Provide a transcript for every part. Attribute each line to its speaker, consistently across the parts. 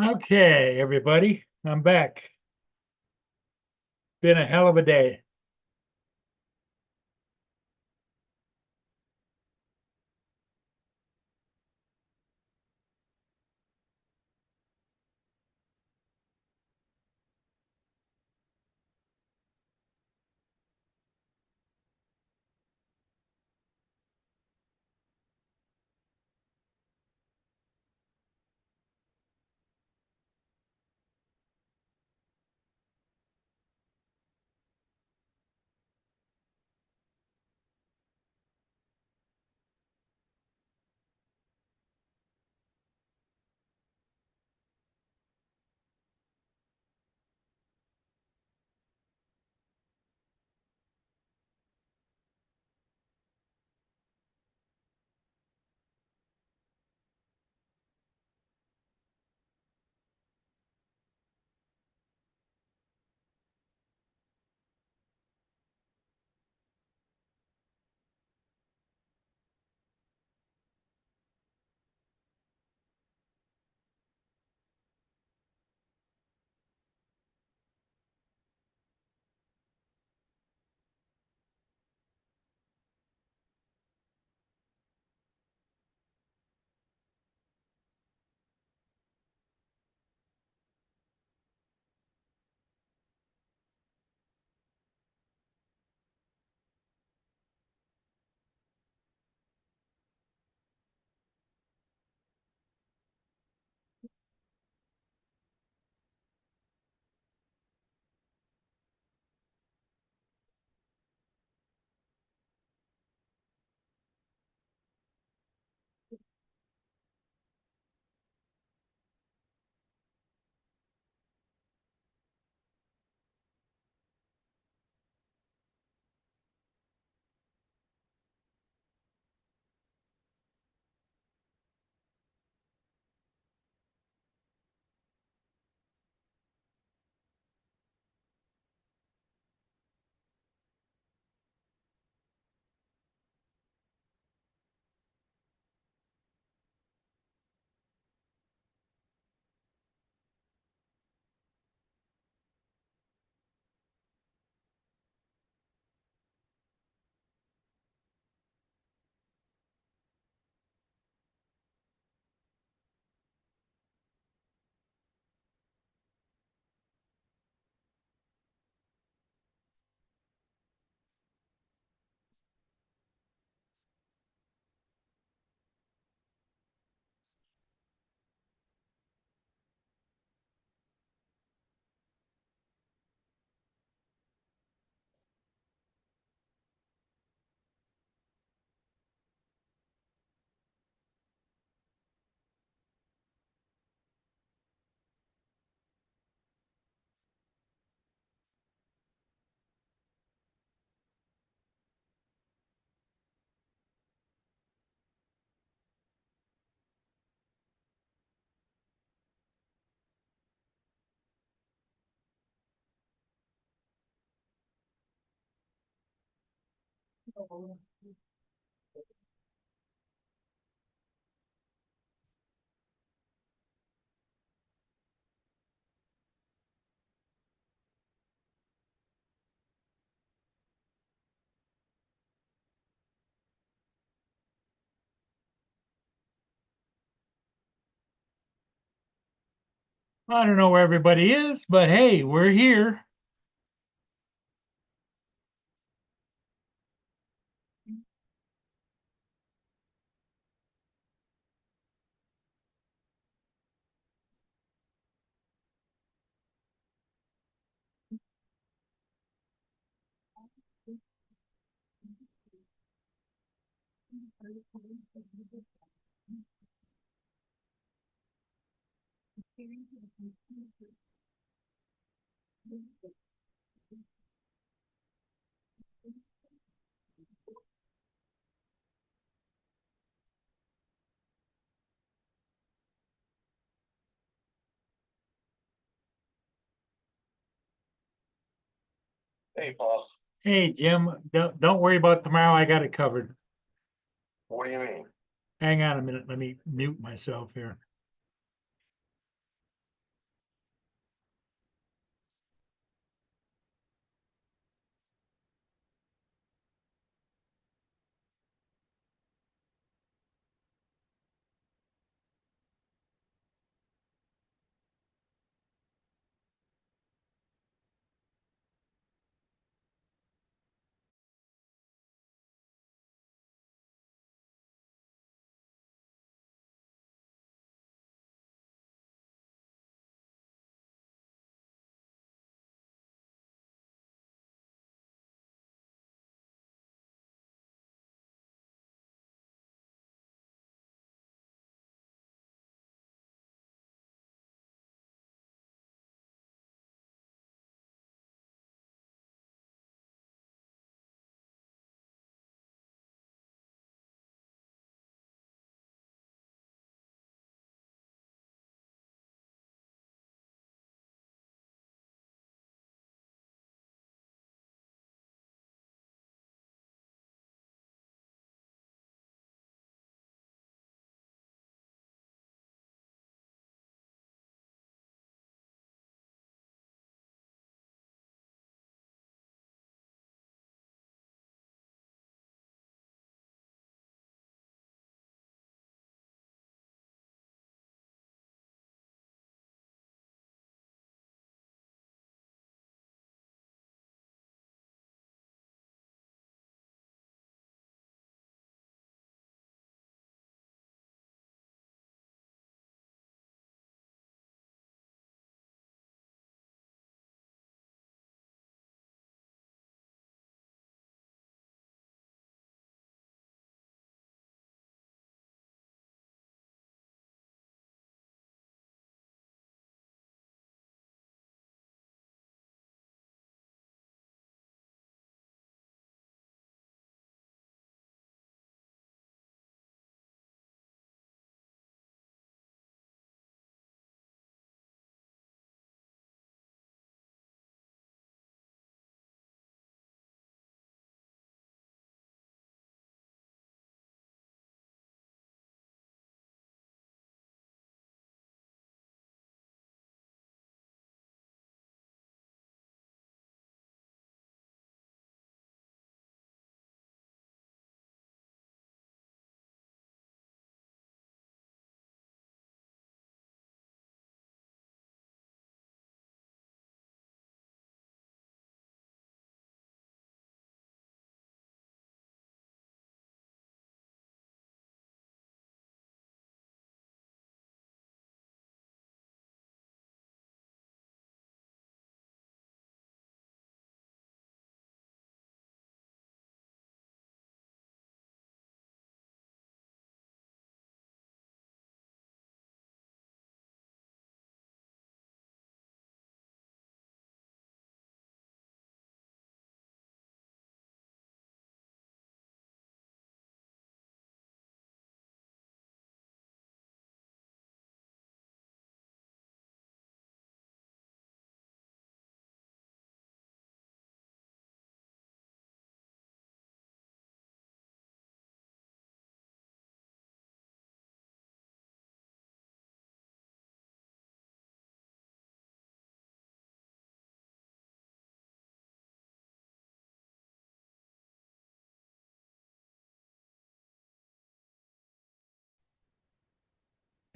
Speaker 1: Okay, everybody, I'm back. Been a hell of a day. I don't know where everybody is, but hey, we're here.
Speaker 2: Hey, Paul,
Speaker 1: Hey, Jim, don't worry about tomorrow. I got it covered.
Speaker 2: what do you mean?
Speaker 1: Hang on a minute. Let me mute myself here.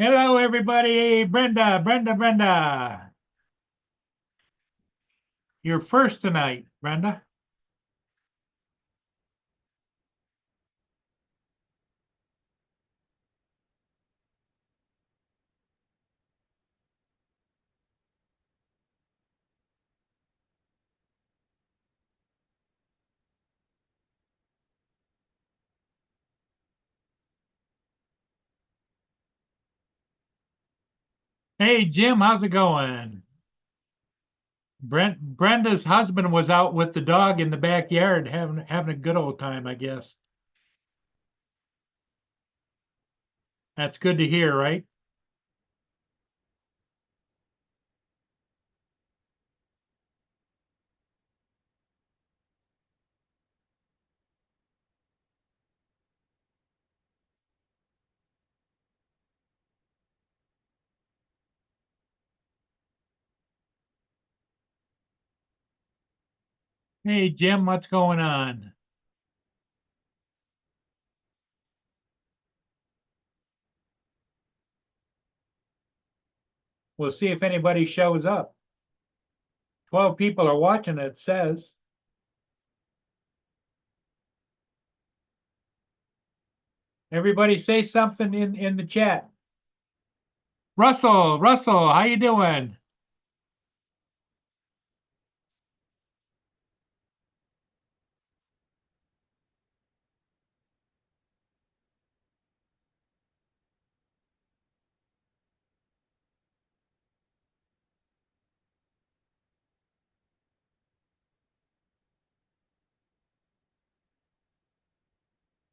Speaker 1: Hello, everybody. Brenda. You're first tonight, Brenda. Hey, Jim, how's it going? Brenda's husband was out with the dog in the backyard having a good old time, I guess. That's good to hear, right? Hey, Jim, what's going on? We'll see if anybody shows up. 12 people are watching, it says. Everybody say something in the chat. Russell, how you doing?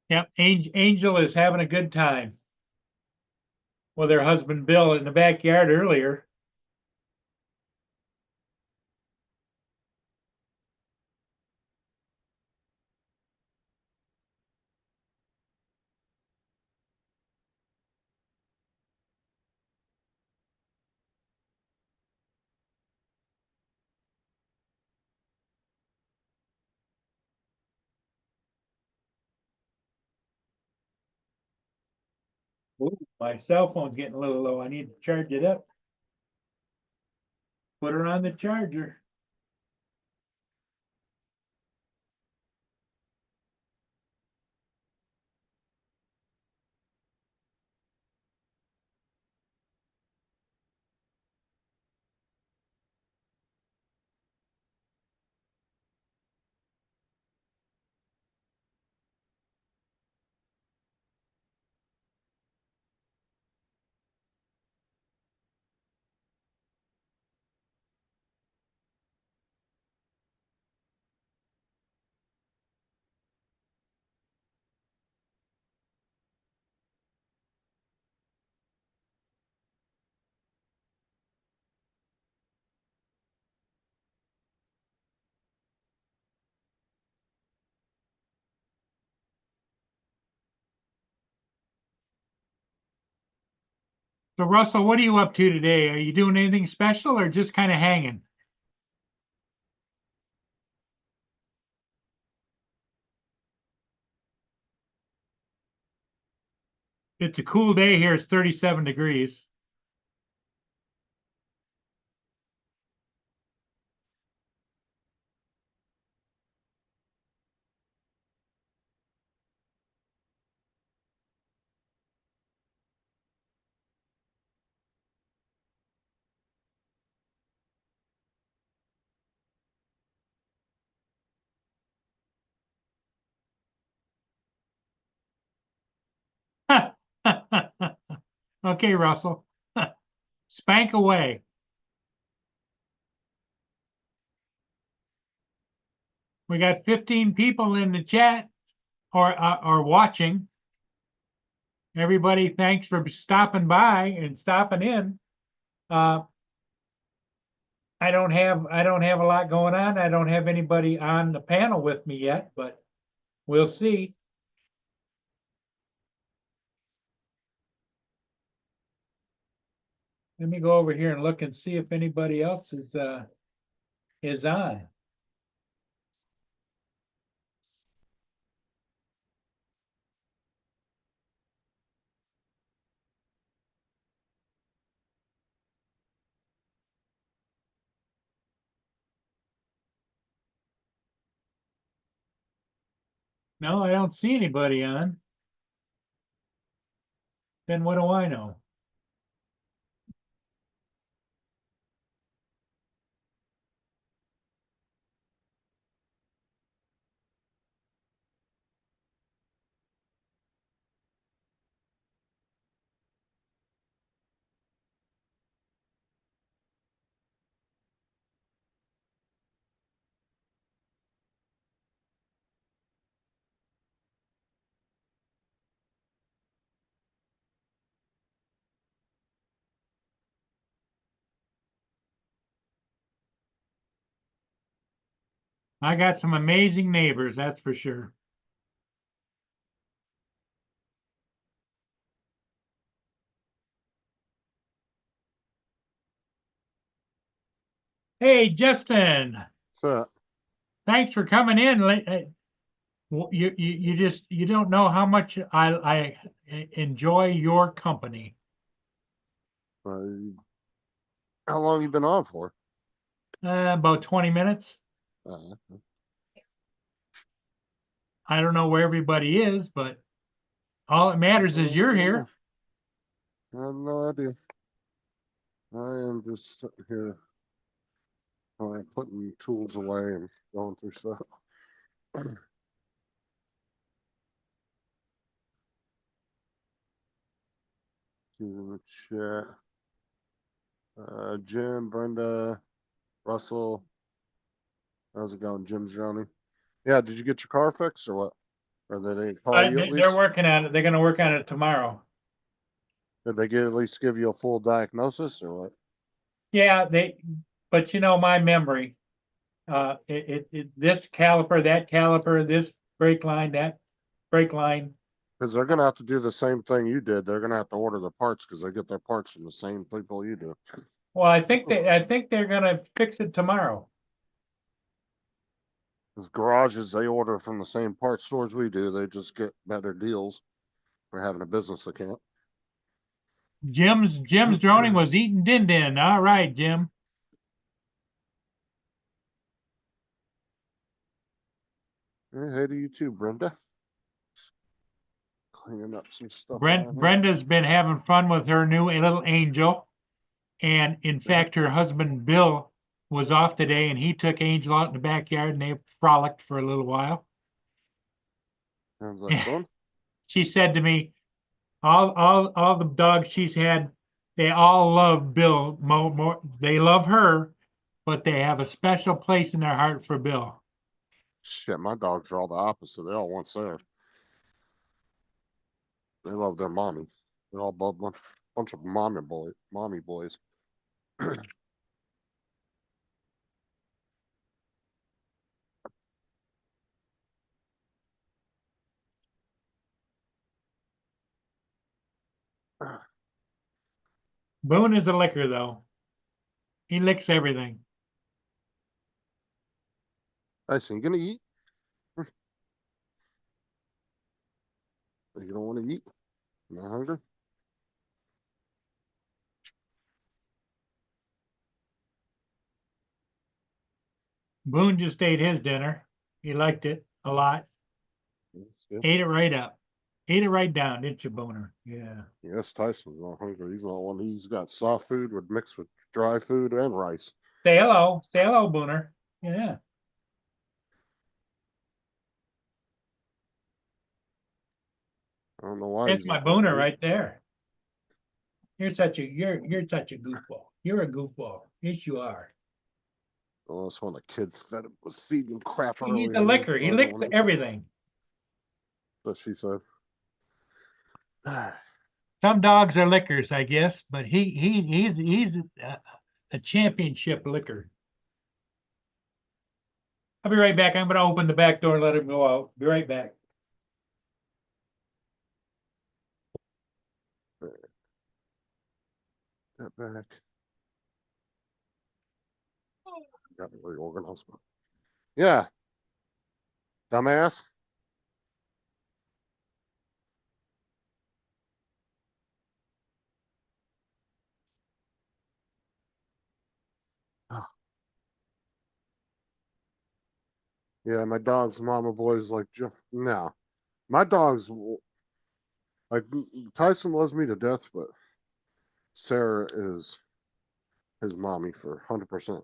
Speaker 1: Yep, Angel is having a good time with her husband Bill in the backyard earlier. Ooh, my cell phone's getting a little low. I need to charge it up. Put her on the charger. So Russell, what are you up to today? Are you doing anything special or just kind of hanging? It's a cool day here. It's 37 degrees. Okay, Russell. Spank away. We got 15 people in the chat or watching. Everybody, thanks for stopping by and stopping in. Uh, I don't have a lot going on. I don't have anybody on the panel with me yet, but we'll see. Let me go over here and look and see if anybody else is on. No, I don't see anybody on. Then what do I know? I got some amazing neighbors, that's for sure. Hey, Justin,
Speaker 3: So,
Speaker 1: thanks for coming in. You don't know how much I enjoy your company.
Speaker 3: uh, how long you been on for?
Speaker 1: About 20 minutes.
Speaker 3: Uh,
Speaker 1: I don't know where everybody is, but all that matters is you're here.
Speaker 3: I have no idea. I am just sitting here putting tools away and going through stuff. To chat. Jim, Brenda, Russell. How's it going? Jim's Johnny. Yeah, did you get your car fixed or what? Or did they call you at
Speaker 1: They're
Speaker 3: least?
Speaker 1: working on it. They're going to work on it tomorrow.
Speaker 3: Did they at least give you a full diagnosis or what?
Speaker 1: Yeah, but you know, my memory, this caliper, that caliper, this brake line, that brake line.
Speaker 3: Because they're gonna have to do the same thing you did. They're gonna have to order the parts because they get their parts from the same people you do.
Speaker 1: Well, I think they're going to fix it tomorrow.
Speaker 3: Because garages, they order from the same parts stores we do. They just get better deals for having a business account.
Speaker 1: Jim's droning was eating din din. All right, Jim.
Speaker 3: Hey to you too, Brenda. Cleaning up some stuff around here.
Speaker 1: Brenda's been having fun with her new little angel. And in fact, her husband Bill was off today and he took Angel out in the backyard and they frolicked for a little while.
Speaker 3: How's that going?
Speaker 1: She said to me, all the dogs she's had, they all love Bill more. They love her, but they have a special place in their heart for Bill.
Speaker 3: Shit, my dogs are all the opposite. They all want Sarah. They love their mommy. They're all bunch of mommy boys.
Speaker 1: Boone is a licker though. He licks everything.
Speaker 3: Tyson, you gonna eat? You don't want to eat? Not hungry?
Speaker 1: Boone just ate his dinner. He liked it a lot. Ate it right up. Ate it right down, didn't you, Booner? Yeah.
Speaker 3: Yes, Tyson's not hungry. He's not one. He's got soft food with mixed with dry food and rice.
Speaker 1: Say hello. Say hello, Booner. Yeah.
Speaker 3: I don't know why
Speaker 1: That's
Speaker 3: he's
Speaker 1: my
Speaker 3: not wanting
Speaker 1: Booner
Speaker 3: to eat.
Speaker 1: right there. You're such a goofball. You're a goofball. Yes, you are.
Speaker 3: Oh, that's when the kids was feeding him crap earlier.
Speaker 1: He's a licker. He licks everything.
Speaker 3: But she said.
Speaker 1: Some dogs are lickers, I guess, but he's a championship licker. I'll be right back. I'm going to open the back door and let him go out. Be right back.
Speaker 3: That back. Got to reorganize. Yeah. Dumbass. Yeah, my dog's mama boy's like, no. My dog's like Tyson loves me to death, but Sarah is his mommy for 100%.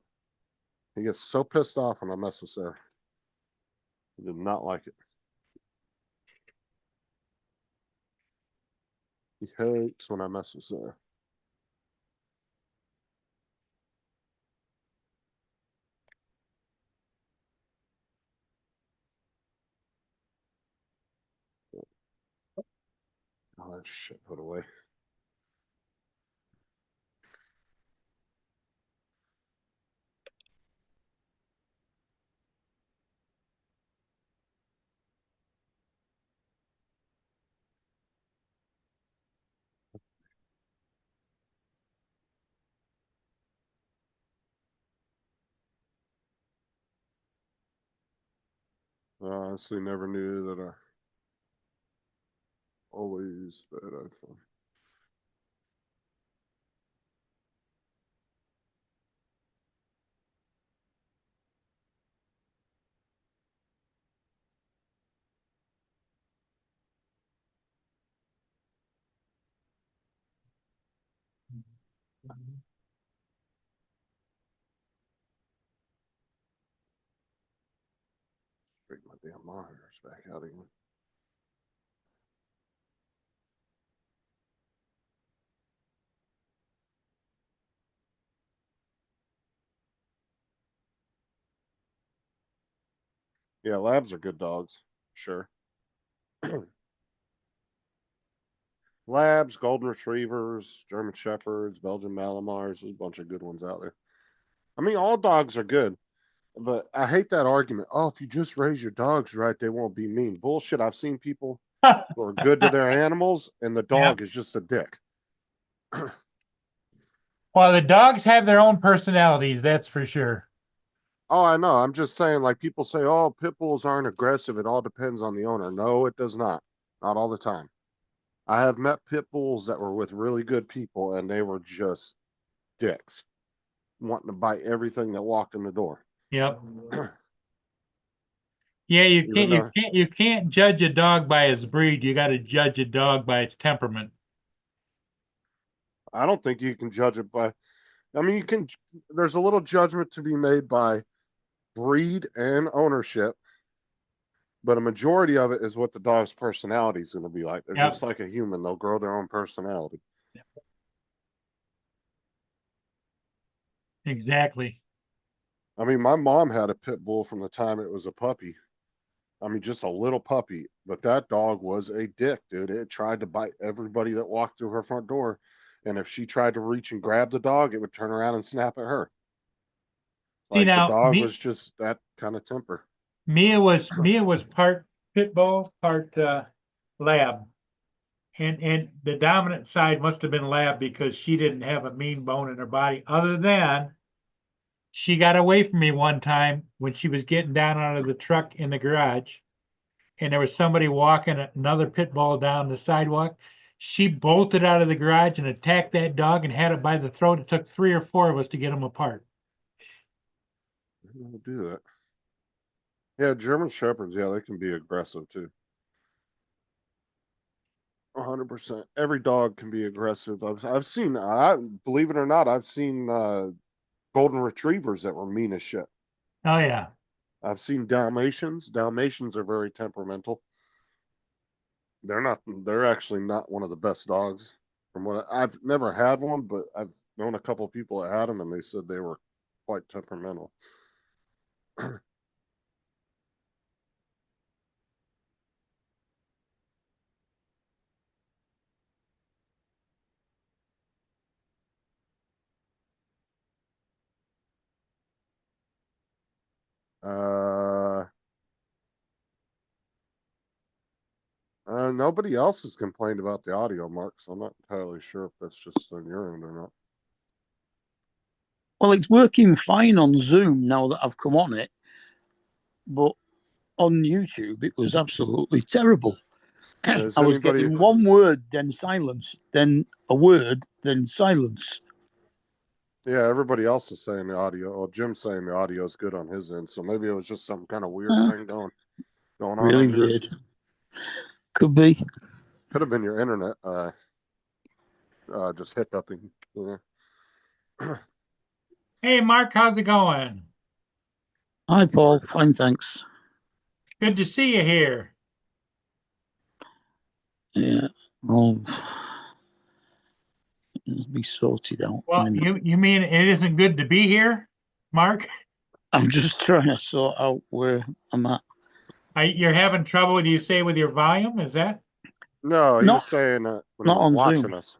Speaker 3: He gets so pissed off when I mess with Sarah. He did not like it. He hates when I mess with Sarah. Oh, that shit put away. I honestly never knew that I always that I thought. Break my damn monitors back out again. Yeah, labs are good dogs, sure. Labs, golden retrievers, German shepherds, Belgian Malamars. There's a bunch of good ones out there. I mean, all dogs are good, but I hate that argument. Oh, if you just raise your dogs right, they won't be mean. Bullshit. I've seen people who are good to their animals, and the dog is just a dick.
Speaker 1: Well, the dogs have their own personalities, that's for sure.
Speaker 3: Oh, I know. I'm just saying, like people say, oh, pit bulls aren't aggressive. It all depends on the owner. No, it does not. Not all the time. I have met pit bulls that were with really good people, and they were just dicks, wanting to bite everything that walked in the door.
Speaker 1: Yep. Yeah,
Speaker 3: Even though
Speaker 1: you can't judge a dog by its breed. You got to judge a dog by its temperament.
Speaker 3: I don't think you can judge it by. I mean, you can. There's a little judgment to be made by breed and ownership, but a majority of it is what the dog's personality is going to be like. They're
Speaker 1: Yep.
Speaker 3: just like a human; they'll grow their own personality.
Speaker 1: Exactly.
Speaker 3: I mean, my mom had a pit bull from the time it was a puppy. I mean, just a little puppy, but that dog was a dick, dude. It tried to bite everybody that walked through her front door. And if she tried to reach and grab the dog, it would turn around and snap at her.
Speaker 1: See
Speaker 3: Like the
Speaker 1: now,
Speaker 3: dog was just that kind of temper.
Speaker 1: Mia was part pit bull, part lab. And the dominant side must have been lab because she didn't have a mean bone in her body, other than she got away from me one time when she was getting down out of the truck in the garage, and there was somebody walking another pit bull down the sidewalk. She bolted out of the garage and attacked that dog and had it by the throat. It took 3 or 4 of us to get them apart.
Speaker 3: We'll do that. Yeah, German Shepherds, yeah, they can be aggressive too. 100%. Every dog can be aggressive. I've seen, I believe it or not, I've seen golden retrievers that were mean as shit.
Speaker 1: Oh yeah.
Speaker 3: I've seen Dalmatians. Dalmatians are very temperamental. They're actually not one of the best dogs. From what I've never had one, but I've known a couple of people that had them, and they said they were quite temperamental. uh, Nobody else has complained about the audio, Mark, so I'm not entirely sure if that's just on your end or not.
Speaker 4: Well, it's working fine on Zoom now that I've come on it, but on YouTube it was absolutely terrible.
Speaker 3: Is
Speaker 4: I was
Speaker 3: anybody-
Speaker 4: getting one word, then silence, then a word, then silence.
Speaker 3: Yeah, everybody else is saying the audio. Well, Jim's saying the audio is good on his end, so maybe it was just some kind of weird
Speaker 4: Uh,
Speaker 3: thing going on
Speaker 4: really
Speaker 3: yours.
Speaker 4: weird. Could be.
Speaker 3: Could have been your internet just hiccuping. Yeah.
Speaker 1: Hey, Mark, how's it going?
Speaker 4: Hi, Paul. Fine, thanks.
Speaker 1: Good to see you here.
Speaker 4: Yeah. Well, it'll be sorted out.
Speaker 1: Well,
Speaker 4: in a minute.
Speaker 1: you mean it isn't good to be here, Mark?
Speaker 4: I'm just trying to sort out where I'm at.
Speaker 1: You're having trouble, do you say, with your volume? Is that?
Speaker 3: No, he
Speaker 4: Not-
Speaker 3: was saying when he
Speaker 4: not
Speaker 3: was
Speaker 4: on
Speaker 3: watching
Speaker 4: Zoom.
Speaker 3: us.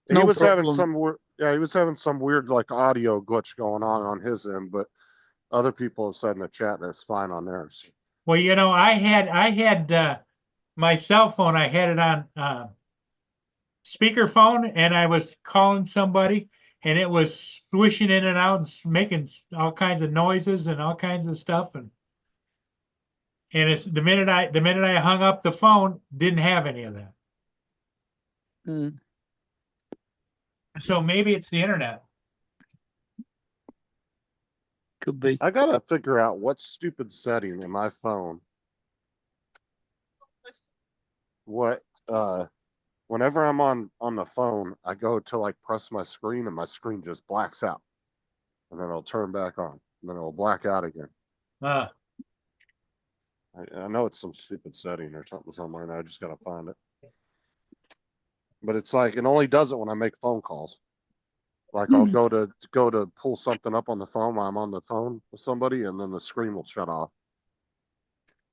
Speaker 3: He
Speaker 4: No
Speaker 3: was having
Speaker 4: problem.
Speaker 3: some weird, yeah, he was having some weird like audio glitch going on his end, but other people have said in the chat that it's fine on theirs.
Speaker 1: Well, I had my cell phone. I had it on speakerphone, and I was calling somebody, and it was swishing in and out and making all kinds of noises and all kinds of stuff. And it's the minute I hung up the phone, didn't have any of that.
Speaker 4: Mm,
Speaker 1: So maybe it's the internet.
Speaker 4: could be.
Speaker 3: I gotta figure out what stupid setting in my phone. What whenever I'm on the phone, I go to like press my screen and my screen just blacks out. And then it'll turn back on. And then it'll black out again.
Speaker 1: Uh,
Speaker 3: I know it's some stupid setting or something somewhere, and I just gotta find it. But it's like it only does it when I make phone calls. Like I'll go to pull something up on the phone while I'm on the phone with somebody, and then the screen will shut off.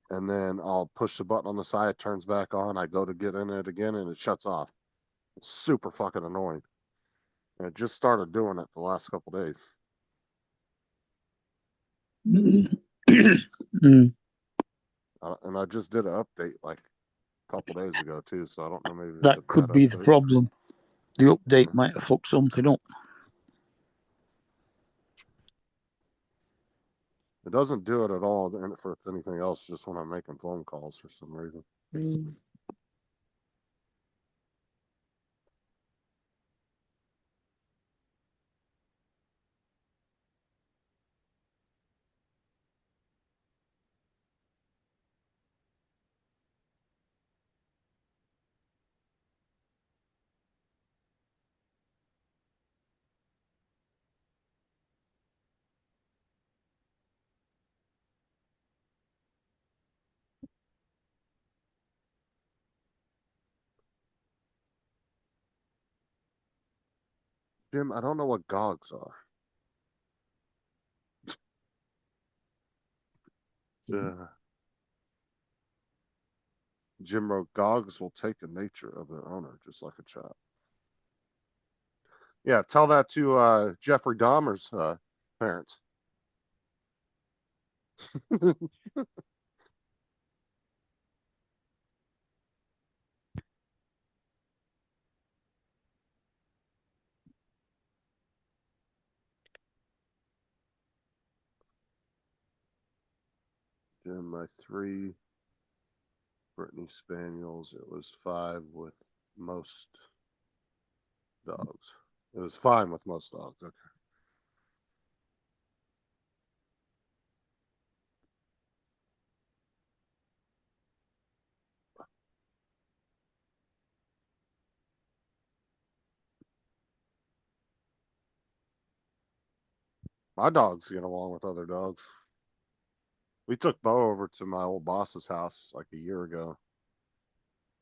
Speaker 3: And then I'll push the button on the side, it turns back on. I go to get in it again, and it shuts off. It's super fucking annoying. And it just started doing it the last couple days.
Speaker 4: Mm,
Speaker 3: And I just did an update like a couple days ago too, so I don't know, maybe it's
Speaker 4: that
Speaker 3: a
Speaker 4: could
Speaker 3: bad
Speaker 4: be the
Speaker 3: update.
Speaker 4: problem. The update might have fucked something up.
Speaker 3: It doesn't do it at all for anything else, just when I'm making phone calls for some reason. Jim, I don't know what GOGs are. Jim wrote, GOGs will take the nature of their owner, just like a child. Yeah, tell that to Jeffrey Dahmer's parents. Jim, my 3 Brittany Spaniels. It was 5 with most dogs. It was fine with most dogs. Okay. My dogs get along with other dogs. We took Bo over to my old boss's house like a year ago,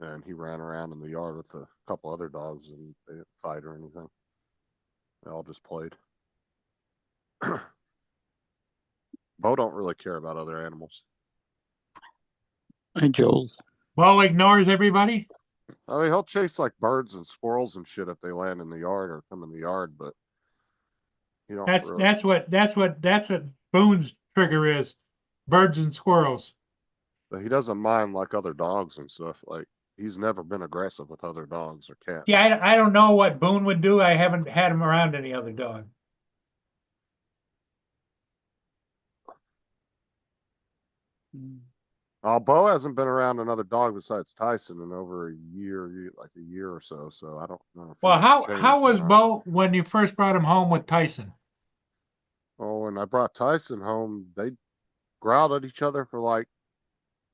Speaker 3: and he ran around in the yard with a couple other dogs, and they didn't fight or anything. They all just played. Bo don't really care about other animals.
Speaker 4: Hey, Joel.
Speaker 1: Bo ignores everybody.
Speaker 3: I mean, he'll chase like birds and squirrels and shit if they land in the yard or come in the yard, but he don't
Speaker 1: That's
Speaker 3: really.
Speaker 1: that's what Boone's trigger is. Birds and squirrels.
Speaker 3: But he doesn't mind like other dogs and stuff. Like he's never been aggressive with other dogs or cats.
Speaker 1: Yeah, I don't know what Boone would do. I haven't had him around any other dog.
Speaker 4: Mm.
Speaker 3: Bo hasn't been around another dog besides Tyson in over like a year or so. So I don't know if
Speaker 1: Well,
Speaker 3: he's
Speaker 1: how
Speaker 3: changed or
Speaker 1: was
Speaker 3: not.
Speaker 1: Bo when you first brought him home with Tyson?
Speaker 3: Well, when I brought Tyson home, they growled at each other for like,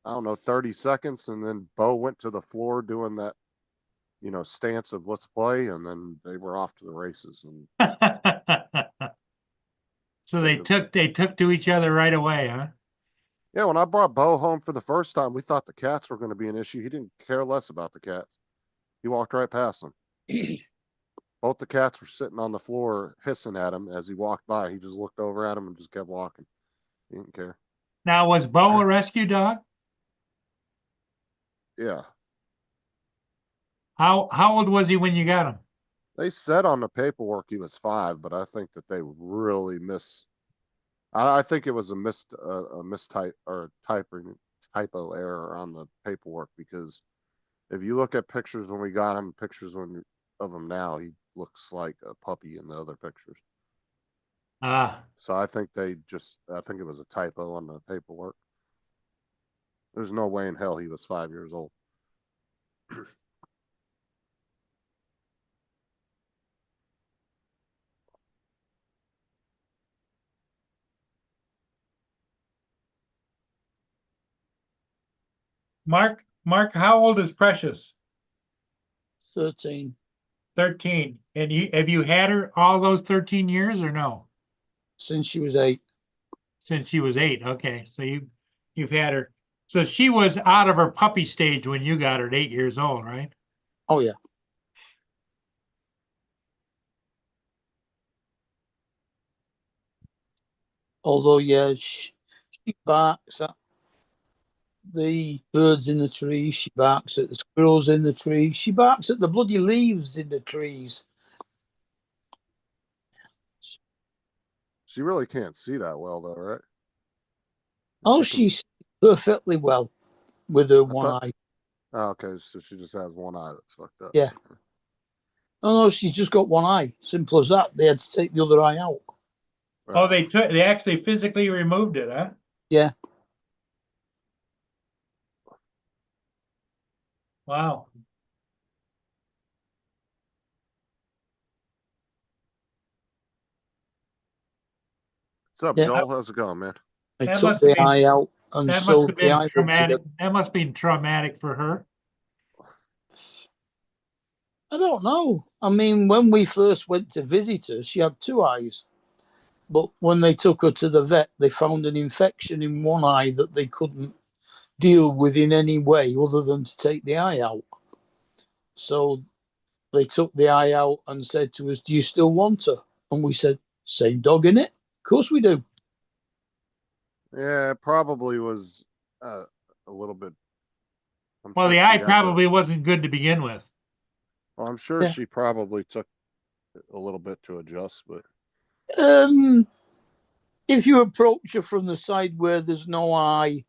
Speaker 3: I don't know, 30 seconds. And then Bo went to the floor doing that, stance of let's play. And then they were off to the races. And
Speaker 1: So they took to each other right away, huh?
Speaker 3: yeah, when I brought Bo home for the first time, we thought the cats were going to be an issue. He didn't care less about the cats. He walked right past them. Both the cats were sitting on the floor hissing at him as he walked by. He just looked over at him and just kept walking. He didn't care.
Speaker 1: Now, was Bo a rescue dog?
Speaker 3: Yeah.
Speaker 1: How old was he when you got him?
Speaker 3: They said on the paperwork he was 5, but I think that they really I think it was a mistype or typo error on the paperwork, because if you look at pictures when we got him, pictures of him now, he looks like a puppy in the other pictures.
Speaker 1: Ah,
Speaker 3: So I think I think it was a typo on the paperwork. There's no way in hell he was 5 years old.
Speaker 1: Mark, how old is Precious?
Speaker 4: 13
Speaker 1: 13. And have you had her all those 13 years or no?
Speaker 4: since she was 8.
Speaker 1: Since she was 8. Okay, so you've had her. So she was out of her puppy stage when you got her at 8 years old, right?
Speaker 4: Oh, yeah. Although, yeah, she barks at the birds in the trees. She barks at the squirrels in the trees. She barks at the bloody leaves in the trees.
Speaker 3: She really can't see that well, though, right?
Speaker 4: Oh,
Speaker 3: She can.
Speaker 4: she's perfectly well with her
Speaker 3: I
Speaker 4: one
Speaker 3: thought.
Speaker 4: eye.
Speaker 3: Oh, okay, so she just has one eye that's fucked up.
Speaker 4: Yeah. Oh, no, she's just got one eye. Simple as that. They had to take the other eye out.
Speaker 1: Oh, they actually physically removed it, huh?
Speaker 4: Yeah.
Speaker 1: Wow.
Speaker 3: What's up,
Speaker 4: Yeah.
Speaker 3: Joel? How's it going, man?
Speaker 4: I
Speaker 1: That
Speaker 4: took
Speaker 1: must have
Speaker 4: the
Speaker 1: been
Speaker 4: eye out and
Speaker 1: that must
Speaker 4: sewed
Speaker 1: have
Speaker 4: the
Speaker 1: been
Speaker 4: eye up
Speaker 1: traumatic.
Speaker 4: together.
Speaker 1: That must be traumatic for her.
Speaker 4: I don't know. I mean, when we first went to visit her, she had 2 eyes. But when they took her to the vet, they found an infection in one eye that they couldn't deal with in any way other than to take the eye out. So they took the eye out and said to us, "Do you still want her?" And we said, "Same dog in it. Of course we do."
Speaker 3: Yeah, it probably was a little bit. I'm
Speaker 1: Well,
Speaker 3: sure
Speaker 1: the
Speaker 3: she
Speaker 1: eye
Speaker 3: had to.
Speaker 1: probably wasn't good to begin with.
Speaker 3: Well, I'm sure
Speaker 4: Yeah.
Speaker 3: she probably took a little bit to adjust, but
Speaker 4: Um, if you approach her from the side where there's no eye,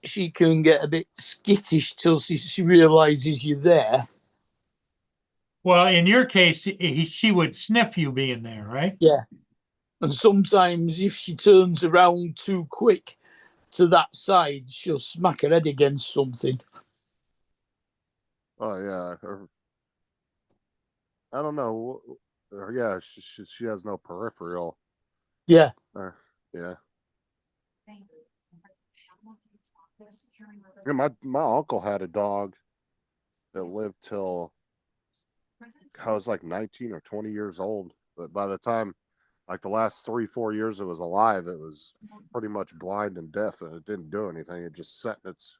Speaker 4: she can get a bit skittish till she realizes you're there.
Speaker 1: Well, in your case, she would sniff you being there, right?
Speaker 4: Yeah. And sometimes if she turns around too quick to that side, she'll smack her head against something.
Speaker 3: oh yeah, I don't know. Yeah, she has no peripheral.
Speaker 4: Yeah.
Speaker 3: Yeah. Yeah, my uncle had a dog that lived till I was like 19 or 20 years old. But by the time, like the last 3 4 years it was alive, it was pretty much blind and deaf, and it didn't do anything. It just sat in its.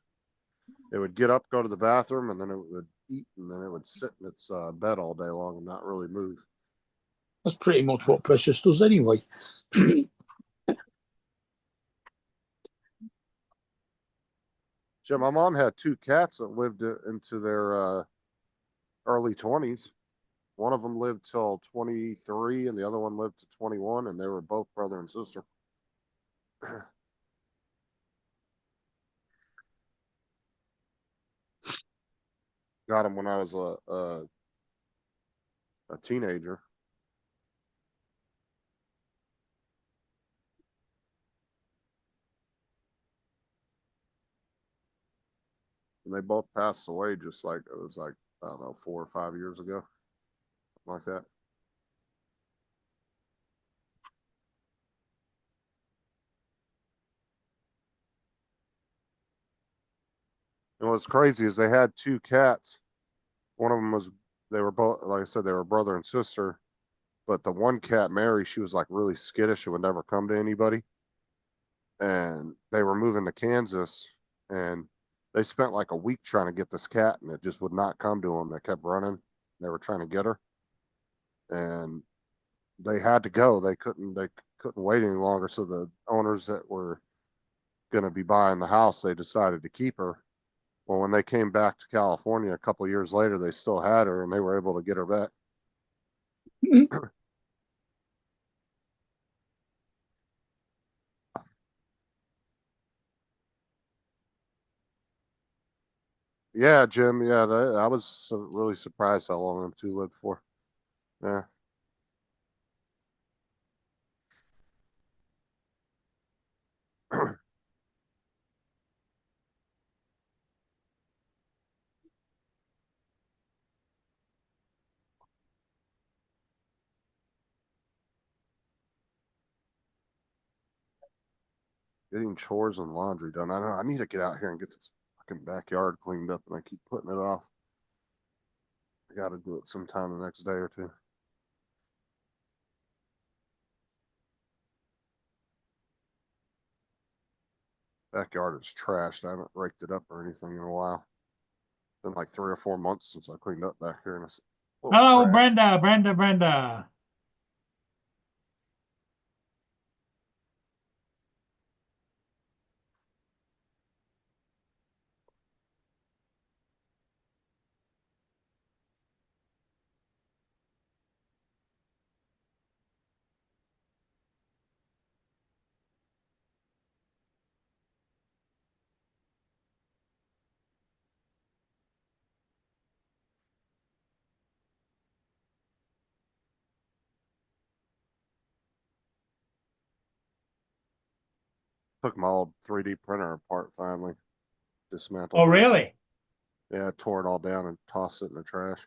Speaker 3: It would get up, go to the bathroom, and then it would eat, and then it would sit in its bed all day long and not really move.
Speaker 4: That's pretty much what Precious does anyway.
Speaker 3: So my mom had 2 cats that lived into their early 20s. One of them lived till 23, and the other one lived to 21, and they were both brother and sister. Got them when I was a teenager. and they both passed away just like it was like, I don't know, 4 or 5 years ago. Something like that. And what's crazy is they had 2 cats. One of them was, they were both, like I said, they were brother and sister. But the one cat, Mary, she was like really skittish and would never come to anybody. And they were moving to Kansas, and they spent like a week trying to get this cat, and it just would not come to them. They kept running. They were trying to get her, and they had to go. They couldn't wait any longer. So the owners that were going to be buying the house, they decided to keep her. Well, when they came back to California a couple of years later, they still had her, and they were able to get her back. Yeah, Jim. Yeah, I was really surprised how long them 2 lived for. Yeah. Getting chores and laundry done. I know I need to get out here and get this fucking backyard cleaned up, and I keep putting it off. I got to do it sometime the next day or two. Backyard is trashed. I haven't raked it up or anything in a while. Been like 3 or 4 months since I cleaned up back here, and it's a little
Speaker 1: Hello,
Speaker 3: trash.
Speaker 1: Brenda.
Speaker 3: Took my old 3D printer apart finally. Dismantled
Speaker 1: Oh,
Speaker 3: it.
Speaker 1: really?
Speaker 3: Yeah, I tore it all down and tossed it in the trash.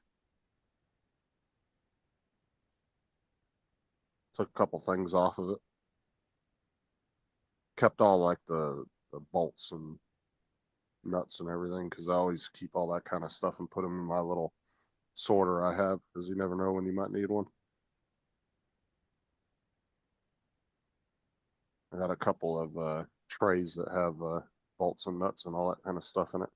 Speaker 3: Took a couple things off of it. Kept all like the bolts and nuts and everything, because I always keep all that kind of stuff and put them in my little sorter I have, because you never know when you might need one. I got a couple of trays that have bolts and nuts and all that kind of stuff in it.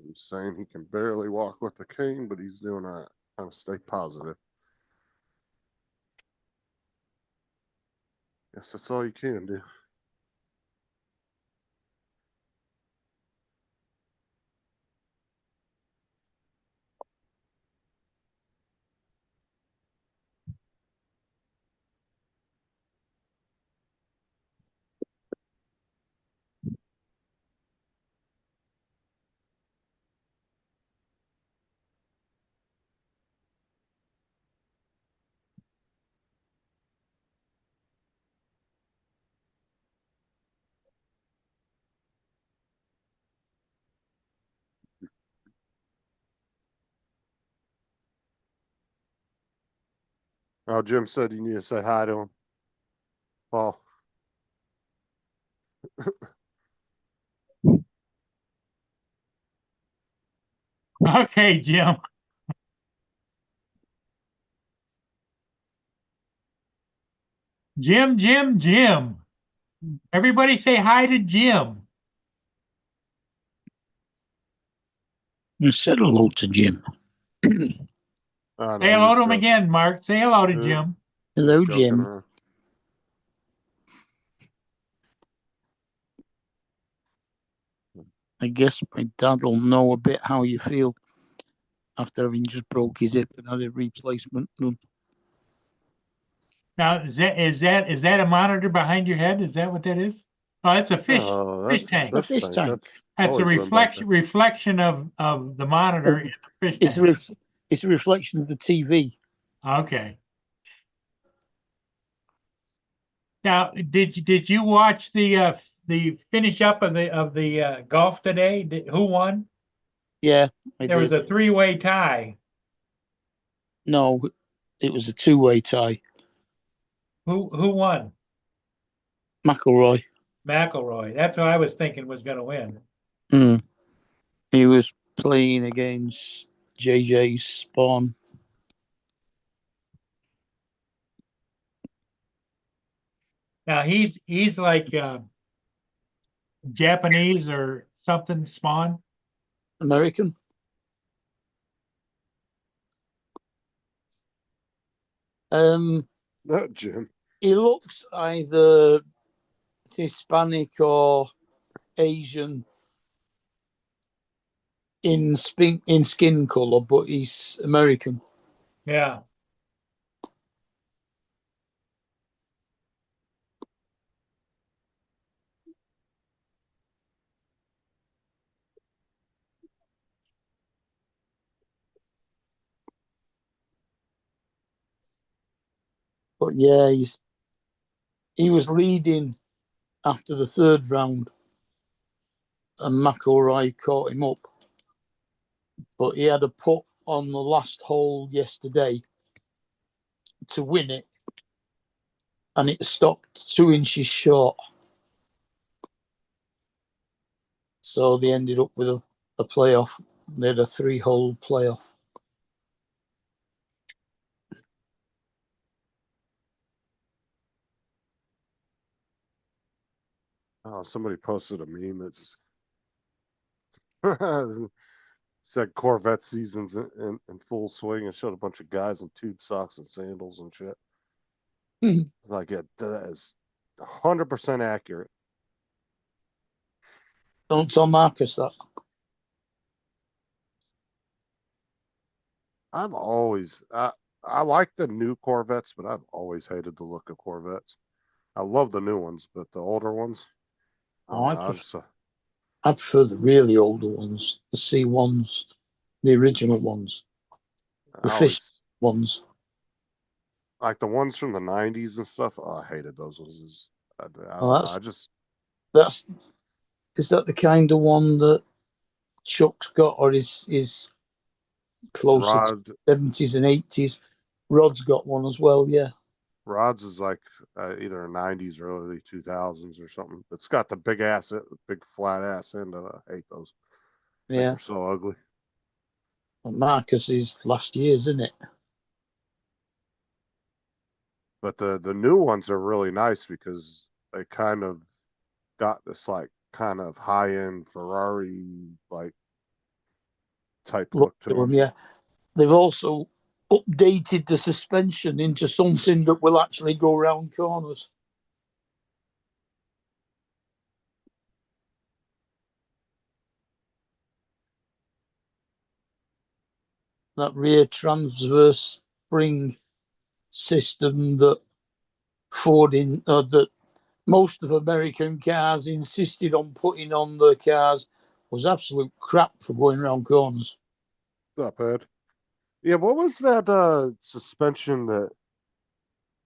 Speaker 3: He's saying he can barely walk with the cane, but he's doing all right. Trying to stay positive. Guess that's all you can do. Oh, Jim said you need to say hi to him. Paul.
Speaker 1: Okay, Jim. Jim. Everybody say hi to Jim.
Speaker 4: You said hello to Jim.
Speaker 3: I
Speaker 1: Say
Speaker 3: know,
Speaker 1: hello to him again, Mark. Say hello to
Speaker 3: Yeah.
Speaker 1: Jim.
Speaker 4: Hello,
Speaker 3: joking
Speaker 4: Jim.
Speaker 3: around.
Speaker 4: I guess my dad will know a bit how you feel after having just broke his hip and had a replacement done.
Speaker 1: Now, is that a monitor behind your head? Is that what that is? Oh, that's a
Speaker 3: Oh,
Speaker 1: fish tank.
Speaker 4: A fish tank.
Speaker 3: That's
Speaker 1: That's a
Speaker 3: always been back there.
Speaker 1: reflection of the monitor in the fish
Speaker 4: It's a
Speaker 1: tank.
Speaker 4: it's a reflection of the TV.
Speaker 1: Okay. Now, did you watch the finish up of the golf today? Who won?
Speaker 4: Yeah, I
Speaker 1: There was
Speaker 4: did.
Speaker 1: a three-way tie.
Speaker 4: No, it was a two-way tie.
Speaker 1: Who won?
Speaker 4: McElroy.
Speaker 1: McElroy. That's who I was thinking was going to win.
Speaker 4: Mm. He was playing against JJ Spawn.
Speaker 1: Now he's like Japanese or something. Spawn.
Speaker 4: American.
Speaker 3: Jim.
Speaker 4: He looks either Hispanic or Asian in skin color, but he's American.
Speaker 1: Yeah.
Speaker 4: But yeah, he was leading after the third round, and McElroy caught him up. But he had a putt on the last hole yesterday to win it, and it stopped 2 inches short. So they ended up with a playoff. They had a 3-hole playoff.
Speaker 3: Oh, somebody posted a meme. It's said Corvette seasons in full swing and showed a bunch of guys in tube socks and sandals and shit. Like it is 100% accurate.
Speaker 4: Don't tell Marcus that.
Speaker 3: I've always I like the new Corvettes, but I've always hated the look of Corvettes. I love the new ones, but the older ones,
Speaker 4: Oh, I
Speaker 3: I
Speaker 4: prefer,
Speaker 3: just
Speaker 4: I prefer the really older ones, the C1s, the original ones, the
Speaker 3: I
Speaker 4: fish
Speaker 3: always
Speaker 4: ones.
Speaker 3: like the ones from the '90s and stuff. Oh, I hated those ones. I
Speaker 4: Oh,
Speaker 3: don't know. I just
Speaker 4: that's is that the kind of one that Chuck's got, or is closer to
Speaker 3: Rod
Speaker 4: 70s and 80s? Rod's got one as well. Yeah,
Speaker 3: Rod's is like either '90s or early 2000s or something. It's got the big flat ass end. I hate those. I think
Speaker 4: yeah.
Speaker 3: they're so ugly.
Speaker 4: But Marcus is last year's, isn't it?
Speaker 3: But the new ones are really nice because they kind of got this like kind of high end Ferrari like type
Speaker 4: Look
Speaker 3: look to
Speaker 4: to them,
Speaker 3: them.
Speaker 4: yeah. They've also updated the suspension into something that will actually go round corners. That rear transverse spring system that that most of American cars insisted on putting on their cars was absolute crap for going around corners.
Speaker 3: Not bad. Yeah, what was that suspension that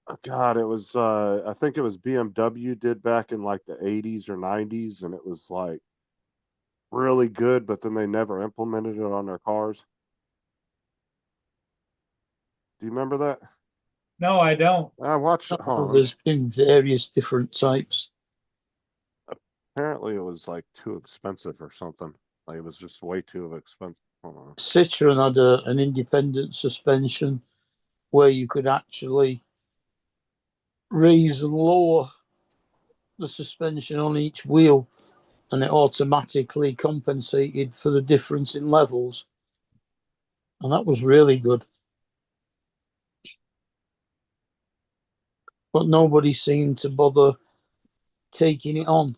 Speaker 3: oh God, it was I think it was BMW did back in like the 80s or 90s and it was like really good, but then they never implemented it on their cars. Do you remember that?
Speaker 1: No, I don't.
Speaker 3: I watched it.
Speaker 4: Oh,
Speaker 3: Hold on.
Speaker 4: there's been various different types.
Speaker 3: Apparently, it was like too expensive or something. Like it was just way too expensive. Hold on.
Speaker 4: Citroen had an independent suspension where you could actually raise and lower the suspension on each wheel, and it automatically compensated for the difference in levels. And that was really good. But nobody seemed to bother taking it on.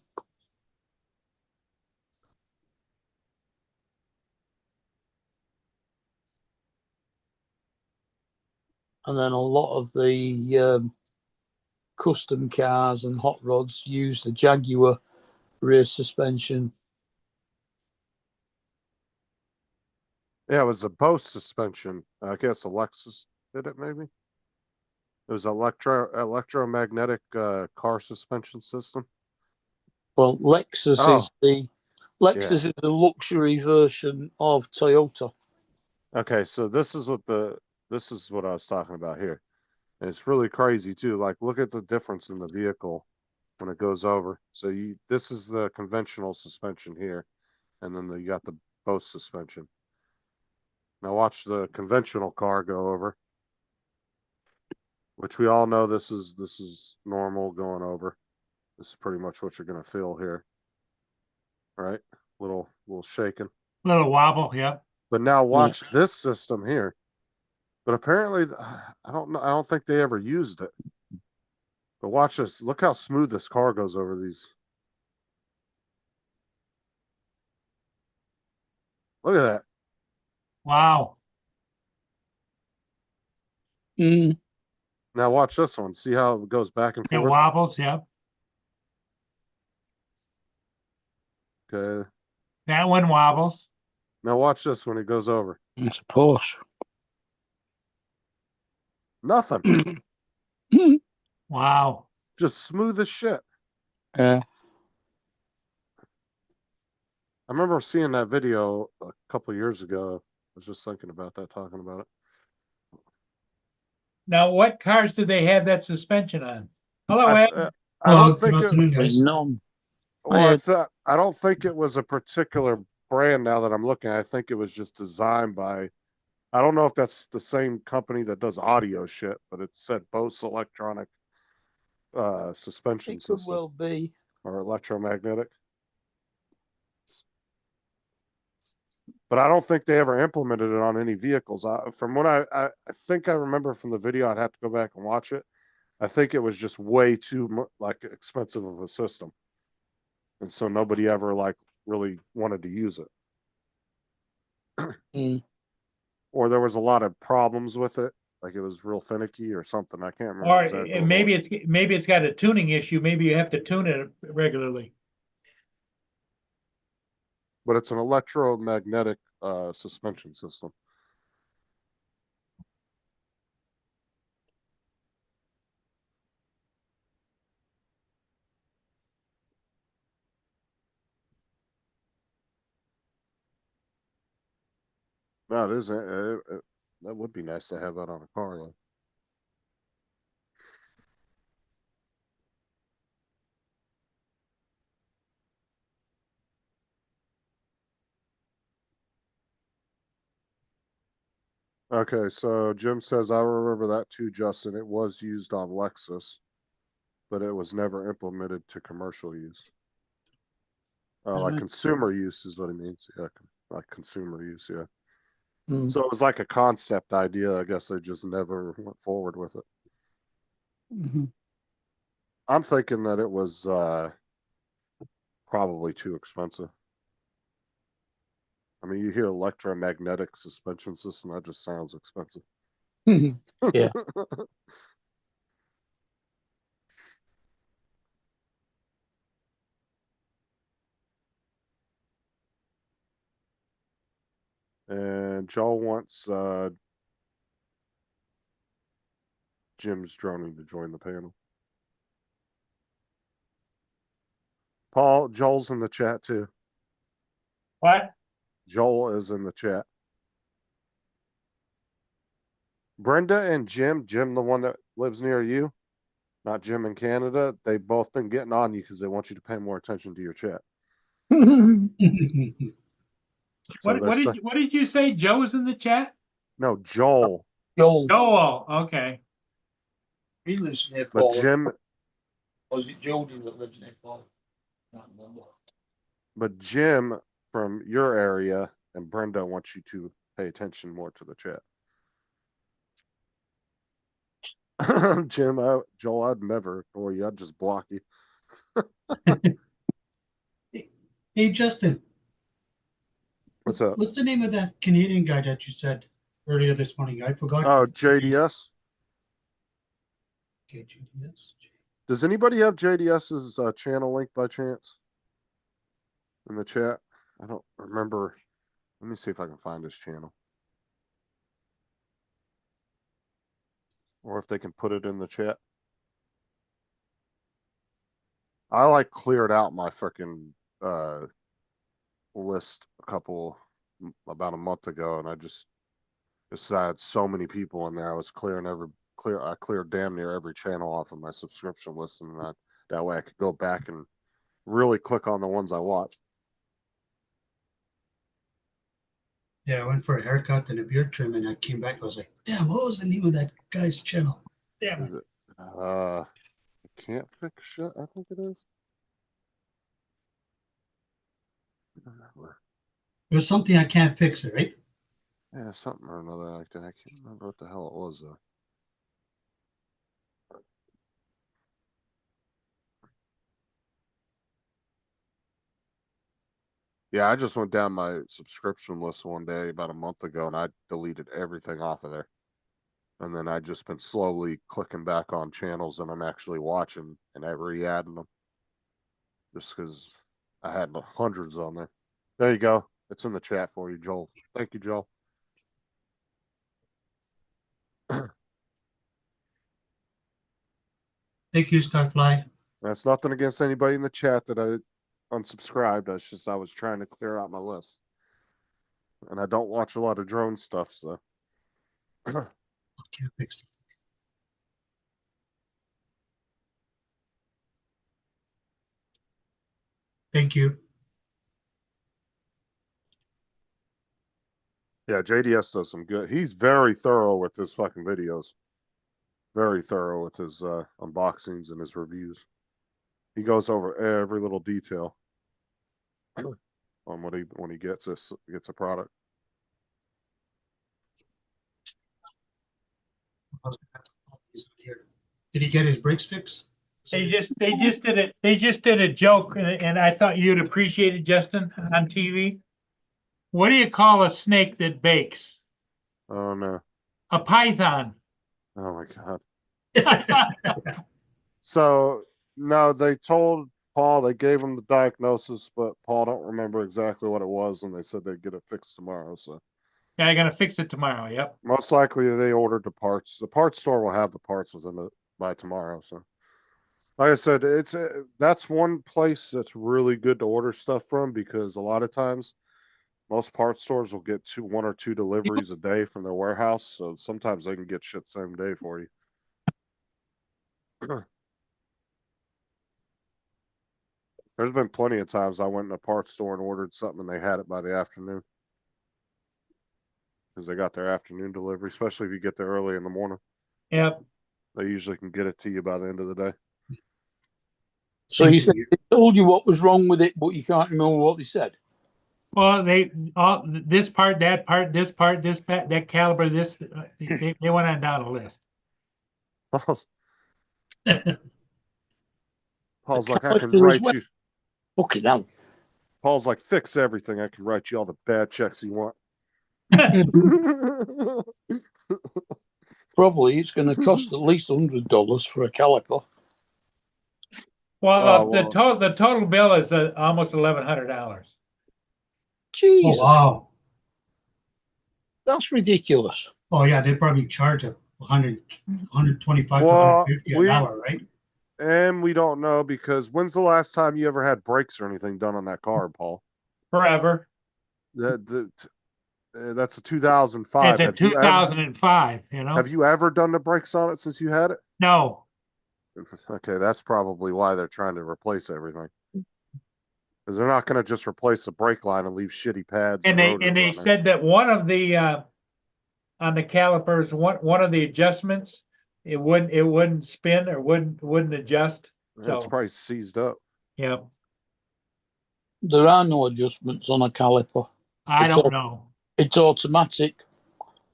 Speaker 4: And then a lot of the custom cars and hot rods use the Jaguar rear suspension.
Speaker 3: Yeah, it was a Bose suspension. I guess a Lexus did it, maybe. It was electromagnetic car suspension system.
Speaker 4: Well, Lexus
Speaker 3: Oh.
Speaker 4: is the Lexus is the luxury version of Toyota.
Speaker 3: Okay, so this is what I was talking about here. And it's really crazy too. Like, look at the difference in the vehicle when it goes over. So this is the conventional suspension here, and then you got the Bose suspension. Now watch the conventional car go over, which we all know this is normal going over. This is pretty much what you're gonna feel here, right? Little shaking.
Speaker 1: Little wobble, yep.
Speaker 3: But now watch this system here. But apparently, I don't know. I don't think they ever used it. But watch this. Look how smooth this car goes over these. Look at that.
Speaker 1: Wow.
Speaker 4: Mm.
Speaker 3: Now watch this one. See how it goes back and
Speaker 1: It
Speaker 3: forth?
Speaker 1: wobbles, yep.
Speaker 3: Okay.
Speaker 1: That one wobbles.
Speaker 3: Now watch this when it goes over.
Speaker 4: It's a Porsche.
Speaker 3: Nothing.
Speaker 1: Wow.
Speaker 3: Just smooth as shit.
Speaker 4: Yeah.
Speaker 3: I remember seeing that video a couple years ago. I was just thinking about that, talking about it.
Speaker 1: Now, what cars do they have that suspension on? Hello,
Speaker 3: I,
Speaker 1: Ed.
Speaker 3: I
Speaker 5: Hello,
Speaker 3: don't think
Speaker 5: good afternoon, guys.
Speaker 4: None.
Speaker 3: well, I don't think it was a particular brand now that I'm looking. I think it was just designed by, I don't know if that's the same company that does audio shit, but it said Bose electronic suspension
Speaker 4: It could
Speaker 3: system
Speaker 4: well be.
Speaker 3: or electromagnetic. But I don't think they ever implemented it on any vehicles. From what I think I remember from the video, I'd have to go back and watch it. I think it was just way too expensive of a system, and so nobody ever really wanted to use it.
Speaker 4: Mm.
Speaker 3: Or there was a lot of problems with it, like it was real finicky or something. I can't remember
Speaker 1: Or
Speaker 3: exactly. what it
Speaker 1: maybe
Speaker 3: was.
Speaker 1: it's got a tuning issue. Maybe you have to tune it regularly.
Speaker 3: But it's an electromagnetic suspension system. No, it is. That would be nice to have that on a car, though. Okay, so Jim says, I remember that too, Justin. It was used on Lexus, but it was never implemented to commercial use. Like consumer use is what it means. Yeah, like consumer use, yeah.
Speaker 4: Mm.
Speaker 3: So it was like a concept idea. I guess they just never went forward with it.
Speaker 4: Mm-hmm.
Speaker 3: I'm thinking that it was probably too expensive. I mean, you hear electromagnetic suspension system, that just sounds expensive.
Speaker 4: Yeah.
Speaker 3: And Joel wants Jim's droning to join the panel. Paul, Joel's in the chat too.
Speaker 1: What?
Speaker 3: Joel is in the chat. Brenda and Jim, the one that lives near you, not Jim in Canada, they've both been getting on you because they want you to pay more attention to your chat.
Speaker 1: What did you say? Joe is in the chat?
Speaker 3: No, Joel.
Speaker 4: Joel.
Speaker 1: Joel. Okay.
Speaker 4: He lives near
Speaker 3: But
Speaker 4: Paul.
Speaker 3: Jim,
Speaker 4: Or is it Jody that lives near Paul? Can't remember.
Speaker 3: but Jim from your area and Brenda wants you to pay attention more to the chat. Jim, Joel, I'd never ignore you. I'd just block you.
Speaker 5: Hey, Justin.
Speaker 3: What's up?
Speaker 5: What's the name of that Canadian guy that you said earlier this morning? I forgot.
Speaker 3: Oh, JDS.
Speaker 5: Okay, GDS.
Speaker 3: Does anybody have JDS's channel link by chance? In the chat? I don't remember. Let me see if I can find his channel. Or if they can put it in the chat. I like cleared out my freaking list about a month ago, and I just had so many people in there. I was I cleared damn near every channel off of my subscription list, and that way I could go back and really click on the ones I watched.
Speaker 5: Yeah, I went for a haircut and a beard trim, and I came back. I was like, damn, what was the name of that guy's channel? Damn
Speaker 3: Is
Speaker 5: it.
Speaker 3: it? Can't fix shit, I think it is.
Speaker 5: It was something I can't fix it, right?
Speaker 3: Yeah, something or another like that. I can't remember what the hell it was though. Yeah, I just went down my subscription list one day about a month ago, and I deleted everything off of there. And then I just been slowly clicking back on channels and I'm actually watching and re-adding them. Just because I had hundreds on there. There you go. It's in the chat for you, Joel. Thank you, Joel.
Speaker 5: Thank you, Starfly.
Speaker 3: That's nothing against anybody in the chat that I unsubscribed. That's just I was trying to clear out my list. And I don't watch a lot of drone stuff, so.
Speaker 5: Can't fix it. Thank you.
Speaker 3: Yeah, JDS does some good. He's very thorough with his fucking videos. Very thorough with his unboxings and his reviews. He goes over every little detail on when he gets a product.
Speaker 5: Did he get his brakes fixed?
Speaker 1: They just did a joke, and I thought you'd appreciate it, Justin, on TV. What do you call a snake that bakes?
Speaker 3: Oh no.
Speaker 1: A python.
Speaker 3: Oh my god. So no, they told Paul, they gave him the diagnosis, but Paul don't remember exactly what it was, and they said they'd get it fixed tomorrow. So
Speaker 1: Yeah, I'm gonna fix it tomorrow. Yep.
Speaker 3: most likely they ordered the parts. The parts store will have the parts by tomorrow. So like I said, that's one place that's really good to order stuff from, because a lot of times most parts stores will get one or two deliveries a day from their warehouse. So sometimes they can get shit same day for you. There's been plenty of times I went in a parts store and ordered something and they had it by the afternoon. Because they got their afternoon delivery, especially if you get there early in the morning.
Speaker 1: Yep.
Speaker 3: They usually can get it to you by the end of the day.
Speaker 4: So you said they told you what was wrong with it, but you can't remember what they said.
Speaker 1: Well, this part, that part, this part, that caliber, this they went on down a list.
Speaker 3: Paul's like, I can
Speaker 4: caliper as
Speaker 3: write
Speaker 4: well.
Speaker 3: you.
Speaker 4: Fucking hell.
Speaker 3: Paul's like, fix everything. I can write you all the bad checks you want.
Speaker 4: Probably it's going to cost at least $100 for a caliper.
Speaker 1: Well,
Speaker 3: Oh,
Speaker 1: the total bill is almost $1,100.
Speaker 4: Jesus,
Speaker 5: Oh, wow.
Speaker 4: that's ridiculous.
Speaker 5: Oh, yeah, they probably charge a 125 to
Speaker 3: Well,
Speaker 5: 150 an hour, right?
Speaker 3: And we don't know, because when's the last time you ever had brakes or anything done on that car, Paul?
Speaker 1: Forever.
Speaker 3: That's a 2005.
Speaker 1: It's a 2005. You know.
Speaker 3: Have you ever done the brakes on it since you had it?
Speaker 1: No.
Speaker 3: Okay, that's probably why they're trying to replace everything. Because they're not going to just replace the brake line and leave shitty pads.
Speaker 1: And they said that one of the on the calipers, one of the adjustments, it wouldn't spin or wouldn't adjust. So
Speaker 3: It's probably seized up.
Speaker 1: Yep.
Speaker 4: There are no adjustments on a caliper.
Speaker 1: I don't know.
Speaker 4: It's automatic.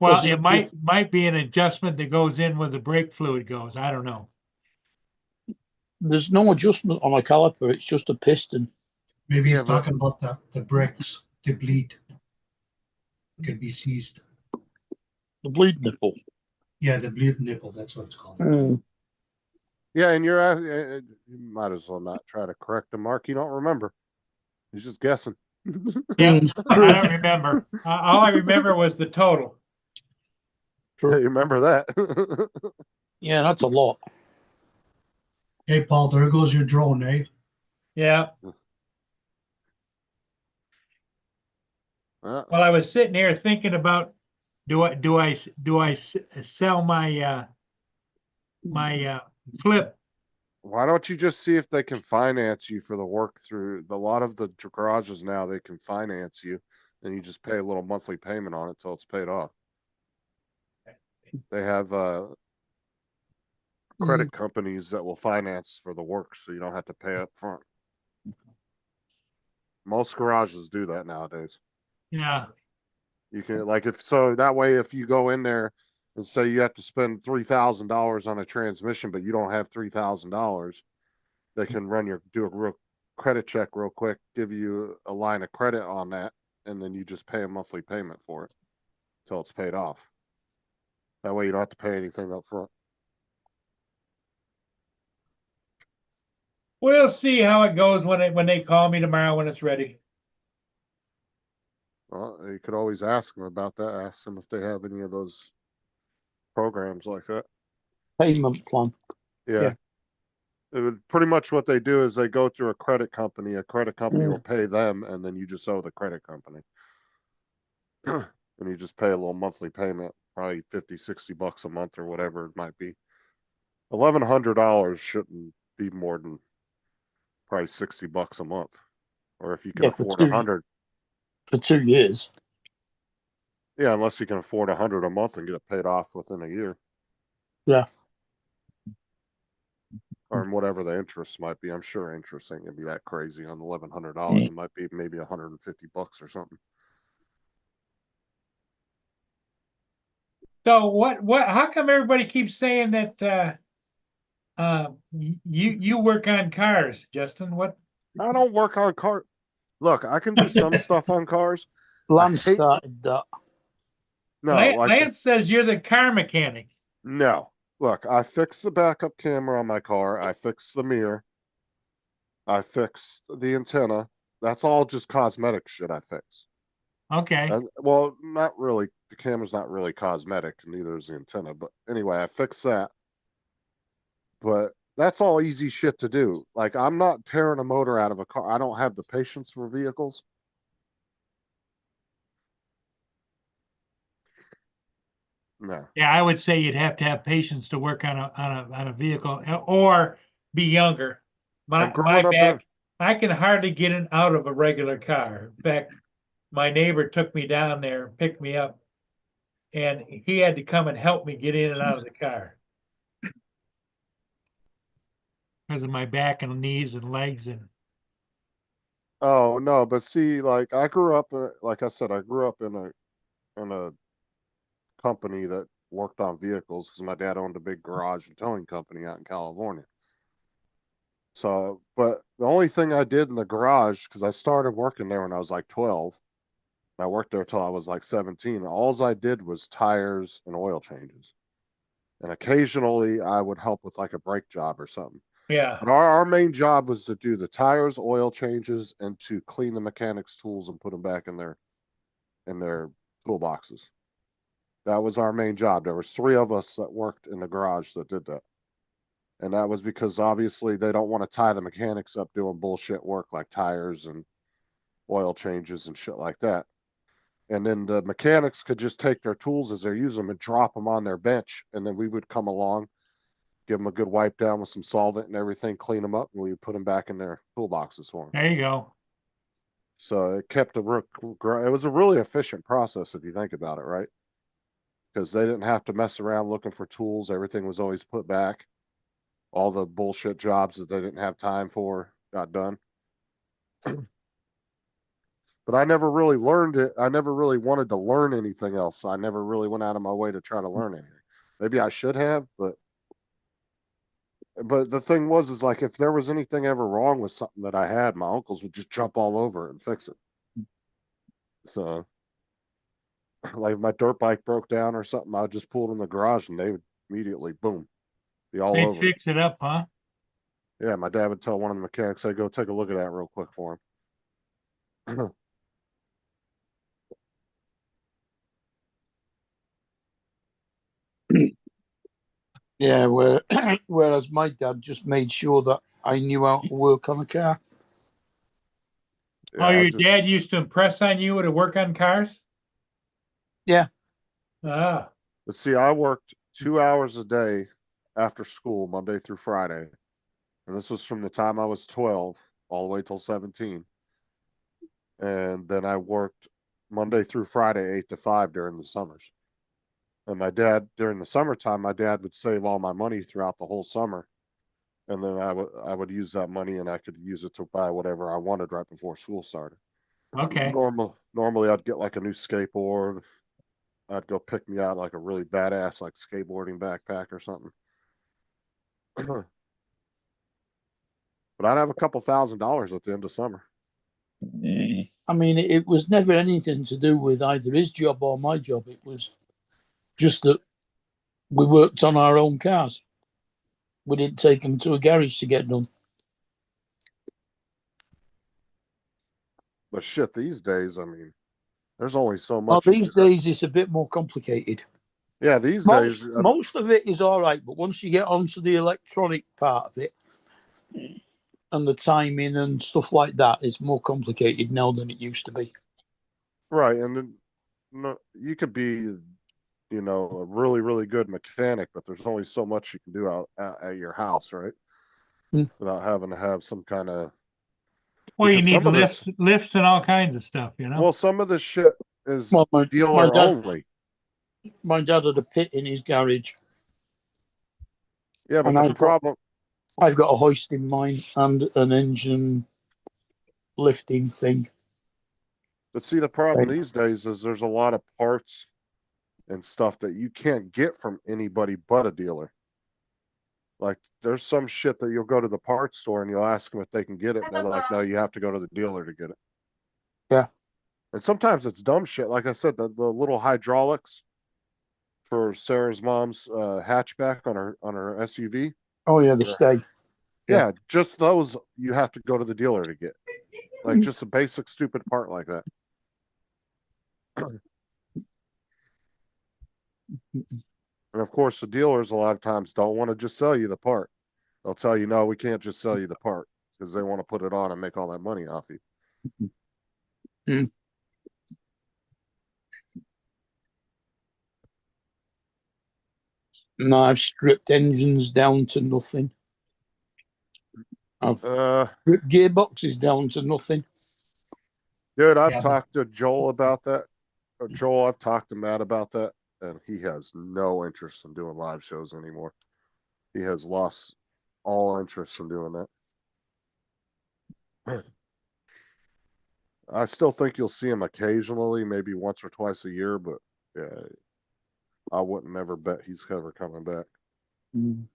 Speaker 1: Well, it might be an adjustment that goes in where the brake fluid goes. I don't know.
Speaker 4: There's no adjustment on a caliper. It's just a piston.
Speaker 5: Maybe he's talking about the brakes, the bleed. Could be seized.
Speaker 4: The bleed nipple.
Speaker 5: Yeah, the bleed nipple, that's what it's called.
Speaker 3: Yeah, and you might as well not try to correct the Mark. You don't remember. He's just guessing.
Speaker 1: Yeah,
Speaker 4: Seems
Speaker 1: I
Speaker 4: true.
Speaker 1: don't remember. All I remember was the total.
Speaker 3: You
Speaker 4: True.
Speaker 3: remember that?
Speaker 4: Yeah, that's a lot.
Speaker 5: Hey, Paul, there goes your drone, eh?
Speaker 1: Yeah.
Speaker 3: Uh,
Speaker 1: Well, I was sitting here thinking about do I sell my flip?
Speaker 3: Why don't you just see if they can finance you for the work through a lot of the garages now? They can finance you, and you just pay a little monthly payment on it till it's paid off. They have credit companies that will finance for the work, so you don't have to pay up front. Most garages do that nowadays.
Speaker 1: Yeah.
Speaker 3: You can like if so that way if you go in there and say you have to spend $3,000 on a transmission, but you don't have $3,000, they can do a real credit check real quick, give you a line of credit on that, and then you just pay a monthly payment for it till it's paid off. That way you don't have to pay anything up front.
Speaker 1: We'll see how it goes when they call me tomorrow when it's ready.
Speaker 3: Well, you could always ask them about that. Ask them if they have any of those programs like that.
Speaker 4: Payment plan.
Speaker 3: Yeah.
Speaker 4: Yeah.
Speaker 3: It would pretty much what they do is they go through a credit company. A credit company
Speaker 4: Yeah.
Speaker 3: will pay them, and then you just owe the credit company. And you just pay a little monthly payment, probably 50, 60 bucks a month or whatever it might be. $1,100 shouldn't be more than probably 60 bucks a month. Or if you can
Speaker 4: Yeah,
Speaker 3: afford 100,
Speaker 4: for 2 years.
Speaker 3: yeah, unless you can afford 100 a month and get it paid off within a year.
Speaker 4: Yeah.
Speaker 3: Or whatever the interest might be. I'm sure interest ain't gonna be that crazy on $1,100.
Speaker 4: Yeah.
Speaker 3: It might be maybe 150 bucks or something.
Speaker 1: So how come everybody keeps saying that you work on cars, Justin? What?
Speaker 3: I don't work on car. Look, I can do some stuff on cars. I
Speaker 4: Lance
Speaker 3: hate
Speaker 4: started that.
Speaker 3: no, like
Speaker 1: Lance says you're the car mechanic.
Speaker 3: no. Look, I fixed the backup camera on my car. I fixed the mirror. I fixed the antenna. That's all just cosmetic shit I fix.
Speaker 1: Okay.
Speaker 3: And well, not really. The camera's not really cosmetic, neither is the antenna. But anyway, I fixed that. But that's all easy shit to do. Like I'm not tearing a motor out of a car. I don't have the patience for vehicles. No.
Speaker 1: Yeah, I would say you'd have to have patience to work on a vehicle or be younger.
Speaker 3: And
Speaker 1: My
Speaker 3: growing up in a
Speaker 1: back, I can hardly get in out of a regular car. In fact, my neighbor took me down there, picked me up, and he had to come and help me get in and out of the car because of my back and knees and legs and
Speaker 3: oh no, but see, like I grew up, like I said, I grew up in a company that worked on vehicles because my dad owned a big garage and towing company out in California. So, but the only thing I did in the garage, because I started working there when I was like 12, and I worked there till I was like 17. All I did was tires and oil changes. And occasionally I would help with like a brake job or something.
Speaker 1: yeah.
Speaker 3: But our main job was to do the tires, oil changes, and to clean the mechanics' tools and put them back in their toolboxes. That was our main job. There was three of us that worked in the garage that did that. And that was because obviously they don't want to tie the mechanics up doing bullshit work like tires and oil changes and shit like that. And then the mechanics could just take their tools as they're using them and drop them on their bench. And then we would come along, give them a good wipe down with some solvent and everything, clean them up, and we would put them back in their toolboxes for them.
Speaker 1: There you go.
Speaker 3: So it kept it was a really efficient process if you think about it, right? Because they didn't have to mess around looking for tools. Everything was always put back. All the bullshit jobs that they didn't have time for got done. But I never really learned it. I never really wanted to learn anything else. So I never really went out of my way to try to learn anything. Maybe I should have, but the thing was is like if there was anything ever wrong with something that I had, my uncles would just jump all over it and fix it. So like if my dirt bike broke down or something, I'd just pull it in the garage and they would immediately boom, Be all
Speaker 1: They
Speaker 3: over it.
Speaker 1: fix it up, huh?
Speaker 3: Yeah, my dad would tell one of the mechanics, "Hey, go take a look at that real quick for him."
Speaker 4: Yeah, whereas my dad just made sure that I knew how to work on a car.
Speaker 3: Yeah,
Speaker 1: Oh,
Speaker 3: I
Speaker 1: your
Speaker 3: just
Speaker 1: dad used to impress on you to work on cars?
Speaker 4: Yeah.
Speaker 1: Ah,
Speaker 3: but see, I worked 2 hours a day after school, Monday through Friday, and this was from the time I was 12 all the way till 17. And then I worked Monday through Friday, 8 to 5 during the summers. And my dad, during the summertime, my dad would save all my money throughout the whole summer, and then I would use that money and I could use it to buy whatever I wanted right before school started.
Speaker 1: okay.
Speaker 3: Normally I'd get like a new skateboard. I'd go pick me out like a really badass like skateboarding backpack or something. But I'd have a couple $1,000s at the end of summer.
Speaker 4: I mean, it was never anything to do with either his job or my job. It was just that we worked on our own cars. We didn't take them to a garage to get done.
Speaker 3: But shit, these days, I mean, there's only so
Speaker 4: Well,
Speaker 3: much you
Speaker 4: these
Speaker 3: can.
Speaker 4: days it's a bit more complicated.
Speaker 3: Yeah, these days,
Speaker 4: Most of it is all right, but once you get onto the electronic part of it and the timing and stuff like that, it's more complicated now than it used to be.
Speaker 3: right, and then no, you could be, a really, really good mechanic, but there's only so much you can do out at your house, right?
Speaker 4: Mm.
Speaker 3: Without having to have some kind of
Speaker 1: Well, you
Speaker 3: because
Speaker 1: need
Speaker 3: some of this,
Speaker 1: lifts and all kinds of stuff, you know?
Speaker 3: well, some of this shit is
Speaker 4: Well, my
Speaker 3: dealer
Speaker 4: dad,
Speaker 3: only.
Speaker 4: my dad had a pit in his garage,
Speaker 3: Yeah, but
Speaker 4: and
Speaker 3: the problem,
Speaker 4: I've got a hoist in mine and an engine lifting thing.
Speaker 3: but see, the problem
Speaker 4: Right.
Speaker 3: these days is there's a lot of parts and stuff that you can't get from anybody but a dealer. Like there's some shit that you'll go to the parts store and you'll ask them if they can get it, and they're like, "No, you have to go to the dealer to get it."
Speaker 4: Yeah.
Speaker 3: And sometimes it's dumb shit. Like I said, the little hydraulics for Sarah's mom's hatchback on her SUV.
Speaker 4: Oh yeah, the
Speaker 3: Or,
Speaker 4: stay. Yeah.
Speaker 3: yeah, just those you have to go to the dealer to get. Like just a basic stupid part like that. And of course, the dealers a lot of times don't want to just sell you the part. They'll tell you, "No, we can't just sell you the part," because they want to put it on and make all that money off you.
Speaker 4: Mm. No, I've stripped engines down to nothing. I've
Speaker 3: Uh,
Speaker 4: stripped gearboxes down to nothing.
Speaker 3: Dude, I've
Speaker 5: Yeah, but
Speaker 3: talked to Joel about that. Joel, I've talked to Matt about that, and he has no interest in doing live shows anymore. He has lost all interest in doing that. I still think you'll see him occasionally, maybe once or twice a year, but yeah, I wouldn't never bet he's ever coming back.
Speaker 4: Mm.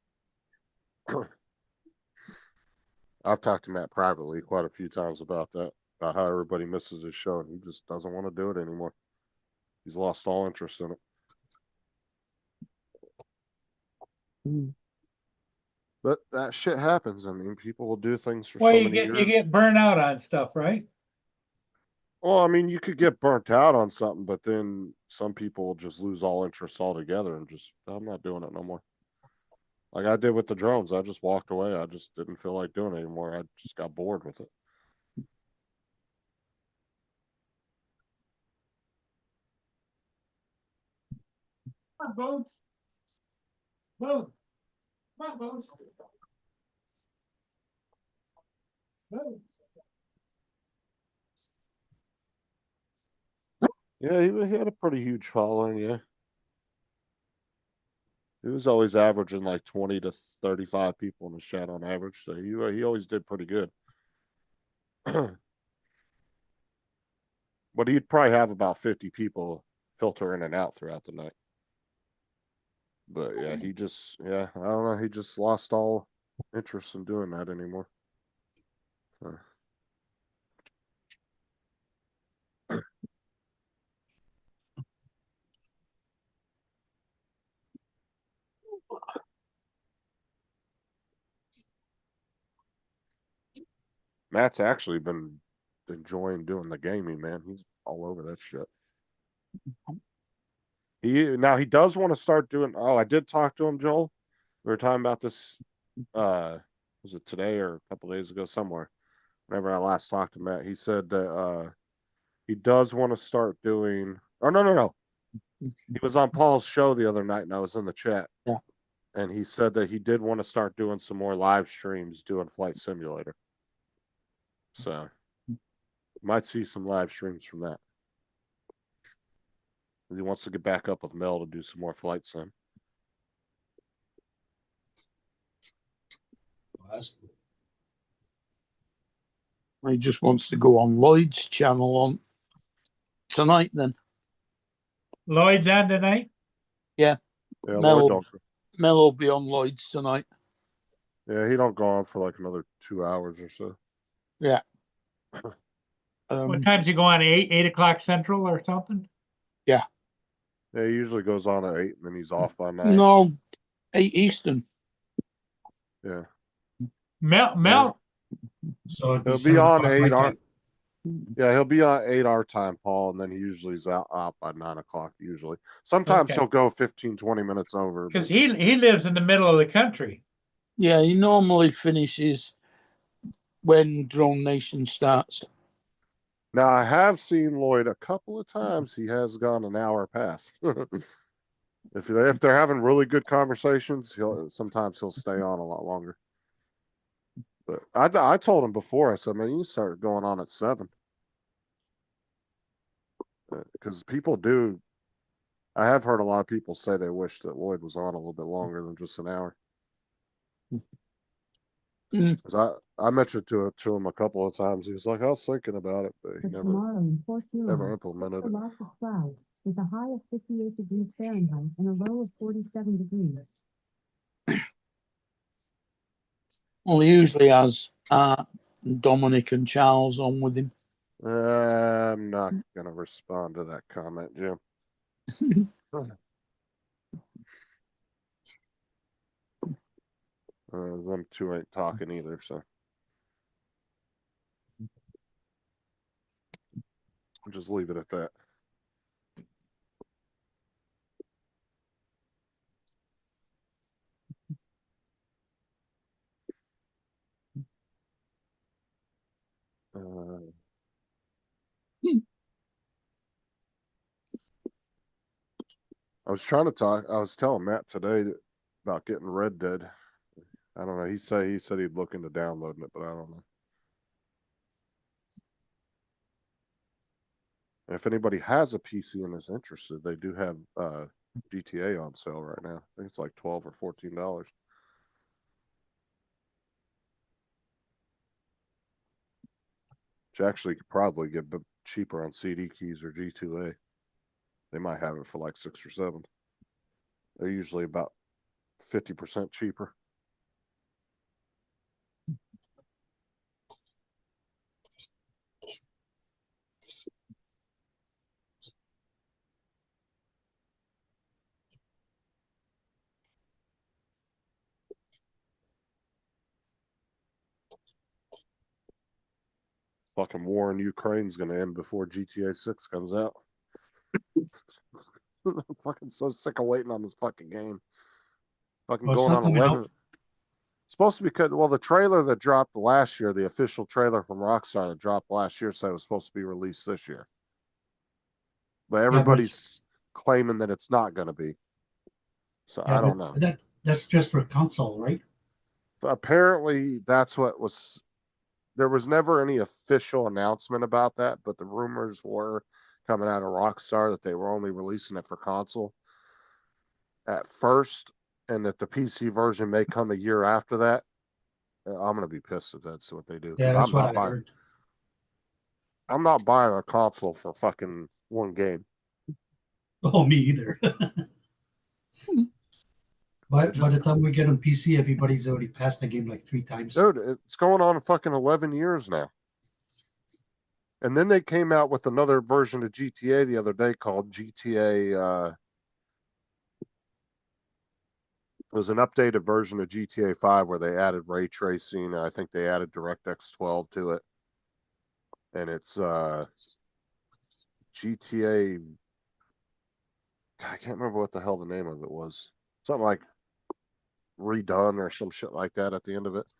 Speaker 3: I've talked to Matt privately quite a few times about that, about how everybody misses his show, and he just doesn't want to do it anymore. He's lost all interest in it.
Speaker 4: Mm.
Speaker 3: But that shit happens. I mean, people will do things for
Speaker 1: Well,
Speaker 3: so
Speaker 1: you
Speaker 3: many
Speaker 1: get you
Speaker 3: years.
Speaker 1: get burnt out on stuff, right?
Speaker 3: Well, I mean, you could get burnt out on something, but then some people just lose all interest altogether and just, I'm not doing it no more. Like I did with the drones. I just walked away. I just didn't feel like doing it anymore. I just got bored with it.
Speaker 1: Come on, Bones. Bones. Come on, Bones. Bones.
Speaker 3: Yeah, he had a pretty huge following. Yeah. He was always averaging like 20 to 35 people in his chat on average. So he always did pretty good. But he'd probably have about 50 people filter in and out throughout the night. But yeah, I don't know. He just lost all interest in doing that anymore. So. Matt's actually been enjoying doing the gaming, man. He's all over that shit. He does want to start doing. Oh, I did talk to him, Joel. We were talking about this. Was it today or a couple days ago somewhere? Whenever I last talked to Matt, he said that he does want to start doing. Oh no. He was on Paul's show the other night, and I was in the chat.
Speaker 4: Yeah.
Speaker 3: And he said that he did want to start doing some more live streams doing Flight Simulator. So, might see some live streams from that. He wants to get back up with Mel to do some more Flight Sim.
Speaker 5: Well, that's cool.
Speaker 4: He just wants to go on Lloyd's channel on tonight. Then
Speaker 1: Lloyd's on tonight?
Speaker 3: Yeah,
Speaker 4: Mel,
Speaker 3: Lloyd don't.
Speaker 4: Mel will be on Lloyd's tonight.
Speaker 3: Yeah, he don't go on for like another 2 hours or so.
Speaker 4: Yeah.
Speaker 1: What time's he go on? 8 o'clock Central or something?
Speaker 3: Yeah, he usually goes on at 8 and then he's off by 9.
Speaker 4: No, 8 Eastern.
Speaker 3: Yeah.
Speaker 1: Mel,
Speaker 5: So it'd
Speaker 3: He'll be
Speaker 5: 7
Speaker 3: on
Speaker 5: o'clock
Speaker 3: 8
Speaker 5: my
Speaker 3: our,
Speaker 5: time.
Speaker 3: yeah, he'll be on 8 our time, Paul, and then he usually is out by 9 o'clock usually. Sometimes
Speaker 1: Okay.
Speaker 3: he'll go 15, 20 minutes over.
Speaker 1: because
Speaker 3: But
Speaker 1: he lives in the middle of the country.
Speaker 4: Yeah, he normally finishes when Drone Nation starts.
Speaker 3: now I have seen Lloyd a couple of times. He has gone an hour past. If they're having really good conversations, sometimes he'll stay on a lot longer. But I told him before. I said, man, you start going on at 7. Because people do. I have heard a lot of people say they wish that Lloyd was on a little bit longer than just an hour.
Speaker 4: Mm.
Speaker 3: 'Cause I mentioned to him a couple of times. He was like, I was thinking about it, but he
Speaker 6: For
Speaker 3: never
Speaker 6: tomorrow in Port
Speaker 3: never
Speaker 6: Huron,
Speaker 3: implemented
Speaker 6: the
Speaker 3: it.
Speaker 6: lots of clouds with a high of 58 degrees Fahrenheit and a low of 47 degrees.
Speaker 4: Well, he usually has Dominic and Charles on with him.
Speaker 3: I'm not gonna respond to that comment, Jim. Them two ain't talking either, so I'll just leave it at that. I was trying to talk. I was telling Matt today about getting Red Dead. I don't know. He said he'd look into downloading it, but I don't know. And if anybody has a PC and is interested, they do have GTA on sale right now. I think it's like $12 or $14. Which actually could probably get cheaper on CD keys or G2A. They might have it for like 6 or 7. They're usually about 50% cheaper. Fucking war in Ukraine's gonna end before GTA 6 comes out. I'm fucking so sick of waiting on this fucking game. Fucking
Speaker 5: Well, it's
Speaker 3: going
Speaker 5: not
Speaker 3: on
Speaker 5: coming
Speaker 3: 11.
Speaker 5: out.
Speaker 3: Supposed to be cut. Well, the trailer that dropped last year, the official trailer from Rockstar that dropped last year, said it was supposed to be released this year. But everybody's claiming that it's not going to be. So
Speaker 5: Yeah,
Speaker 3: I don't
Speaker 5: but
Speaker 3: know.
Speaker 5: that's just for console, right?
Speaker 3: Apparently, that's what was. There was never any official announcement about that, but the rumors were coming out of Rockstar that they were only releasing it for console at first, and that the PC version may come a year after that. I'm gonna be pissed if that's what they do.
Speaker 5: Yeah, that's what I heard.
Speaker 3: I'm not buying a console for fucking one game.
Speaker 5: Oh, me either. But
Speaker 3: Just-
Speaker 5: by the time we get on PC, everybody's already passed the game like 3 times.
Speaker 3: Dude, it's going on fucking 11 years now. And then they came out with another version of GTA the other day called GTA was an updated version of GTA 5 where they added ray tracing. I think they added DirectX 12 to it. And it's GTA. God, I can't remember what the hell the name of it was. Something like Redone or some shit like that at the end of it.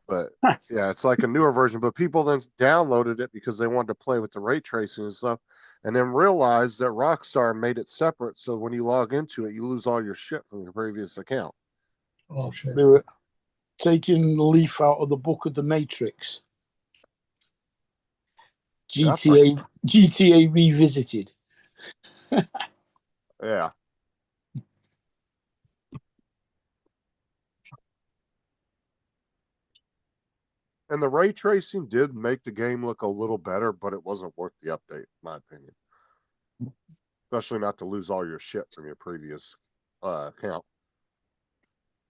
Speaker 3: But yeah, it's like a newer version. But people then downloaded it because they wanted to play with the ray tracing and stuff, and then realized that Rockstar made it separate. So when you log into it, you lose all your shit from your previous account.
Speaker 5: Oh shit.
Speaker 4: They were taking the leaf out of the book of the Matrix. GTA Revisited.
Speaker 3: Yeah. And the ray tracing did make the game look a little better, but it wasn't worth the update, in my opinion. Especially not to lose all your shit from your previous account.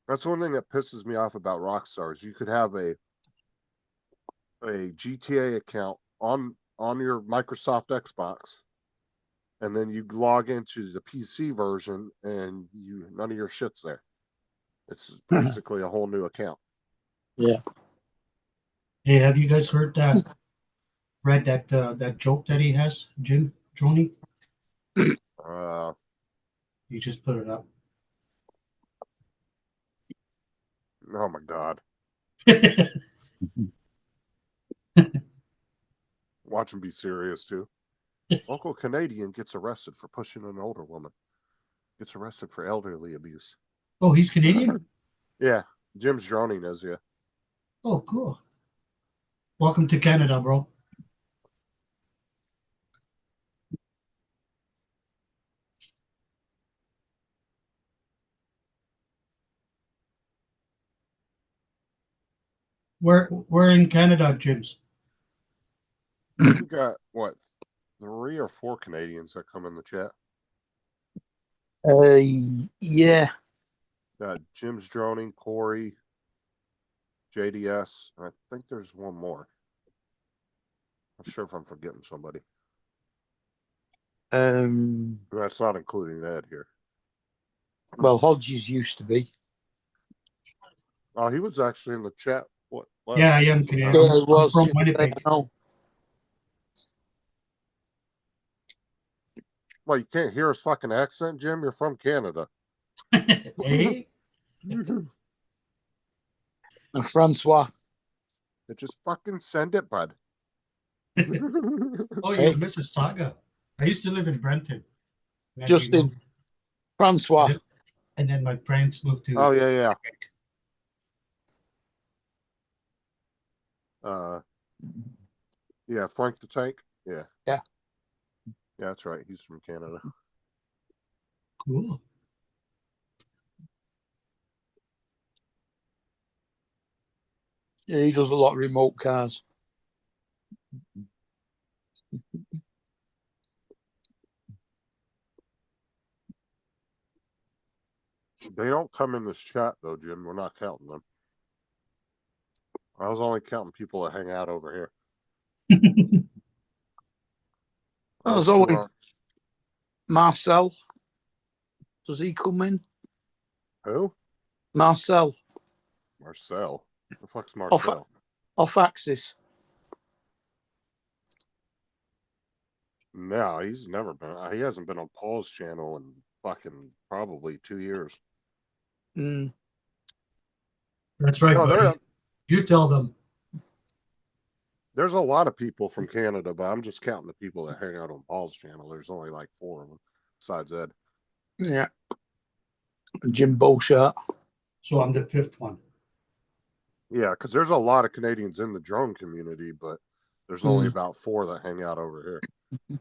Speaker 3: That's one thing that pisses me off about Rockstar is you could have a GTA account on your Microsoft Xbox, and then you log into the PC version and none of your shit's there. It's basically a whole new account.
Speaker 4: Yeah.
Speaker 5: Hey, have you guys heard that? Read that joke that he has, Jim Joni? You just put it up.
Speaker 3: Oh my god. Watch him be serious too. Local Canadian gets arrested for pushing an older woman. Gets arrested for elderly abuse.
Speaker 5: Oh, he's Canadian?
Speaker 3: Yeah, Jim's droning as you.
Speaker 5: Oh, cool. Welcome to Canada, bro. We're in Canada, Jim's.
Speaker 3: We got what, 3 or 4 Canadians that come in the chat.
Speaker 4: Yeah.
Speaker 3: Jim's droning, Corey, JDS. I think there's one more. Not sure if I'm forgetting somebody. That's not including Ed here.
Speaker 4: Well, Hodges used to be.
Speaker 3: Oh, he was actually in the chat. What?
Speaker 5: Yeah, I am Canadian.
Speaker 4: Yeah, it
Speaker 5: I'm
Speaker 4: was.
Speaker 5: from
Speaker 4: Yeah,
Speaker 5: Winnipeg.
Speaker 4: no.
Speaker 3: Well, you can't hear his fucking accent, Jim. You're from Canada.
Speaker 5: Hey,
Speaker 4: And Francois.
Speaker 3: Just fucking send it, bud.
Speaker 5: oh, you're
Speaker 4: Hey.
Speaker 5: Mississauga. I used to live in Brenton. And then
Speaker 4: Just
Speaker 5: we
Speaker 4: in.
Speaker 5: moved-
Speaker 4: Francois.
Speaker 5: And then my parents moved to.
Speaker 3: Oh yeah. Yeah, Frank the Tank. Yeah.
Speaker 4: Yeah.
Speaker 3: Yeah, that's right. He's from Canada.
Speaker 5: Cool.
Speaker 4: Yeah, he does a lot of remote cars.
Speaker 3: They don't come in this chat though, Jim. We're not counting them. I was only counting people that hang out over here.
Speaker 4: There's
Speaker 3: Those two
Speaker 4: always
Speaker 3: aren't-
Speaker 4: Marcel. Does he come in?
Speaker 3: Who?
Speaker 4: Marcel.
Speaker 3: Marcel. The fuck's Marcel?
Speaker 4: Off Axis.
Speaker 3: No, he's never been. He hasn't been on Paul's channel in fucking probably 2 years.
Speaker 4: Mm.
Speaker 5: That's right,
Speaker 3: No,
Speaker 5: buddy. You tell them.
Speaker 3: there's a lot of people from Canada, but I'm just counting the people that hang out on Paul's channel. There's only like 4 of them, besides Ed.
Speaker 4: Yeah. Jim Beauchamp.
Speaker 5: So I'm the 5th one.
Speaker 3: Yeah, because there's a lot of Canadians in the drone community, but there's only about 4 that hang out over here.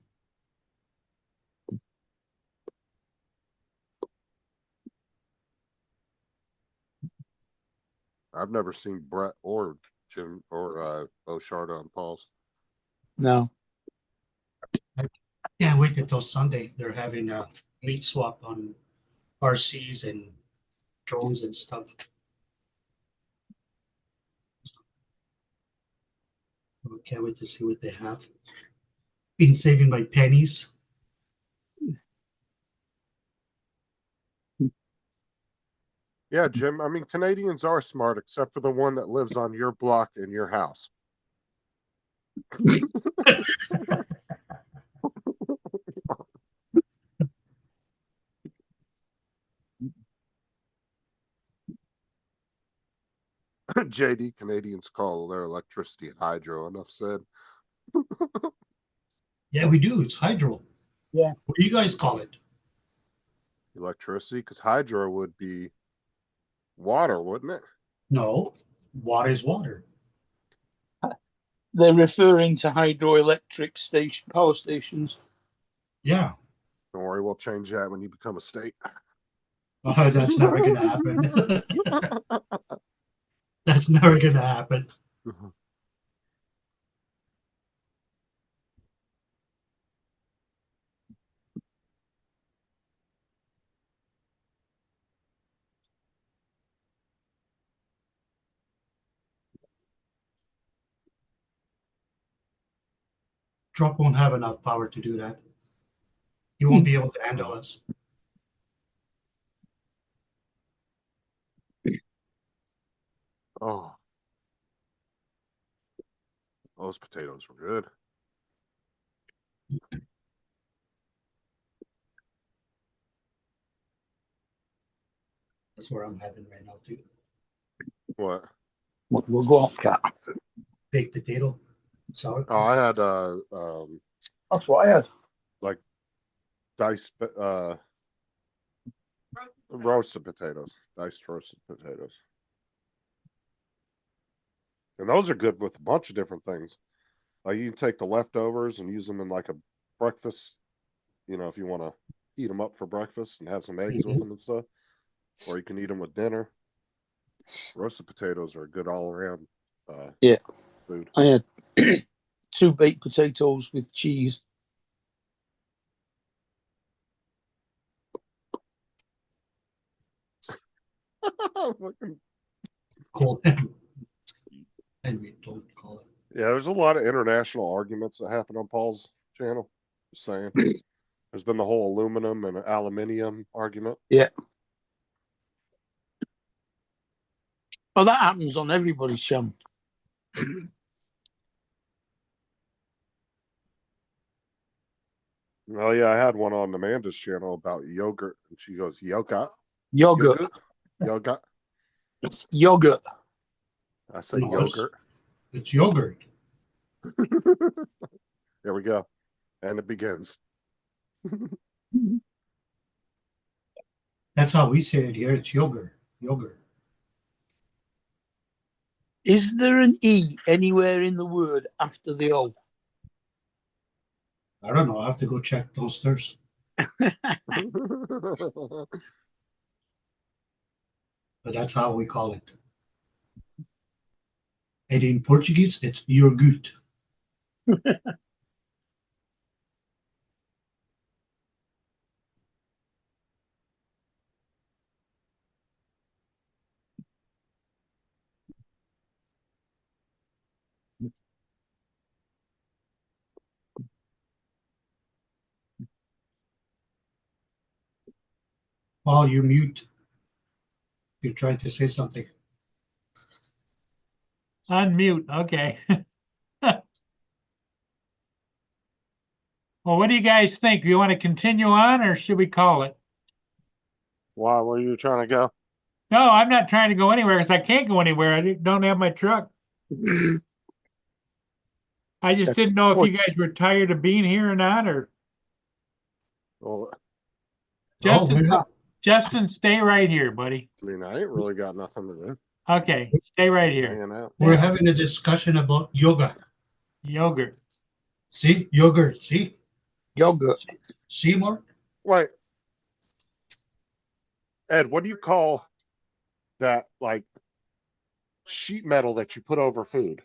Speaker 3: I've never seen Brett or Jim or Beauchard on Paul's.
Speaker 4: No.
Speaker 5: Can't wait until Sunday. They're having a meat swap on RCs and drones and stuff. I can't wait to see what they have. Been saving my pennies.
Speaker 3: Yeah, Jim. I mean, Canadians are smart, except for the one that lives on your block in your house. JD, Canadians call their electricity hydro. Enough said.
Speaker 5: Yeah, we do. It's hydro.
Speaker 4: Yeah.
Speaker 5: What do you guys call it?
Speaker 3: Electricity, because hydro would be water, wouldn't it?
Speaker 5: No, water is water.
Speaker 4: They're referring to hydroelectric power stations.
Speaker 5: Yeah.
Speaker 3: Don't worry, we'll change that when you become a state.
Speaker 5: That's never going to happen. That's never going to happen. Trump won't have enough power to do that. He won't be able to handle us.
Speaker 3: Oh, those potatoes were good.
Speaker 5: That's where I'm heading right now, too.
Speaker 3: What?
Speaker 4: We'll go off, cat.
Speaker 5: Baked potato, sour.
Speaker 3: Oh, I had
Speaker 4: That's what I had.
Speaker 3: diced roasted potatoes, diced roasted potatoes, and those are good with a bunch of different things. Like you can take the leftovers and use them in like a breakfast. You know, if you want to heat them up for breakfast and have some eggs with them and stuff, or you can eat them with dinner. Roasted potatoes are a good all around. Food.
Speaker 4: I had 2 baked potatoes with cheese.
Speaker 5: Call them. And we don't call it.
Speaker 3: Yeah, there's a lot of international arguments that happen on Paul's channel. Just saying. There's been the whole aluminum and aluminium argument.
Speaker 4: Yeah. Well, that happens on everybody's channel.
Speaker 3: Oh yeah, I had one on Amanda's channel about yogurt, and she goes, "Yogurt,
Speaker 4: Yogurt.
Speaker 3: yogurt."
Speaker 4: It's yogurt.
Speaker 3: I say
Speaker 5: No,
Speaker 3: yogurt.
Speaker 5: It's yogurt.
Speaker 3: There we go, and it begins.
Speaker 5: That's how we say it here. It's yogurt. Yogurt.
Speaker 4: Is there an E anywhere in the word after the O?
Speaker 5: I don't know. I have to go check downstairs. But that's how we call it. And in Portuguese, it's yogurt. Paul, you mute. You're trying to say something.
Speaker 1: Unmute, okay. Well, what do you guys think? You want to continue on or should we call it?
Speaker 3: Why? Where are you trying to go?
Speaker 1: No, I'm not trying to go anywhere because I can't go anywhere. I don't have my truck. I just didn't know if you guys were tired of being here or not, or
Speaker 3: Well,
Speaker 1: Justin,
Speaker 5: not.
Speaker 1: Justin, stay right here, buddy.
Speaker 3: I mean, I ain't really got nothing to do.
Speaker 1: Okay, stay right here.
Speaker 3: Hanging out.
Speaker 5: We're having a discussion about yoga.
Speaker 1: Yogurt.
Speaker 5: See? Yogurt. See?
Speaker 4: Yogurt.
Speaker 5: See, Mark?
Speaker 3: Wait, Ed, what do you call that? Like sheet metal that you put over food?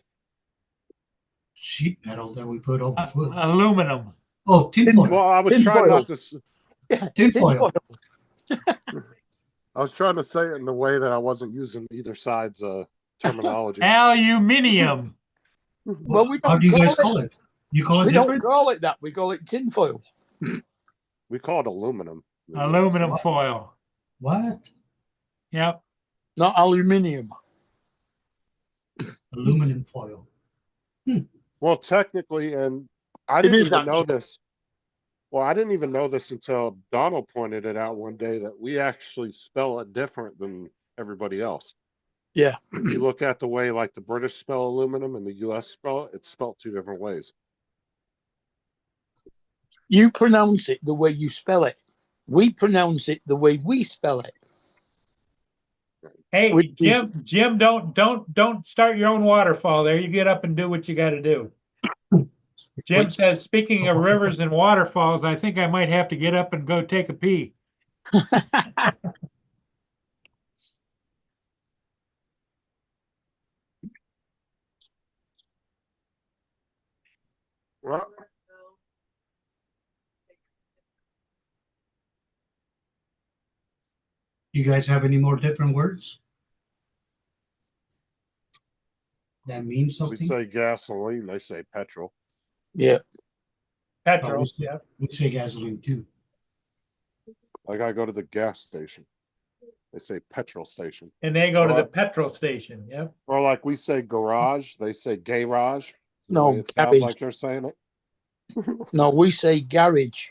Speaker 5: Sheet metal that we put over food.
Speaker 1: Aluminum.
Speaker 5: Oh, tinfoil.
Speaker 3: Well, I was
Speaker 4: Tin
Speaker 3: trying
Speaker 4: foil.
Speaker 3: not to.
Speaker 4: Yeah,
Speaker 5: Tinfoil.
Speaker 3: I was trying to say it in a way that I wasn't using either side's terminology.
Speaker 1: Aluminium.
Speaker 4: Well, we
Speaker 5: How
Speaker 4: don't
Speaker 5: do you
Speaker 4: call
Speaker 5: guys
Speaker 4: it.
Speaker 5: call it? You call it
Speaker 4: We don't
Speaker 5: different?
Speaker 4: call it that. We call it tinfoil.
Speaker 3: We call it aluminum.
Speaker 1: Aluminum foil.
Speaker 5: What?
Speaker 1: Yep.
Speaker 4: not aluminium.
Speaker 5: Aluminum foil.
Speaker 3: Well, technically, and I
Speaker 4: It
Speaker 3: didn't
Speaker 4: is
Speaker 3: even know
Speaker 4: actually.
Speaker 3: this. Well, I didn't even know this until Donald pointed it out one day that we actually spell it different than everybody else.
Speaker 4: Yeah.
Speaker 3: If you look at the way like the British spell aluminum and the US spell it, it's spelled two different ways.
Speaker 4: You pronounce it the way you spell it. We pronounce it the way we spell it.
Speaker 1: Hey,
Speaker 4: Which is-
Speaker 1: Jim, don't start your own waterfall there. You get up and do what you got to do. Jim
Speaker 4: Which-
Speaker 1: says, speaking of rivers and waterfalls, I think I might have to get up and go take a pee.
Speaker 3: Well,
Speaker 5: You guys have any more different words that mean
Speaker 3: we
Speaker 5: something?
Speaker 3: say gasoline, they say petrol.
Speaker 4: Yeah.
Speaker 1: Petrol,
Speaker 5: we
Speaker 1: yeah.
Speaker 5: say gasoline too.
Speaker 3: Like I go to the gas station, they say petrol station.
Speaker 1: And they go to the
Speaker 3: Or-
Speaker 1: petrol station, yep.
Speaker 3: Or like we say garage, they say garage. The
Speaker 4: No,
Speaker 3: way it sounds
Speaker 4: garage.
Speaker 3: like they're saying it.
Speaker 4: No, we say garage.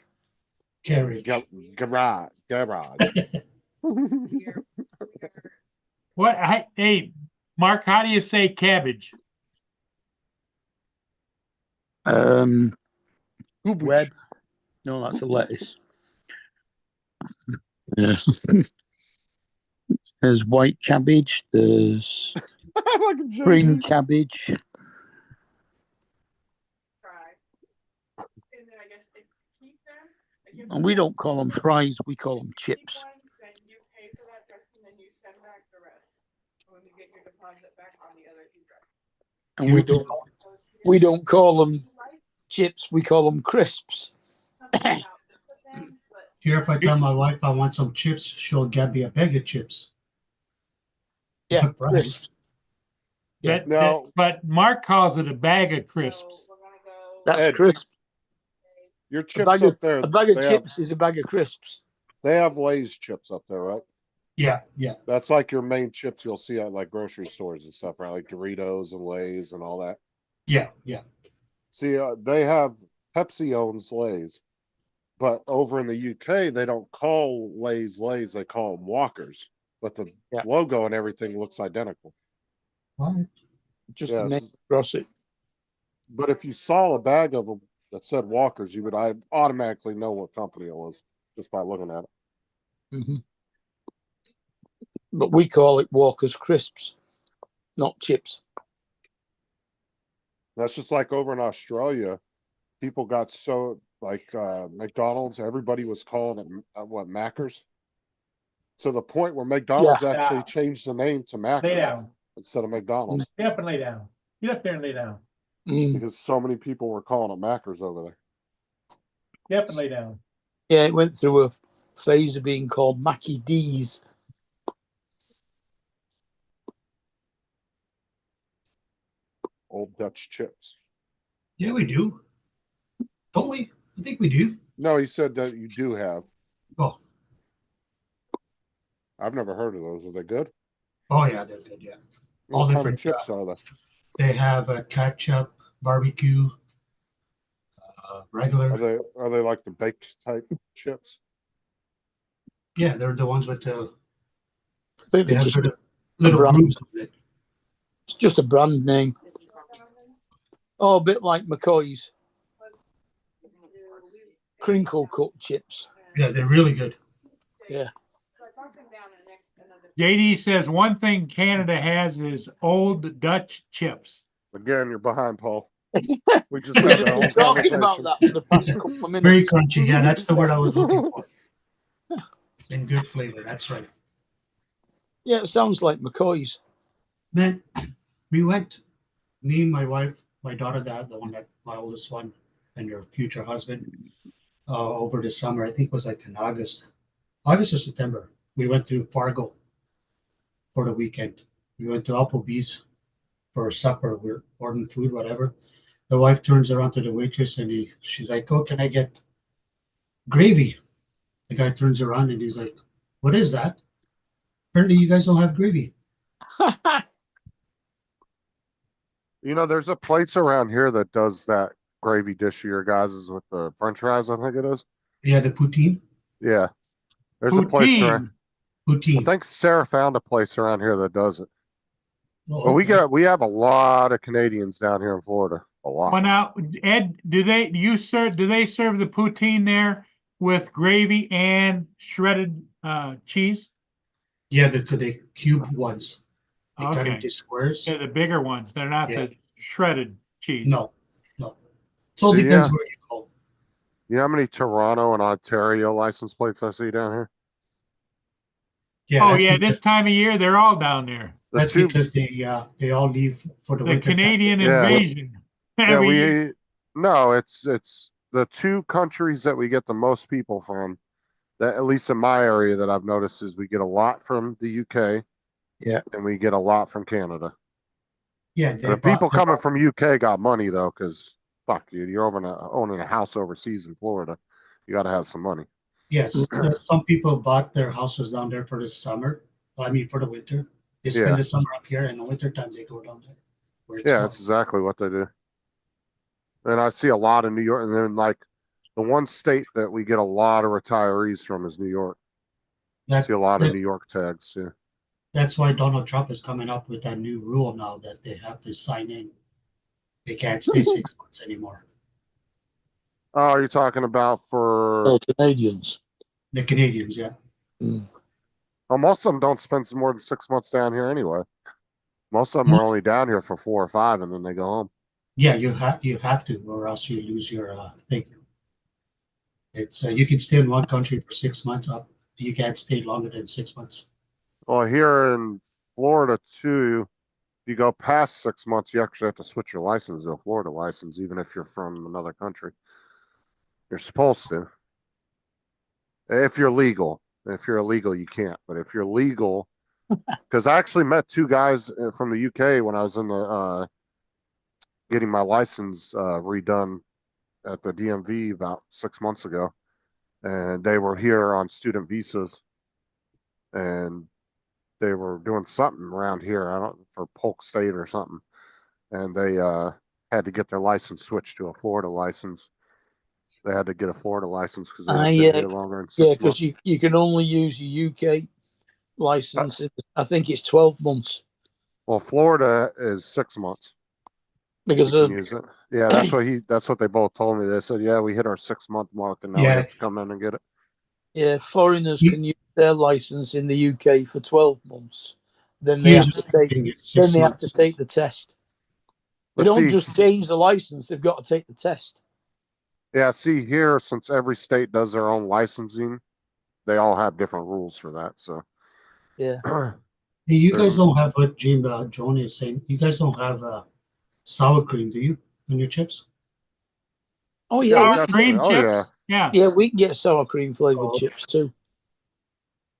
Speaker 5: Carriage.
Speaker 3: Garage.
Speaker 1: What, hey, Mark, how do you say cabbage?
Speaker 4: Web.
Speaker 3: Cabbage.
Speaker 4: No, that's a lettuce. Yeah. There's white cabbage. There's
Speaker 3: Like a
Speaker 4: green
Speaker 3: JD.
Speaker 4: cabbage. And we don't call them fries. We call them chips. And we don't call them chips. We call them crisps.
Speaker 5: Here, if I tell my wife I want some chips, she'll get me a bag of chips.
Speaker 4: Yeah,
Speaker 5: Good price.
Speaker 4: crisps. Yeah.
Speaker 1: But Mark calls it a bag of crisps.
Speaker 4: That's
Speaker 3: Ed,
Speaker 4: crisps.
Speaker 3: Your
Speaker 4: A
Speaker 3: chips
Speaker 4: bag
Speaker 3: up there.
Speaker 4: A bag of
Speaker 3: they
Speaker 4: chips is a bag of crisps.
Speaker 3: They have Lay's chips up there, right?
Speaker 5: Yeah, yeah.
Speaker 3: That's like your main chips you'll see at like grocery stores and stuff, right? Like Doritos and Lay's and all that.
Speaker 5: Yeah, yeah.
Speaker 3: See, they have Pepsi owns Lay's, but over in the UK they don't call Lay's, they call them Walkers. But the
Speaker 4: Yeah.
Speaker 3: logo and everything looks identical.
Speaker 5: What?
Speaker 4: Just
Speaker 3: Yes.
Speaker 4: the name across it.
Speaker 3: But if you saw a bag of them that said Walkers, you would automatically know what company it was just by looking at it.
Speaker 4: Hmm. But we call it Walker's crisps, not chips.
Speaker 3: That's just like over in Australia, people got so like McDonald's, everybody was calling it what Maccers. To the point where McDonald's actually
Speaker 1: Yeah.
Speaker 3: changed the name to
Speaker 1: Lay
Speaker 3: Maccers
Speaker 1: down.
Speaker 3: instead of McDonald's
Speaker 1: Get up and lay down. Get up there and lay down.
Speaker 4: Mm.
Speaker 3: because so many people were calling it Maccers over there.
Speaker 1: Get up and lay down.
Speaker 4: Yeah, it went through a phase of being called Mackie D's.
Speaker 3: Old Dutch chips.
Speaker 5: Yeah, we do. Don't we? I think we do.
Speaker 3: No, he said that you do have.
Speaker 5: Oh,
Speaker 3: I've never heard of those. Are they good?
Speaker 5: oh yeah, they're good. Yeah. All
Speaker 3: What kind of
Speaker 5: different,
Speaker 3: chips are they?
Speaker 5: They have a ketchup, barbecue, regular.
Speaker 3: Are they like the baked type chips?
Speaker 5: Yeah, they're the ones with the.
Speaker 4: I think
Speaker 5: They
Speaker 4: they're
Speaker 5: have
Speaker 4: just,
Speaker 5: little
Speaker 4: brown.
Speaker 5: grooves on it.
Speaker 4: it's just a brand name. Oh, a bit like McCoy's crinkle cut chips.
Speaker 5: Yeah, they're really good.
Speaker 1: JD says one thing Canada has is old Dutch chips.
Speaker 3: Again, you're behind, Paul. We just
Speaker 4: We've
Speaker 3: had that
Speaker 4: been
Speaker 3: whole
Speaker 4: talking about
Speaker 3: conversation.
Speaker 4: that for the past couple of
Speaker 5: Very
Speaker 4: minutes.
Speaker 5: crunchy. Yeah, that's the word I was looking for. And good flavor. That's right.
Speaker 4: Yeah, it sounds like McCoy's.
Speaker 5: Man, we went, me, my wife, my daughter, the one that my oldest one, and your future husband, over the summer. I think it was like in August or September. We went to Fargo for the weekend. We went to Applebee's for supper. We're ordering food, whatever. The wife turns around to the waitress and she's like, "Oh, can I get gravy?" The guy turns around and he's like, "What is that?" Apparently, you guys don't have gravy.
Speaker 3: You know, there's a place around here that does that gravy dish of your guys's with the French fries. I think it is.
Speaker 5: Yeah, the poutine.
Speaker 3: Yeah, there's a place around.
Speaker 1: Poutine.
Speaker 3: I
Speaker 5: Poutine.
Speaker 3: think Sarah found a place around here that does it.
Speaker 5: Oh,
Speaker 3: But
Speaker 5: okay.
Speaker 3: we have a lot of Canadians down here in Florida. A lot.
Speaker 1: Well, now, Ed, do they serve the poutine there with gravy and shredded cheese?
Speaker 5: Yeah, the cube ones. They cut
Speaker 1: Okay.
Speaker 5: into squares.
Speaker 1: They're the bigger ones. They're not
Speaker 5: Yeah.
Speaker 1: the shredded cheese.
Speaker 5: No, no. It all
Speaker 3: Yeah.
Speaker 5: depends where you go.
Speaker 3: You know how many Toronto and Ontario license plates I see down here?
Speaker 5: Yeah,
Speaker 1: Oh
Speaker 5: that's
Speaker 1: yeah,
Speaker 5: because,
Speaker 1: this time of year they're all down there.
Speaker 3: The
Speaker 5: that's
Speaker 3: two,
Speaker 5: because they all leave for the
Speaker 1: The
Speaker 5: winter time.
Speaker 1: Canadian
Speaker 3: Yeah.
Speaker 1: invasion.
Speaker 3: yeah,
Speaker 1: Every year.
Speaker 3: no, it's the two countries that we get the most people from. That at least in my area that I've noticed is we get a lot from the UK.
Speaker 4: Yeah.
Speaker 3: And we get a lot from Canada.
Speaker 5: Yeah,
Speaker 3: And the people coming from UK got money though, because fuck, dude, you're owning a house overseas in Florida. You got to have some money.
Speaker 5: Yes, some people bought their houses down there for the summer. I mean, for the winter. They spend
Speaker 3: Yeah.
Speaker 5: the summer up here, and the winter time they go down there. Where it's
Speaker 3: Yeah,
Speaker 5: warm.
Speaker 3: that's exactly what they do. And I see a lot in New York, and then like the one state that we get a lot of retirees from is New York. I see a lot of
Speaker 5: That's-
Speaker 3: New York tags too.
Speaker 5: That's why Donald Trump is coming up with that new rule now that they have to sign in. They can't stay 6 months anymore.
Speaker 3: Oh, are you talking about for?
Speaker 4: All Canadians.
Speaker 5: The Canadians, yeah.
Speaker 3: Well, most of them don't spend more than 6 months down here anyway. Most of them are only down here for 4 or 5, and then they go home.
Speaker 5: Yeah, you have to, or else you lose your thing. It's you can stay in one country for 6 months up. You can't stay longer than 6 months.
Speaker 3: Well, here in Florida too, if you go past 6 months, you actually have to switch your license to a Florida license, even if you're from another country. You're supposed to. If you're legal. If you're illegal, you can't. But if you're legal, because I actually met 2 guys from the UK when I was in the getting my license redone at the DMV about 6 months ago, and they were here on student visas, and they were doing something around here. I don't for Polk State or something, and they had to get their license switched to a Florida license. They had to get a Florida license because they had
Speaker 4: yeah.
Speaker 3: been here longer than 6
Speaker 4: Yeah,
Speaker 3: months.
Speaker 4: because you can only use your UK license. I think it's 12 months
Speaker 3: Well, Florida is 6 months.
Speaker 4: because
Speaker 3: You can use it. Yeah, that's what they both told me. They said, yeah, we hit our 6 month mark and now we
Speaker 5: Yeah.
Speaker 3: have to come in and get it.
Speaker 4: yeah, foreigners
Speaker 5: You-
Speaker 4: can use their license in the UK for 12 months. Then they
Speaker 5: Here's
Speaker 4: have
Speaker 5: the
Speaker 4: to take.
Speaker 5: thing, it's
Speaker 4: Then
Speaker 5: 6
Speaker 4: they have
Speaker 5: months.
Speaker 4: to take the test. They
Speaker 3: But
Speaker 4: don't
Speaker 3: see,
Speaker 4: just change the license; they've got to take the test.
Speaker 3: yeah, see here, since every state does their own licensing, they all have different rules for that. So
Speaker 4: Yeah.
Speaker 5: Hey, you guys don't have what Jim Joan is saying. You guys don't have sour cream, do you, on your chips?
Speaker 4: Oh yeah,
Speaker 1: Sour
Speaker 4: we
Speaker 3: that's-
Speaker 1: cream
Speaker 3: oh
Speaker 1: chips?
Speaker 3: yeah.
Speaker 1: Yeah.
Speaker 4: yeah we can get sour cream flavored
Speaker 5: Oh.
Speaker 4: chips too.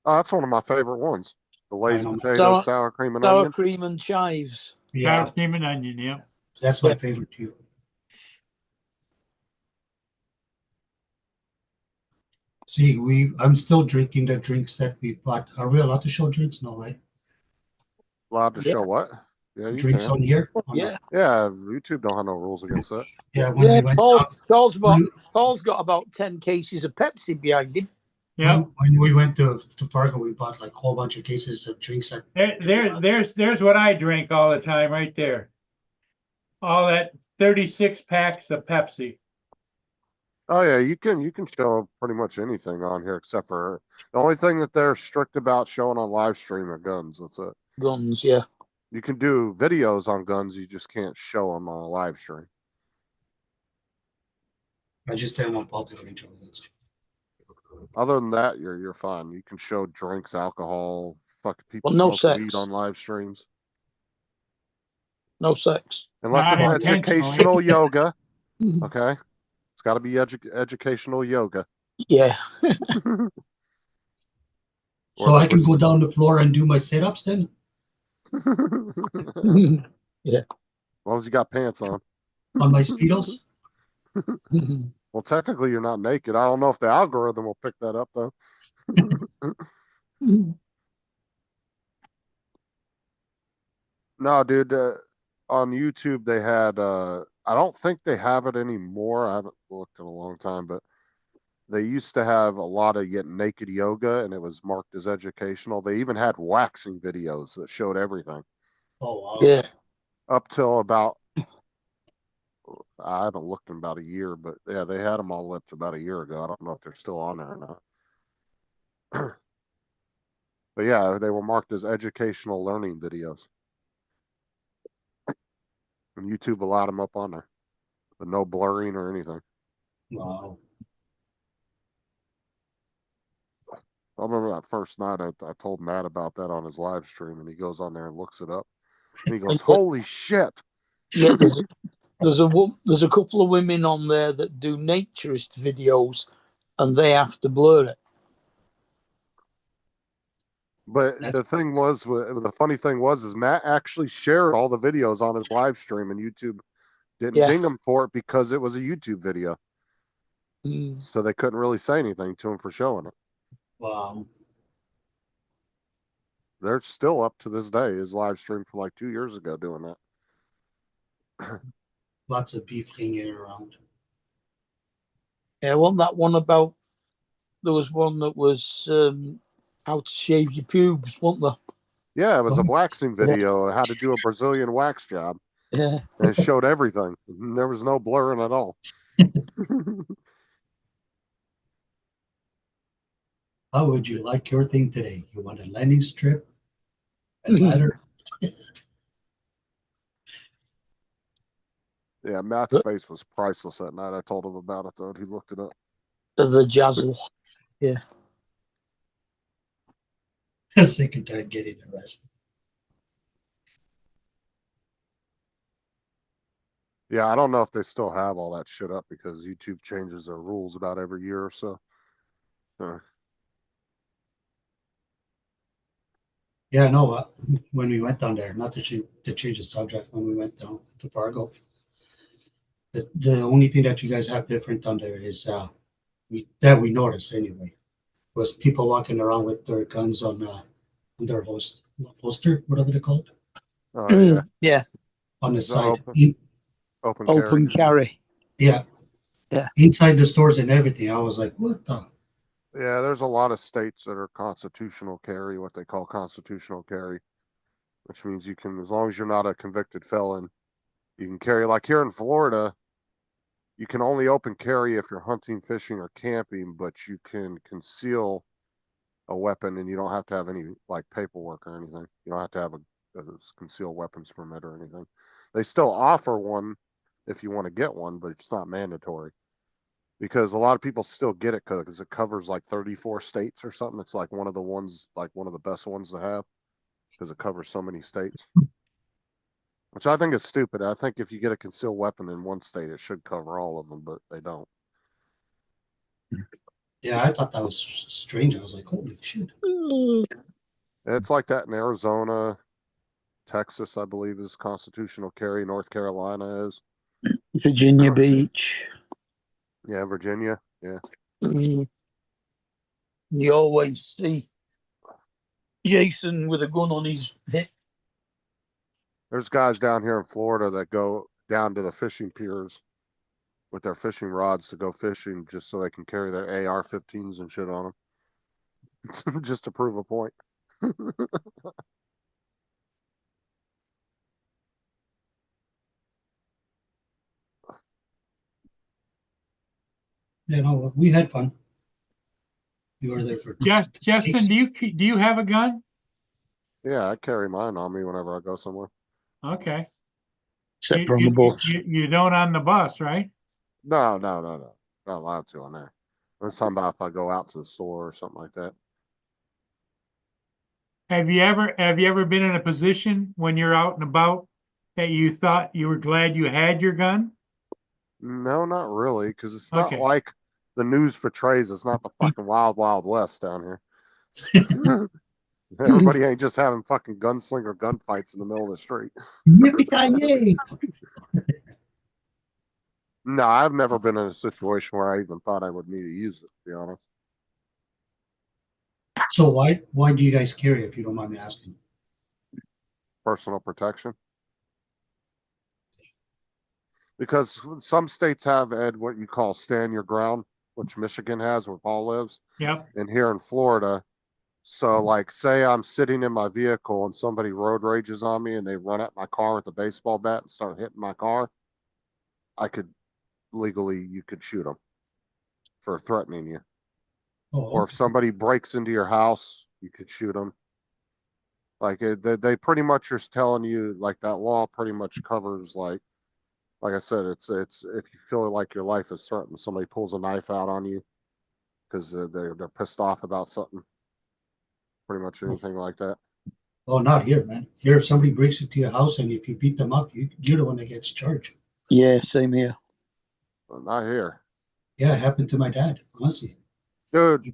Speaker 3: Oh, that's one of my favorite ones. The Lay's
Speaker 5: know.
Speaker 3: potatoes, sour cream and
Speaker 4: Sour
Speaker 3: onion.
Speaker 4: cream and chives.
Speaker 5: Yeah,
Speaker 1: Sour cream and onion, yeah.
Speaker 5: that's my
Speaker 4: Yeah.
Speaker 5: favorite too. See, I'm still drinking the drinks that we bought. Are we allowed to show drinks? No, right?
Speaker 3: Allowed to
Speaker 4: Yeah.
Speaker 3: show what? Yeah, you
Speaker 5: Drinks
Speaker 3: can.
Speaker 5: on here? Oh, no.
Speaker 4: Yeah,
Speaker 3: Yeah, YouTube don't have no rules against that.
Speaker 5: Yeah, when
Speaker 4: yeah.
Speaker 5: we went out,
Speaker 4: Paul's got about 10 cases of Pepsi behind him.
Speaker 1: Yeah.
Speaker 5: when we went to Fargo, we bought like a whole bunch of cases of drinks that
Speaker 1: There's what I drink all the time right there. All that 36 packs of Pepsi.
Speaker 3: Oh yeah, you can show pretty much anything on here except for the only thing that they're strict about showing on live stream are guns. That's it.
Speaker 4: Guns, yeah.
Speaker 3: You can do videos on guns, you just can't show them on a live stream.
Speaker 5: I just didn't want Paul to enjoy this.
Speaker 3: Other than that, you're fine. You can show drinks, alcohol, fuck people
Speaker 4: Well, no
Speaker 3: smoke
Speaker 4: sex.
Speaker 3: weed on live streams.
Speaker 4: No sex.
Speaker 3: Unless
Speaker 1: Not
Speaker 3: it's
Speaker 1: intentionally.
Speaker 3: educational yoga.
Speaker 4: Mhm.
Speaker 3: Okay. It's gotta be educational yoga.
Speaker 4: Yeah.
Speaker 5: So I can go down the floor and do my sit-ups then?
Speaker 3: As long as you got pants on.
Speaker 5: On my Speedos?
Speaker 3: Well, technically you're not naked. I don't know if the algorithm will pick that up though. No, dude, on YouTube they had, I don't think they have it anymore. I haven't looked in a long time, but they used to have a lot of naked yoga and it was marked as educational. They even had waxing videos that showed everything
Speaker 5: Oh wow.
Speaker 4: Yeah.
Speaker 3: up till about, I haven't looked in about a year, but yeah, they had them all up to about a year ago. I don't know if they're still on there or not. But yeah, they were marked as educational learning videos. And YouTube allowed them up on there, but no blurring or anything.
Speaker 5: Wow.
Speaker 3: I remember that first night I told Matt about that on his live stream, and he goes on there and looks it up. And he goes,
Speaker 4: Yeah,
Speaker 3: "Holy shit!"
Speaker 4: yeah, there's a couple of women on there that do naturist videos, and they have to blur it.
Speaker 3: But
Speaker 5: That's
Speaker 3: the thing was, the funny thing was, is Matt actually shared all the videos on his live stream, and YouTube didn't
Speaker 4: Yeah.
Speaker 3: ding him for it because it was a YouTube video,
Speaker 4: Mm.
Speaker 3: so they couldn't really say anything to him for showing it.
Speaker 5: wow.
Speaker 3: They're still up to this day. His live stream from like 2 years ago doing that.
Speaker 5: Lots of beef hanging around.
Speaker 4: Yeah, wasn't that one about? There was one that was how to shave your pubes, wasn't there?
Speaker 3: Yeah, it was a
Speaker 5: Oh.
Speaker 3: waxing video, how to do a Brazilian wax job,
Speaker 4: Yeah.
Speaker 3: and it showed everything. There was no blurring at all.
Speaker 5: How would you like your thing today? You want a landing strip? A ladder?
Speaker 3: Yeah, Matt's face was priceless that night. I told him about it though. He looked it up.
Speaker 4: The Jazzle.
Speaker 5: Sick and tired getting arrested.
Speaker 3: Yeah, I don't know if they still have all that shit up because YouTube changes their rules about every year or so.
Speaker 5: Yeah, no. When we went down there, not to change the subject, when we went down to Fargo, the only thing that you guys have different down there is we noticed anyway was people walking around with their guns on their holster, whatever they call it,
Speaker 3: Oh yeah,
Speaker 4: Yeah.
Speaker 5: on the
Speaker 3: the
Speaker 5: side.
Speaker 3: open
Speaker 4: Open carry.
Speaker 5: Yeah.
Speaker 4: Yeah.
Speaker 5: Inside the stores and everything. I was like, what the?
Speaker 3: Yeah, there's a lot of states that are constitutional carry, what they call constitutional carry, which means you can, as long as you're not a convicted felon, you can carry. Like here in Florida, you can only open carry if you're hunting, fishing, or camping, but you can conceal a weapon and you don't have to have any like paperwork or anything. You don't have to have a concealed weapons permit or anything. They still offer one if you want to get one, but it's not mandatory because a lot of people still get it because it covers like 34 states or something. It's like one of the ones, like one of the best ones to have because it covers so many states, which I think is stupid. I think if you get a concealed weapon in one state, it should cover all of them, but they don't.
Speaker 5: Yeah, I thought that was strange. I was like, holy shit.
Speaker 3: It's like that in Arizona, Texas, I believe, is constitutional carry. North Carolina is.
Speaker 4: Virginia Beach.
Speaker 3: Yeah, Virginia. Yeah.
Speaker 4: You always see Jason with a gun on his hip.
Speaker 3: There's guys down here in Florida that go down to the fishing piers with their fishing rods to go fishing just so they can carry their AR-15s and shit on them, just to prove a point.
Speaker 5: You know, we had fun. You were there for
Speaker 1: Justin, do you have a gun?
Speaker 3: Yeah, I carry mine on me whenever I go somewhere.
Speaker 1: Okay.
Speaker 4: Except from the bus.
Speaker 1: You don't on the bus, right?
Speaker 3: No. Not allowed to on there. I'm talking about if I go out to the store or something like that.
Speaker 1: Have you ever been in a position when you're out and about that you thought you were glad you had your gun?
Speaker 3: No, not really, because it's not
Speaker 1: Okay.
Speaker 3: like the news portrays. It's not the fucking wild, wild west down here. Everybody ain't just having fucking gunslinger gunfights in the middle of the street.
Speaker 5: yippee-ki-yay.
Speaker 3: No, I've never been in a situation where I even thought I would need to use it, to be honest.
Speaker 5: So why do you guys carry, if you don't mind me asking?
Speaker 3: personal protection. Because some states have, Ed, what you call stand your ground, which Michigan has where Paul lives,
Speaker 1: Yep.
Speaker 3: and here in Florida. So like say I'm sitting in my vehicle and somebody road rages on me and they run at my car with a baseball bat and start hitting my car, I could legally, you could shoot them for threatening you. Or if
Speaker 5: okay.
Speaker 3: somebody breaks into your house, you could shoot them. Like they pretty much are telling you like that law pretty much covers like I said, it's if you feel like your life is threatened, somebody pulls a knife out on you because they're pissed off about something. Pretty much anything like that.
Speaker 5: Oh, not here, man. Here, if somebody breaks into your house and if you beat them up, you're the one that gets charged.
Speaker 4: Yeah, same here.
Speaker 3: But not here,
Speaker 5: Yeah, it happened to my dad, honestly.
Speaker 3: dude.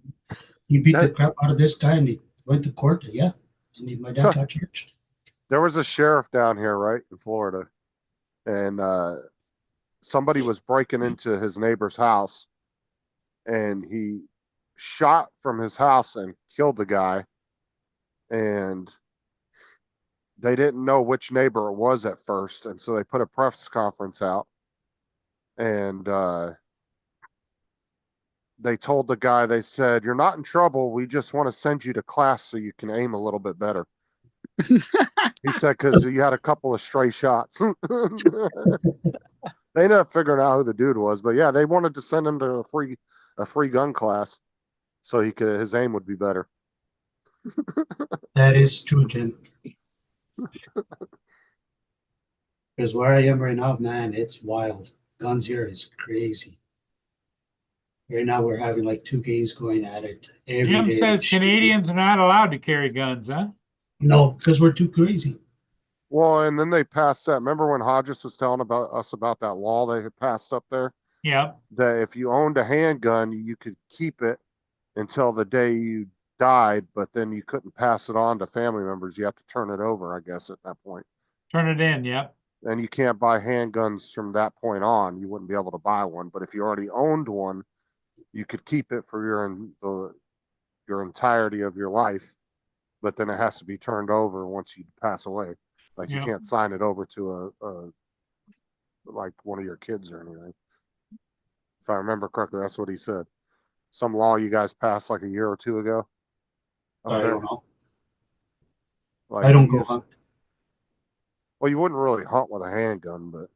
Speaker 5: He beat the
Speaker 3: That,
Speaker 5: crap out of this guy and he went to court. Yeah. And my
Speaker 3: so,
Speaker 5: dad got charged.
Speaker 3: there was a sheriff down here, right, in Florida, and somebody was breaking into his neighbor's house, and he shot from his house and killed the guy, and they didn't know which neighbor it was at first, and so they put a press conference out, and they told the guy, they said, "You're not in trouble. We just want to send you to class so you can aim a little bit better." He said, "Because you had a couple of stray shots." They ended up figuring out who the dude was, but yeah, they wanted to send him to a free gun class so his aim would be better.
Speaker 5: That is true, Jim. Because where I am right now, man, it's wild. Guns here is crazy. Right now, we're having like two gays going at it every
Speaker 1: Jim
Speaker 5: day.
Speaker 1: says Canadians are not allowed to carry guns, huh?
Speaker 5: No, because we're too crazy.
Speaker 3: Well, and then they passed that. Remember when Hodges was telling us about that law they had passed up there?
Speaker 1: Yep.
Speaker 3: That if you owned a handgun, you could keep it until the day you died, but then you couldn't pass it on to family members. You have to turn it over, I guess, at that point.
Speaker 1: Turn it in. Yep.
Speaker 3: And you can't buy handguns from that point on. You wouldn't be able to buy one. But if you already owned one, you could keep it for your entirety of your life. But then it has to be turned over once you pass away. Like you
Speaker 1: Yep.
Speaker 3: can't sign it over to a like one of your kids or anything. If I remember correctly, that's what he said. Some law you guys passed like a year or two ago.
Speaker 5: I don't know.
Speaker 3: Like
Speaker 5: I don't
Speaker 3: you
Speaker 5: go
Speaker 3: just-
Speaker 5: hunt.
Speaker 3: Well, you wouldn't really hunt with a handgun, but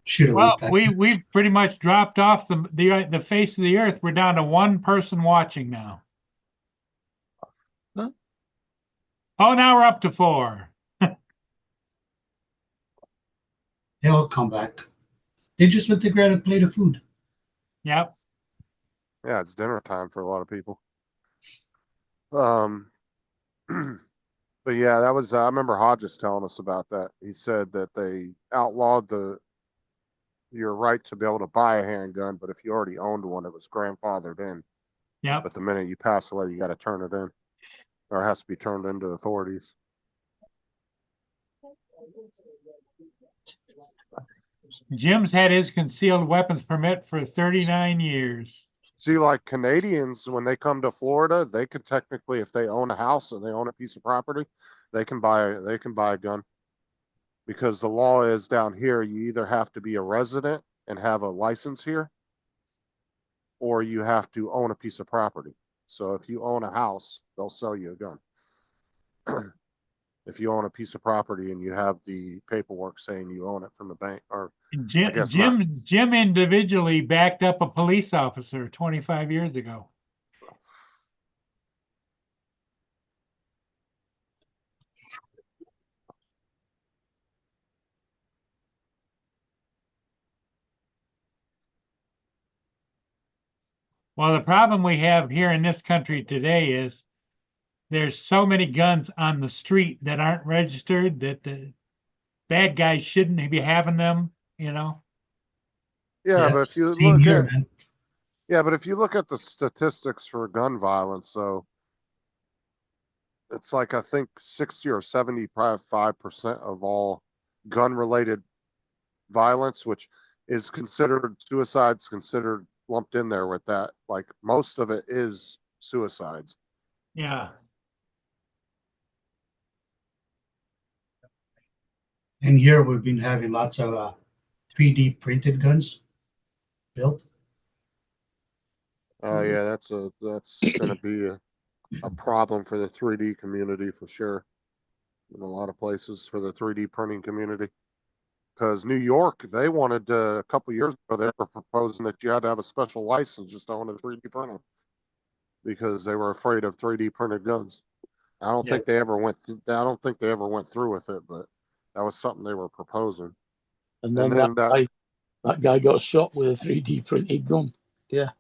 Speaker 5: Shoot a
Speaker 1: Well,
Speaker 5: weed pack.
Speaker 1: we've pretty much dropped off the face of the earth. We're down to one person watching now.
Speaker 4: Huh?
Speaker 1: Oh, now we're up to 4.
Speaker 5: They'll come back. They just went to grab a plate of food.
Speaker 1: Yep.
Speaker 3: yeah, it's dinner time for a lot of people. But yeah, that was I remember Hodges telling us about that. He said that they outlawed your right to be able to buy a handgun, but if you already owned one, it was grandfathered in.
Speaker 1: Yep.
Speaker 3: But the minute you pass away, you got to turn it in, or it has to be turned into the authorities.
Speaker 1: Jim's had his concealed weapons permit for 39 years.
Speaker 3: See, like Canadians, when they come to Florida, they could technically, if they own a house and they own a piece of property, they can buy a gun. Because the law is down here, you either have to be a resident and have a license here, or you have to own a piece of property. So if you own a house, they'll sell you a gun. If you own a piece of property and you have the paperwork saying you own it from the bank, or I guess not.
Speaker 1: Jim individually backed up a police officer 25 years ago. Well, the problem we have here in this country today is there's so many guns on the street that aren't registered that the bad guys shouldn't be having them, you know?
Speaker 3: Yeah, but if you
Speaker 5: same
Speaker 3: look
Speaker 5: here,
Speaker 3: at
Speaker 5: man.
Speaker 3: yeah, but if you look at the statistics for gun violence, so it's like I think 60 or 75% of all gun-related violence, which is considered suicides, considered lumped in there with that. Like most of it is suicides.
Speaker 1: Yeah.
Speaker 5: And here we've been having lots of 3D printed guns built.
Speaker 3: Oh yeah, that's gonna be a problem for the 3D community for sure. In a lot of places for the 3D printing community. Because New York, they wanted a couple years ago, they were proposing that you had to have a special license just to own a 3D printer because they were afraid of 3D printed guns. I don't
Speaker 5: Yeah.
Speaker 3: think they ever went. I don't think they ever went through with it, but that was something they were proposing.
Speaker 4: And
Speaker 3: And
Speaker 4: then
Speaker 3: then
Speaker 4: that guy got shot with a 3D printed gun.
Speaker 5: Yeah,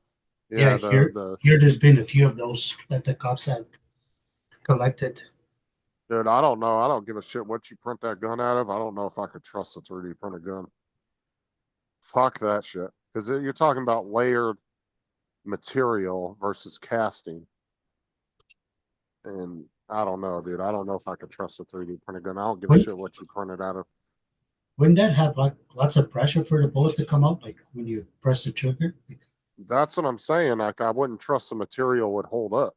Speaker 3: yeah,
Speaker 5: here there's been a few of those that the cops have collected.
Speaker 3: dude, I don't know. I don't give a shit what you print that gun out of. I don't know if I could trust a 3D printed gun. Fuck that shit. Because you're talking about layered material versus casting. And I don't know, dude. I don't know if I could trust a 3D printed gun. I don't give a
Speaker 5: Wait.
Speaker 3: shit what you print it out of.
Speaker 5: Wouldn't that have like lots of pressure for the bullet to come out, like when you press the trigger?
Speaker 3: That's what I'm saying. Like, I wouldn't trust the material would hold up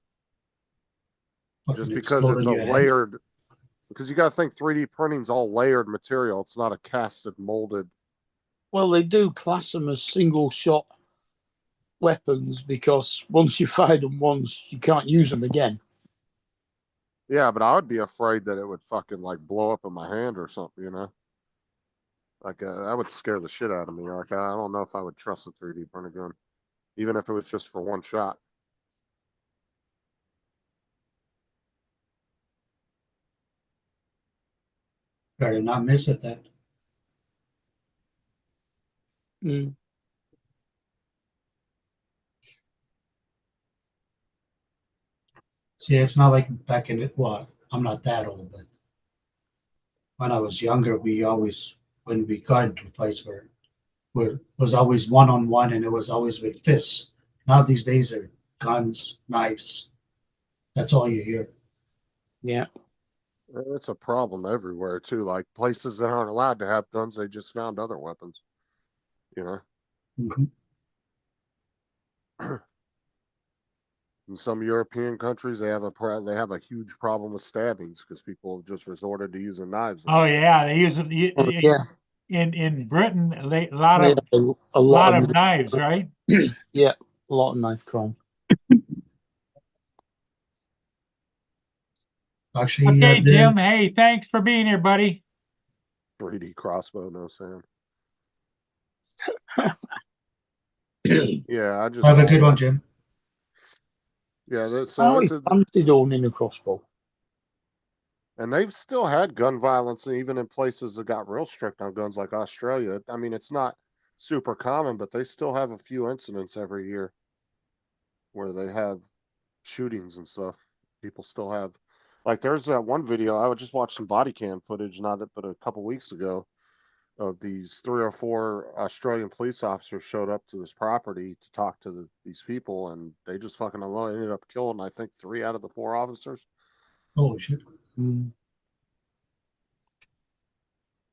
Speaker 3: just
Speaker 5: Fucking
Speaker 3: because
Speaker 5: explode
Speaker 3: it's
Speaker 5: in
Speaker 3: a
Speaker 5: your head.
Speaker 3: layered. Because you got to think 3D printing's all layered material. It's not a casted, molded.
Speaker 4: Well, they do class them as single shot weapons because once you fired them once, you can't use them again.
Speaker 3: Yeah, but I would be afraid that it would fucking like blow up in my hand or something, you know? Like, that would scare the shit out of me. Like, I don't know if I would trust a 3D printed gun, even if it was just for one shot.
Speaker 5: Better not miss it then.
Speaker 4: Mm.
Speaker 5: See, it's not like back in it. Well, I'm not that old, but when I was younger, we always, when we got into fights, was always one on one, and it was always with fists. Now these days are guns, knives. That's all you hear.
Speaker 4: Yeah.
Speaker 3: It's a problem everywhere too. Like places that aren't allowed to have guns, they just found other weapons. You know,
Speaker 5: Mhm.
Speaker 3: in some European countries, they have a huge problem with stabbings because people have just resorted to using knives.
Speaker 1: Oh yeah, they use it
Speaker 4: Yeah.
Speaker 1: in Britain. A lot
Speaker 4: Yeah,
Speaker 1: of
Speaker 4: a lot of
Speaker 1: knives, right?
Speaker 4: yeah, a lot of knife crime.
Speaker 5: Actually,
Speaker 1: Okay, Jim. Hey, thanks for being here, buddy.
Speaker 3: 3D crossbow, no Sam.
Speaker 4: I
Speaker 3: Yeah, I just
Speaker 5: have a good one, Jim.
Speaker 3: Yeah, so
Speaker 4: always fancied owning a crossbow.
Speaker 3: and they've still had gun violence even in places that got real strict on guns like Australia. I mean, it's not super common, but they still have a few incidents every year where they have shootings and stuff. People still have, like, there's that one video I would just watch some body cam footage, but a couple weeks ago, of these 3 or 4 Australian police officers showed up to this property to talk to these people, and they just fucking alone ended up killing, I think, 3 out of the 4 officers.
Speaker 5: Holy shit.
Speaker 4: Mm.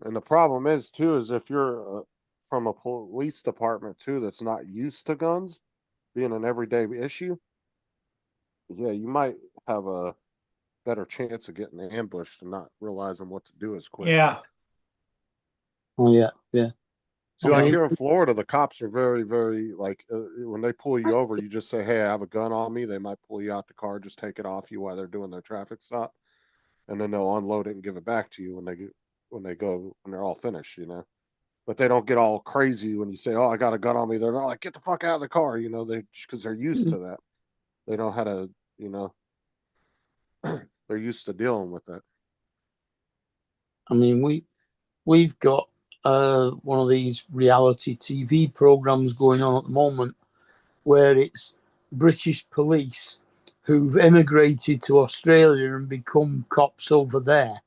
Speaker 3: And the problem is too, is if you're from a police department too that's not used to guns being an everyday issue, yeah, you might have a better chance of getting ambushed and not realizing what to do as quick.
Speaker 1: Yeah.
Speaker 4: Oh yeah, yeah.
Speaker 3: See, like
Speaker 4: Okay.
Speaker 3: here in Florida, the cops are very, very like when they pull you over, you just say, "Hey, I have a gun on me." They might pull you out the car, just take it off you while they're doing their traffic stop, and then they'll unload it and give it back to you when they're all finished, you know. But they don't get all crazy when you say, "Oh, I got a gun on me." They're not like, "Get the fuck out of the car," you know. Because they're used to that. They know how to, you know. They're used to dealing with that.
Speaker 4: I mean, we've got one of these reality TV programs going on at the moment where it's British police who've emigrated to Australia and become cops over there.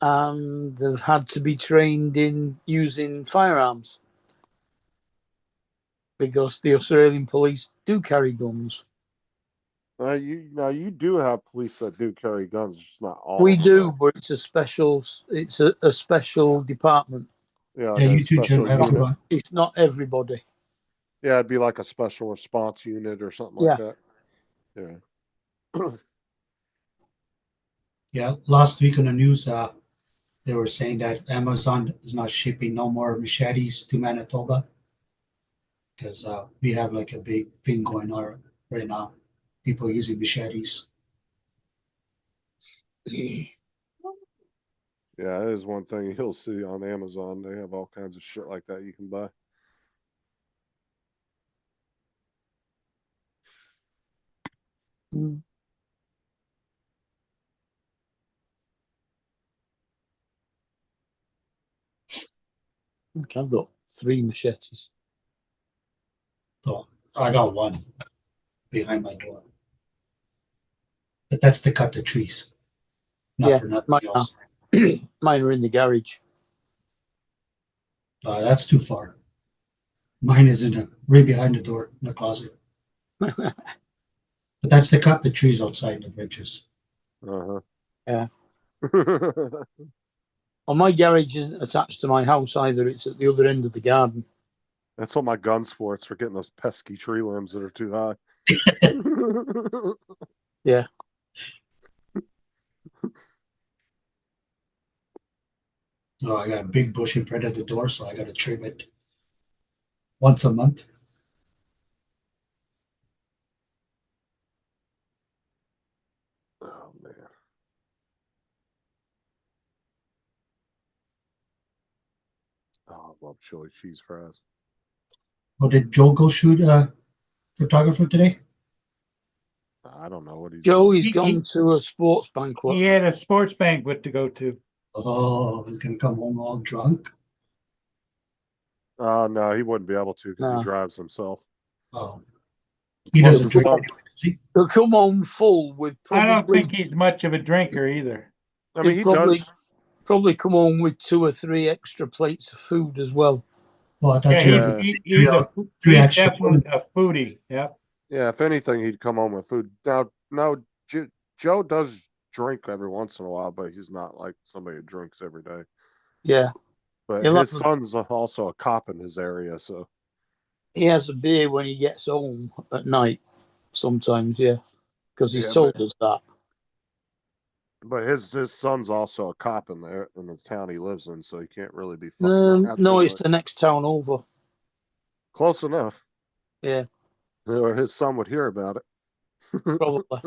Speaker 4: And they've had to be trained in using firearms because the Australian police do carry guns.
Speaker 3: You do have police that do carry guns, just not all.
Speaker 4: We
Speaker 3: of them,
Speaker 4: do,
Speaker 3: though.
Speaker 4: but it's a special department.
Speaker 3: Yeah, like
Speaker 5: Yeah,
Speaker 3: a
Speaker 5: you too, Jim.
Speaker 3: special
Speaker 5: Have a good
Speaker 3: unit.
Speaker 5: one.
Speaker 4: It's not everybody.
Speaker 3: Yeah, it'd be like a special response unit or something
Speaker 4: Yeah.
Speaker 3: like that. Yeah.
Speaker 5: Yeah, last week on the news, they were saying that Amazon is not shipping no more machetes to Manitoba because we have like a big thing going on right now. People using machetes.
Speaker 3: Yeah, that is one thing you'll see on Amazon. They have all kinds of shit like that you can buy.
Speaker 4: Mm. Okay, I've got 3 machetes.
Speaker 5: So I got one behind my door. But that's to cut the trees, not
Speaker 4: Yeah,
Speaker 5: for nothing
Speaker 4: mine
Speaker 5: else.
Speaker 4: Mine are in the garage.
Speaker 5: That's too far. Mine is right behind the door in the closet. But that's to cut the trees outside the bridges.
Speaker 3: Uh-huh.
Speaker 4: Yeah. Well, my garage isn't attached to my house either. It's at the other end of the garden.
Speaker 3: That's what my gun's for. It's for getting those pesky tree limbs that are too high.
Speaker 4: Yeah.
Speaker 5: Oh, I got a big bush in front of the door, so I got to trim it once a month.
Speaker 3: Oh man. Oh, I love chili cheese fries.
Speaker 5: Oh, did Joe go shoot a photographer today?
Speaker 3: I don't know what he's
Speaker 4: Joe,
Speaker 3: doing.
Speaker 4: he's
Speaker 1: He-
Speaker 4: gone
Speaker 1: he-
Speaker 4: to a sports banquet.
Speaker 1: He had a sports banquet to go to.
Speaker 5: Oh, he's gonna come home all drunk.
Speaker 3: No, he wouldn't be able to because
Speaker 4: No.
Speaker 3: he drives himself.
Speaker 5: Oh, he
Speaker 3: Plus
Speaker 5: doesn't
Speaker 3: his
Speaker 5: drink
Speaker 3: son-
Speaker 5: anyway, does he?
Speaker 4: He'll come home full with
Speaker 1: I don't
Speaker 4: probably,
Speaker 1: think he's much of a drinker either.
Speaker 3: I mean, he
Speaker 4: probably
Speaker 3: does.
Speaker 4: probably come home with 2 or 3 extra plates of food as well.
Speaker 5: Well, I thought
Speaker 1: Yeah,
Speaker 5: you
Speaker 3: Yeah.
Speaker 5: were
Speaker 1: he's
Speaker 5: extra
Speaker 1: definitely
Speaker 5: points.
Speaker 1: a foodie. Yep.
Speaker 3: Yeah, if anything, he'd come home with food. Now, no, Joe does drink every once in a while, but he's not like somebody who drinks every day.
Speaker 4: Yeah.
Speaker 3: But
Speaker 4: He'll
Speaker 3: his
Speaker 4: have a-
Speaker 3: son's also a cop in his area, so
Speaker 4: He has a beer when he gets home at night sometimes, yeah. Because he's
Speaker 3: Yeah,
Speaker 4: told us that.
Speaker 3: but his son's also a cop in the town he lives in, so he can't really be fucking around
Speaker 4: No,
Speaker 3: too
Speaker 4: it's
Speaker 3: much.
Speaker 4: the next town over.
Speaker 3: Close enough.
Speaker 4: Yeah,
Speaker 3: Or his son would hear about it.
Speaker 4: probably.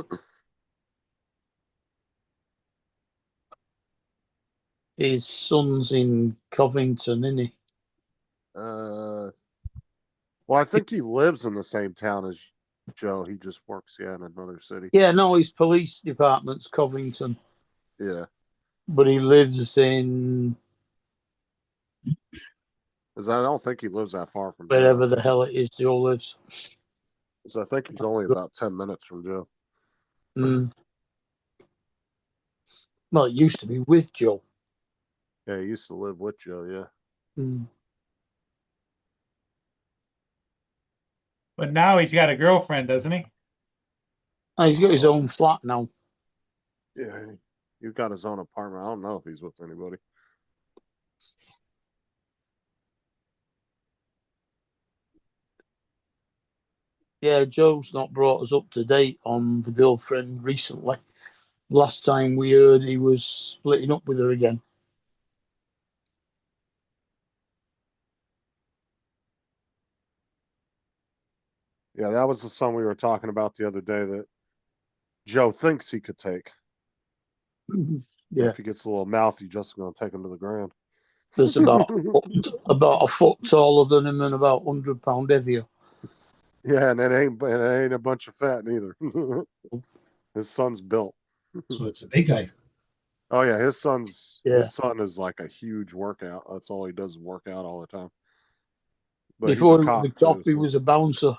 Speaker 4: His son's in Covington, isn't he?
Speaker 3: Well, I think he lives in the same town as Joe. He just works, in another city.
Speaker 4: Yeah, no, his police department's Covington,
Speaker 3: Yeah.
Speaker 4: but he lives in
Speaker 3: Because I don't think he lives that far from
Speaker 4: wherever
Speaker 3: Joe.
Speaker 4: the hell it is Joe lives.
Speaker 3: 'Cause I think he's only about 10 minutes from Joe.
Speaker 4: Mm. Well, it used to be with Joe.
Speaker 3: Yeah, he used to live with Joe, yeah.
Speaker 4: Mm.
Speaker 1: But now he's got a girlfriend, doesn't he?
Speaker 4: Oh, he's got his own flat now.
Speaker 3: Yeah, he's got his own apartment. I don't know if he's with anybody.
Speaker 4: Yeah, Joe's not brought us up to date on the girlfriend recently. Last time we heard he was splitting up with her again.
Speaker 3: Yeah, that was the son we were talking about the other day that Joe thinks he could take.
Speaker 4: Yeah,
Speaker 3: If he gets a little mouthy, just going to take him to the ground.
Speaker 4: there's about a foot taller than him and about 100 pound heavier.
Speaker 3: Yeah, and it ain't a bunch of fat neither. His son's built.
Speaker 5: So it's a big guy.
Speaker 3: Oh yeah, his son is like a huge workout. That's all he does is work out all the time. But
Speaker 4: Before
Speaker 3: he's
Speaker 4: he
Speaker 3: a
Speaker 4: was
Speaker 3: cop,
Speaker 4: a cop,
Speaker 3: too,
Speaker 4: he
Speaker 3: so-
Speaker 4: was a bouncer.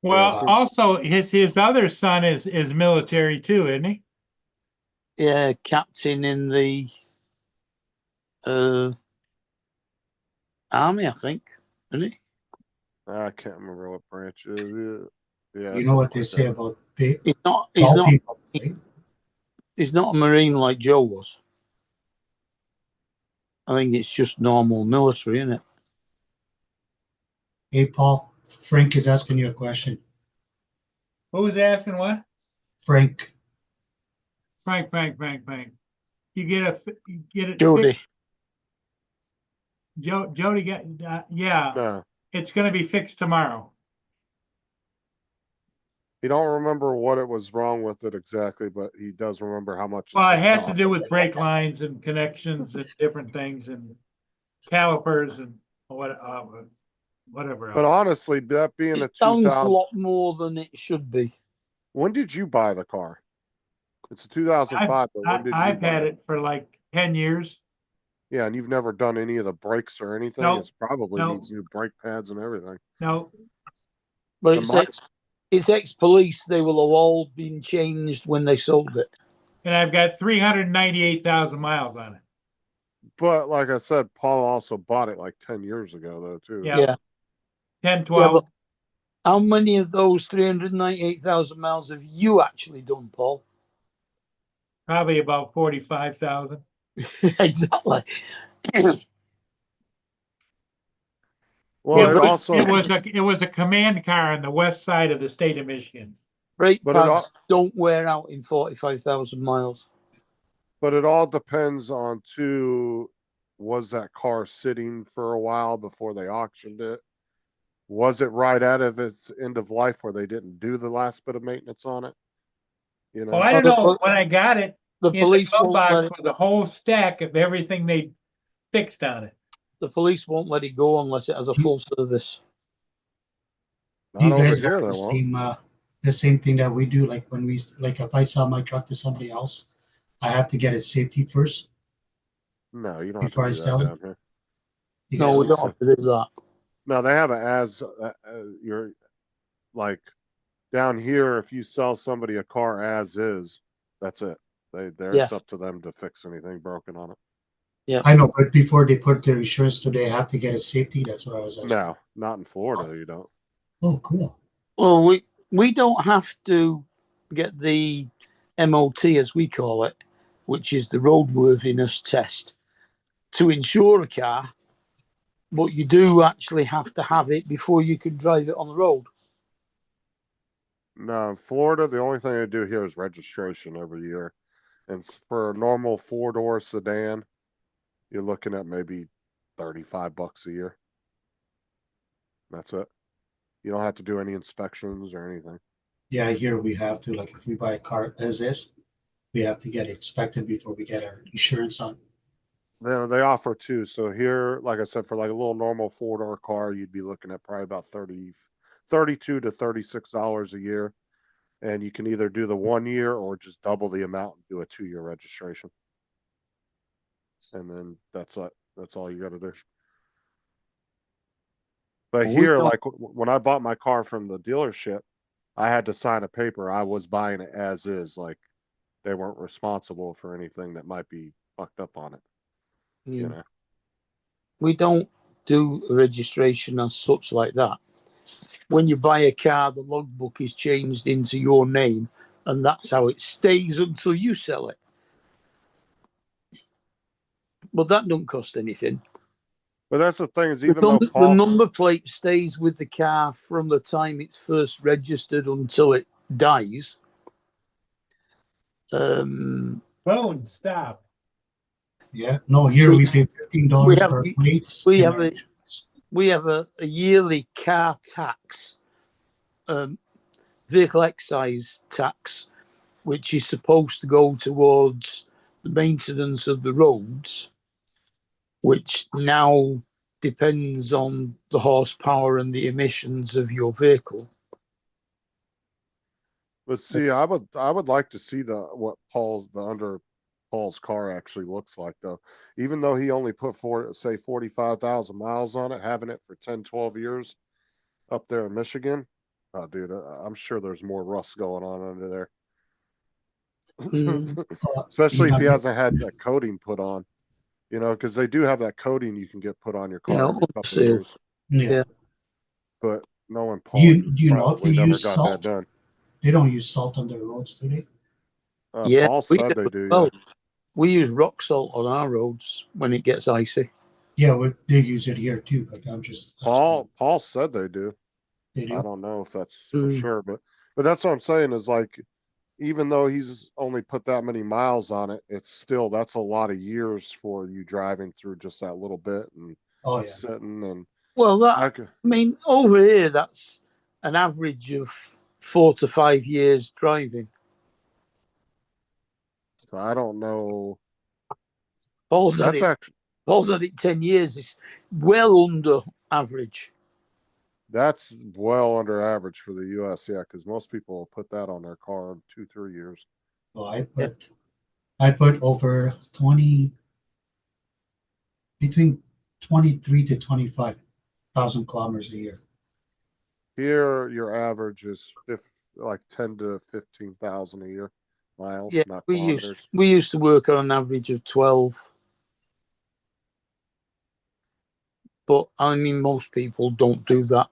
Speaker 1: Well,
Speaker 3: so-
Speaker 1: also his other son is military too, isn't he?
Speaker 4: Yeah, captain in the army, I think, isn't he?
Speaker 3: I can't remember what branch it is. Yeah,
Speaker 5: You know what they
Speaker 3: something
Speaker 5: say
Speaker 3: like
Speaker 5: about big
Speaker 4: He's not.
Speaker 5: tall people, right?
Speaker 4: He's not a marine like Joe was. I think it's just normal military, isn't it?
Speaker 5: Hey, Paul, Frank is asking you a question.
Speaker 1: Who's asking what?
Speaker 5: Frank,
Speaker 1: Frank. You get it.
Speaker 4: Jody.
Speaker 1: Jody yeah,
Speaker 3: No,
Speaker 1: it's gonna be fixed tomorrow.
Speaker 3: he don't remember what it was wrong with it exactly, but he does remember how much.
Speaker 1: Well, it
Speaker 3: gonna
Speaker 1: has to
Speaker 3: cost.
Speaker 1: do with brake lines and connections and different things and calipers and whatever
Speaker 3: But
Speaker 1: else.
Speaker 3: honestly, that being a
Speaker 4: It sounds a
Speaker 3: 2000,
Speaker 4: lot more than it should be.
Speaker 3: when did you buy the car? It's a 2005, but when did you
Speaker 1: I've
Speaker 3: buy
Speaker 1: had it for like 10 years.
Speaker 3: Yeah, and you've never done any of the brakes or anything.
Speaker 1: No,
Speaker 3: It's probably
Speaker 1: no.
Speaker 3: needs new brake pads and everything.
Speaker 1: No,
Speaker 4: But
Speaker 3: And
Speaker 4: it's ex-police. They will have all been changed when they sold it.
Speaker 1: and I've got 398,000 miles on it.
Speaker 3: But like I said, Paul also bought it like 10 years ago, though, too.
Speaker 1: Yeah.
Speaker 4: Yeah.
Speaker 1: 10,
Speaker 4: Yeah,
Speaker 1: 12.
Speaker 4: but how many of those 398,000 miles have you actually done, Paul?
Speaker 1: Probably about 45,000.
Speaker 4: Exactly.
Speaker 3: Well,
Speaker 4: Yeah,
Speaker 3: it
Speaker 4: but
Speaker 3: also,
Speaker 1: it was a command car on the west side of the state of Michigan.
Speaker 4: Brake
Speaker 3: But it
Speaker 4: pads
Speaker 3: all-
Speaker 4: don't wear out in 45,000 miles.
Speaker 3: but it all depends on too, was that car sitting for a while before they auctioned it? Was it right out of its end of life where they didn't do the last bit of maintenance on it? You know,
Speaker 1: Well, I don't know. When I got it,
Speaker 4: The
Speaker 1: in the
Speaker 4: police
Speaker 1: glove
Speaker 4: won't let
Speaker 1: box
Speaker 4: it,
Speaker 1: was a whole stack of everything they fixed on it.
Speaker 4: the police won't let it go unless it has a full service.
Speaker 5: Do
Speaker 3: not
Speaker 5: you
Speaker 3: over
Speaker 5: guys
Speaker 3: here,
Speaker 5: have
Speaker 3: they
Speaker 5: the
Speaker 3: won't.
Speaker 5: same thing that we do? Like when like if I sell my truck to somebody else, I have to get it safety first
Speaker 3: No, you don't have
Speaker 5: before
Speaker 3: to
Speaker 5: I
Speaker 3: do
Speaker 5: sell
Speaker 3: that
Speaker 5: it.
Speaker 3: down here.
Speaker 5: You
Speaker 4: No,
Speaker 5: guys
Speaker 4: we
Speaker 5: don't-
Speaker 4: don't have to do that.
Speaker 3: No, they have you're like down here, if you sell somebody a car as is, that's it. It's up to them to fix anything broken on it.
Speaker 5: I know, but before they put their insurance, do they have to get a safety? That's what I was asking.
Speaker 3: No, not in Florida, you don't.
Speaker 5: Oh, cool.
Speaker 4: Well, we don't have to get the MOT, as we call it, which is the roadworthiness test, to insure a car, but you do actually have to have it before you can drive it on the road.
Speaker 3: No, in Florida, the only thing they do here is registration every year. And for a normal 4-door sedan, you're looking at maybe $35 a year. That's it. You don't have to do any inspections or anything.
Speaker 5: Yeah, here we have to, like, if we buy a car as is, we have to get it inspected before we get our insurance on.
Speaker 3: They offer two. So here, like I said, for like a little normal 4-door car, you'd be looking at probably about $32 to $36 a year. And you can either do the 1 year or just double the amount and do a 2-year registration. And then that's it. That's all you got to do. But
Speaker 4: We
Speaker 3: here,
Speaker 4: don't-
Speaker 3: like when I bought my car from the dealership, I had to sign a paper. I was buying it as is. Like they weren't responsible for anything that might be fucked up on it. You know.
Speaker 4: We don't do a registration as such like that. When you buy a car, the logbook is changed into your name, and that's how it stays until you sell it. But that don't cost anything.
Speaker 3: But that's the thing is,
Speaker 4: The
Speaker 3: even though
Speaker 4: number, the
Speaker 3: Paul,
Speaker 4: number plate stays with the car from the time it's first registered until it dies.
Speaker 1: Phone, stop.
Speaker 5: Yeah, no, here we pay $15
Speaker 4: we have-
Speaker 5: for plates.
Speaker 4: we
Speaker 5: and
Speaker 4: have
Speaker 5: our
Speaker 4: a-
Speaker 5: insurance.
Speaker 4: We have a yearly car tax, vehicle excise tax, which is supposed to go towards the maintenance of the roads, which now depends on the horsepower and the emissions of your vehicle.
Speaker 3: but see, I would like to see what under Paul's car actually looks like though. Even though he only put 45,000 miles on it, having it for 10, 12 years up there in Michigan. Oh, dude, I'm sure there's more rust going on under there. Especially if he hasn't had that coating put on, you know, because they do have that coating you can get put on your car
Speaker 4: Yeah,
Speaker 3: every couple of
Speaker 4: seal.
Speaker 3: years.
Speaker 5: Yeah.
Speaker 3: But knowing Paul,
Speaker 5: Do you know if
Speaker 3: probably
Speaker 5: they
Speaker 3: never
Speaker 5: use
Speaker 3: got
Speaker 5: salt?
Speaker 3: that done.
Speaker 5: They don't use salt on their roads, do they?
Speaker 4: Yeah,
Speaker 3: Paul
Speaker 4: we
Speaker 3: said
Speaker 4: do
Speaker 3: they do.
Speaker 4: well.
Speaker 3: Yeah.
Speaker 4: We use rock salt on our roads when it gets icy.
Speaker 5: Yeah, they use it here too, but I'm just asking.
Speaker 3: Paul said they do.
Speaker 5: They
Speaker 3: I
Speaker 5: do.
Speaker 3: don't know if that's for
Speaker 4: Mm.
Speaker 3: sure, but that's what I'm saying is like even though he's only put that many miles on it, it's still, that's a lot of years for you driving through just that little bit and
Speaker 5: Oh yeah.
Speaker 3: sitting and
Speaker 4: Well, that
Speaker 3: I could,
Speaker 4: I mean, over here, that's an average of 4 to 5 years driving.
Speaker 3: so I don't know.
Speaker 4: Paul's had
Speaker 3: That's
Speaker 4: it.
Speaker 3: actually,
Speaker 4: Paul's had it 10 years. It's well under average.
Speaker 3: that's well under average for the US. Yeah. Cause most people will put that on their car in 2, 3 years.
Speaker 5: Well, I put over 20, between 23 to 25,000 kilometers a year.
Speaker 3: Here, your average is like 10 to 15,000 a year miles,
Speaker 4: Yeah,
Speaker 3: not
Speaker 4: we
Speaker 3: kilometers.
Speaker 4: used to work on an average of 12. But I mean, most people don't do that.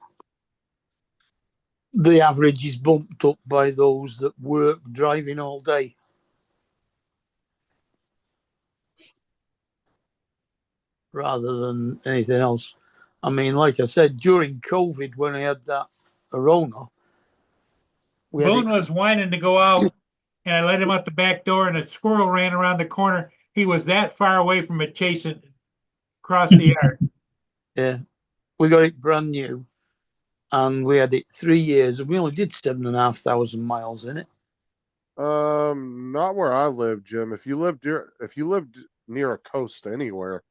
Speaker 4: The average is bumped up by those that work driving all day. Rather than anything else. I mean, like I said, during COVID, when I had that Arona, we had
Speaker 1: Boone
Speaker 4: it,
Speaker 1: was whining to go out, and I let him out the back door, and a squirrel ran around the corner. He was that far away from it, chasing across the yard.
Speaker 4: yeah, we got it brand new, and we had it 3 years, and we only did 7,500 miles in it.
Speaker 3: Not where I live, Jim. If you lived near a coast anywhere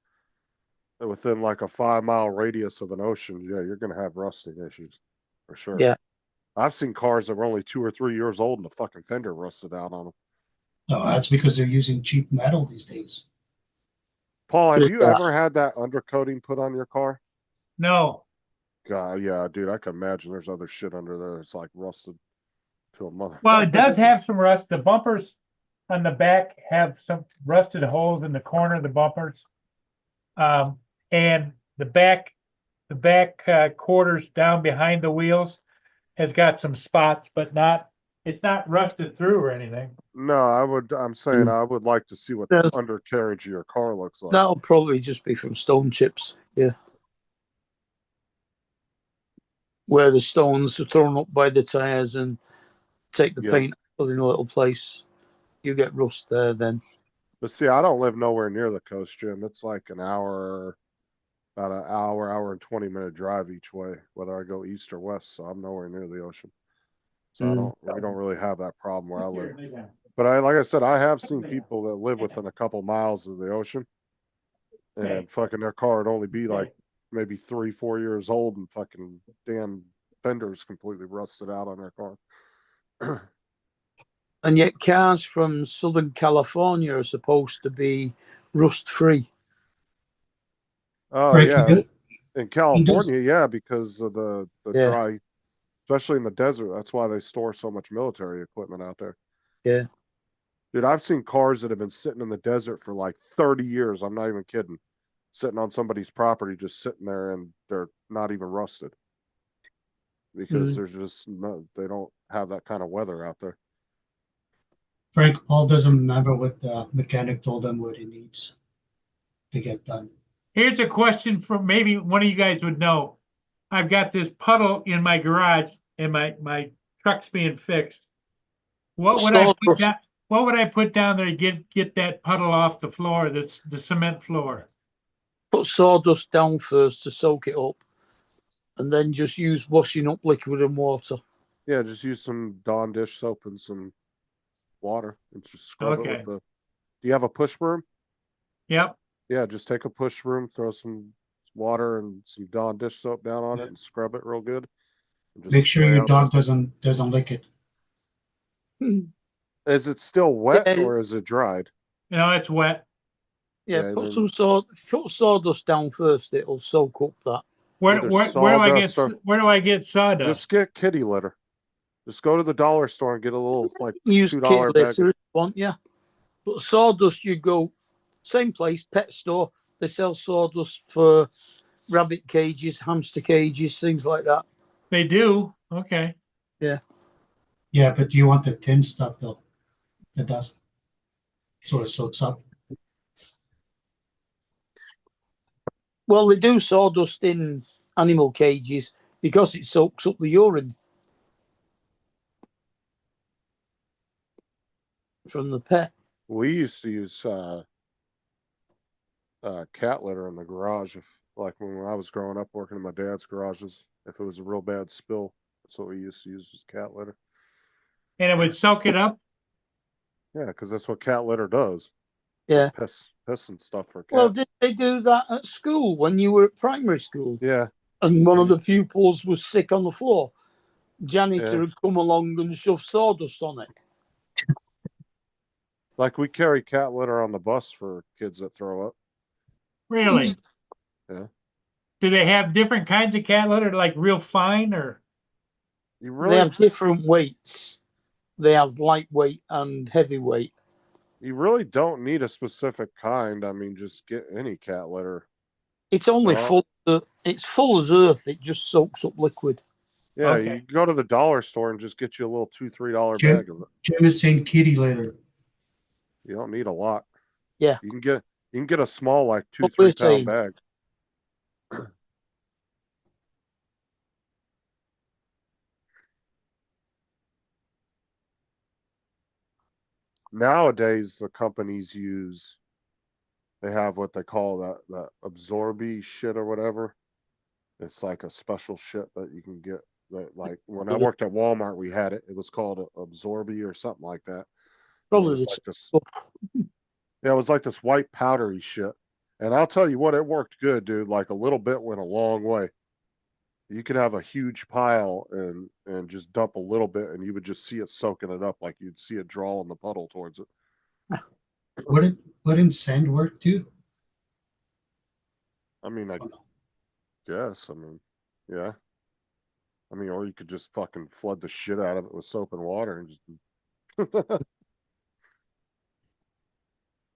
Speaker 3: within like a 5 mile radius of an ocean, yeah, you're gonna have rusting issues for sure.
Speaker 4: Yeah.
Speaker 3: I've seen cars that were only 2 or 3 years old and the fucking fender rusted out on them.
Speaker 5: No, that's because they're using cheap metal these days.
Speaker 3: Paul, have you
Speaker 4: Yeah.
Speaker 3: ever had that undercoating put on your car?
Speaker 1: No,
Speaker 3: God, yeah, dude, I can imagine there's other shit under there. It's like rusted to a mother.
Speaker 1: well, it does have some rust. The bumpers on the back have some rusted holes in the corner of the bumpers. And the back quarters down behind the wheels has got some spots, but it's not rusted through or anything.
Speaker 3: No, I'm saying I would like to see what the
Speaker 4: There's-
Speaker 3: undercarriage of your car looks like.
Speaker 4: That'll probably just be from stone chips. Yeah. Where the stones are thrown up by the tires and take the
Speaker 3: Yeah.
Speaker 4: paint, put in a little place. You get rust there then.
Speaker 3: But see, I don't live nowhere near the coast, Jim. It's like about an hour and 20-minute drive each way, whether I go east or west. So I'm nowhere near the ocean. So we don't really have that problem where I live. But like I said, I have seen people that live within a couple miles of the ocean, and fucking their car would only be like maybe 3, 4 years old, and fucking damn fenders completely rusted out on their car.
Speaker 4: And yet cars from Southern California are supposed to be rust free.
Speaker 3: Oh
Speaker 5: Frank,
Speaker 3: yeah, in California, yeah, because of the
Speaker 4: Yeah.
Speaker 3: dry, especially in the desert. That's why they store so much military equipment out there.
Speaker 4: Yeah.
Speaker 3: Dude, I've seen cars that have been sitting in the desert for like 30 years. I'm not even kidding. Sitting on somebody's property, just sitting there, and they're not even rusted because there's just they don't have that kind of weather out there.
Speaker 5: Frank, Paul doesn't remember what the mechanic told him what he needs to get done.
Speaker 1: Here's a question from maybe one of you guys would know. I've got this puddle in my garage and my truck's being fixed. What would I put down there to get that puddle off the floor, that's the cement floor?
Speaker 4: Put sawdust down first to soak it up, and then just use washing up liquid and water.
Speaker 3: Yeah, just use some Dawn dish soap and some water and just scrub it with the. Do you have a push broom?
Speaker 1: Yep.
Speaker 3: Yeah, just take a push broom, throw some water and some Dawn dish soap down on it, and scrub it real good.
Speaker 5: Make sure your dog doesn't lick it.
Speaker 3: Is it still wet
Speaker 4: Yeah.
Speaker 3: or is it dried?
Speaker 1: No, it's wet.
Speaker 4: Yeah,
Speaker 3: Yeah,
Speaker 4: put
Speaker 3: then-
Speaker 4: put sawdust down first. It'll soak up that.
Speaker 1: Where
Speaker 3: Either
Speaker 1: do I
Speaker 3: sawdust or-
Speaker 1: where do I get sawdust?
Speaker 3: Just get kitty litter. Just go to the dollar store and get a little like
Speaker 4: Use
Speaker 3: $2
Speaker 4: kit
Speaker 3: bag.
Speaker 4: litter if you want, yeah. But sawdust, you go same place, pet store. They sell sawdust for rabbit cages, hamster cages, things like that.
Speaker 1: They do. Okay.
Speaker 5: Yeah, but you want the tin stuff though, the dust, so it soaks up.
Speaker 4: Well, they do sawdust in animal cages because it soaks up the urine. from the pet.
Speaker 3: We used to use cat litter in the garage. If like when I was growing up working in my dad's garages, if it was a real bad spill, that's what we used to use was cat litter.
Speaker 1: And it would soak it up?
Speaker 3: Yeah, because that's what cat litter does.
Speaker 4: Yeah.
Speaker 3: Piss and stuff for
Speaker 4: Well,
Speaker 3: cats.
Speaker 4: did they do that at school when you were at primary school?
Speaker 3: Yeah,
Speaker 4: And one of the pupils was sick on the floor. Janitor
Speaker 3: Yeah.
Speaker 4: had come along and shoved sawdust on it.
Speaker 3: like we carry cat litter on the bus for kids that throw up.
Speaker 1: Really?
Speaker 3: Yeah.
Speaker 1: Do they have different kinds of cat litter, like real fine or?
Speaker 3: You
Speaker 4: They
Speaker 3: really,
Speaker 4: have different weights. They have lightweight and heavyweight.
Speaker 3: you really don't need a specific kind. I mean, just get any cat litter.
Speaker 4: It's only
Speaker 3: Oh.
Speaker 4: it's full as earth. It just soaks up liquid.
Speaker 3: Yeah,
Speaker 1: Okay.
Speaker 3: you go to the dollar store and just get you a little $2-3
Speaker 5: Jim-
Speaker 3: bag of it.
Speaker 5: Jim is saying kitty litter.
Speaker 3: You don't need a lot.
Speaker 4: Yeah.
Speaker 3: You can get a small like
Speaker 4: What
Speaker 3: 2-3
Speaker 4: we're
Speaker 3: pound
Speaker 4: saying.
Speaker 3: bag. Nowadays, the companies they have what they call that absorby shit or whatever. It's like a special shit that you can get. That like when I worked at Walmart, we had it. It was called a absorby or something like that. And it
Speaker 4: Probably
Speaker 3: was
Speaker 4: the
Speaker 3: like this.
Speaker 4: stuff.
Speaker 3: Yeah, it was like this white powdery shit. And I'll tell you what, it worked good, dude. Like a little bit went a long way. You could have a huge pile and just dump a little bit, and you would just see it soaking it up, like you'd see it draw in the puddle towards it.
Speaker 5: Wouldn't sand work too?
Speaker 3: I mean, I
Speaker 5: Oh, no.
Speaker 3: guess. I mean, yeah. I mean, or you could just fucking flood the shit out of it with soap and water and just.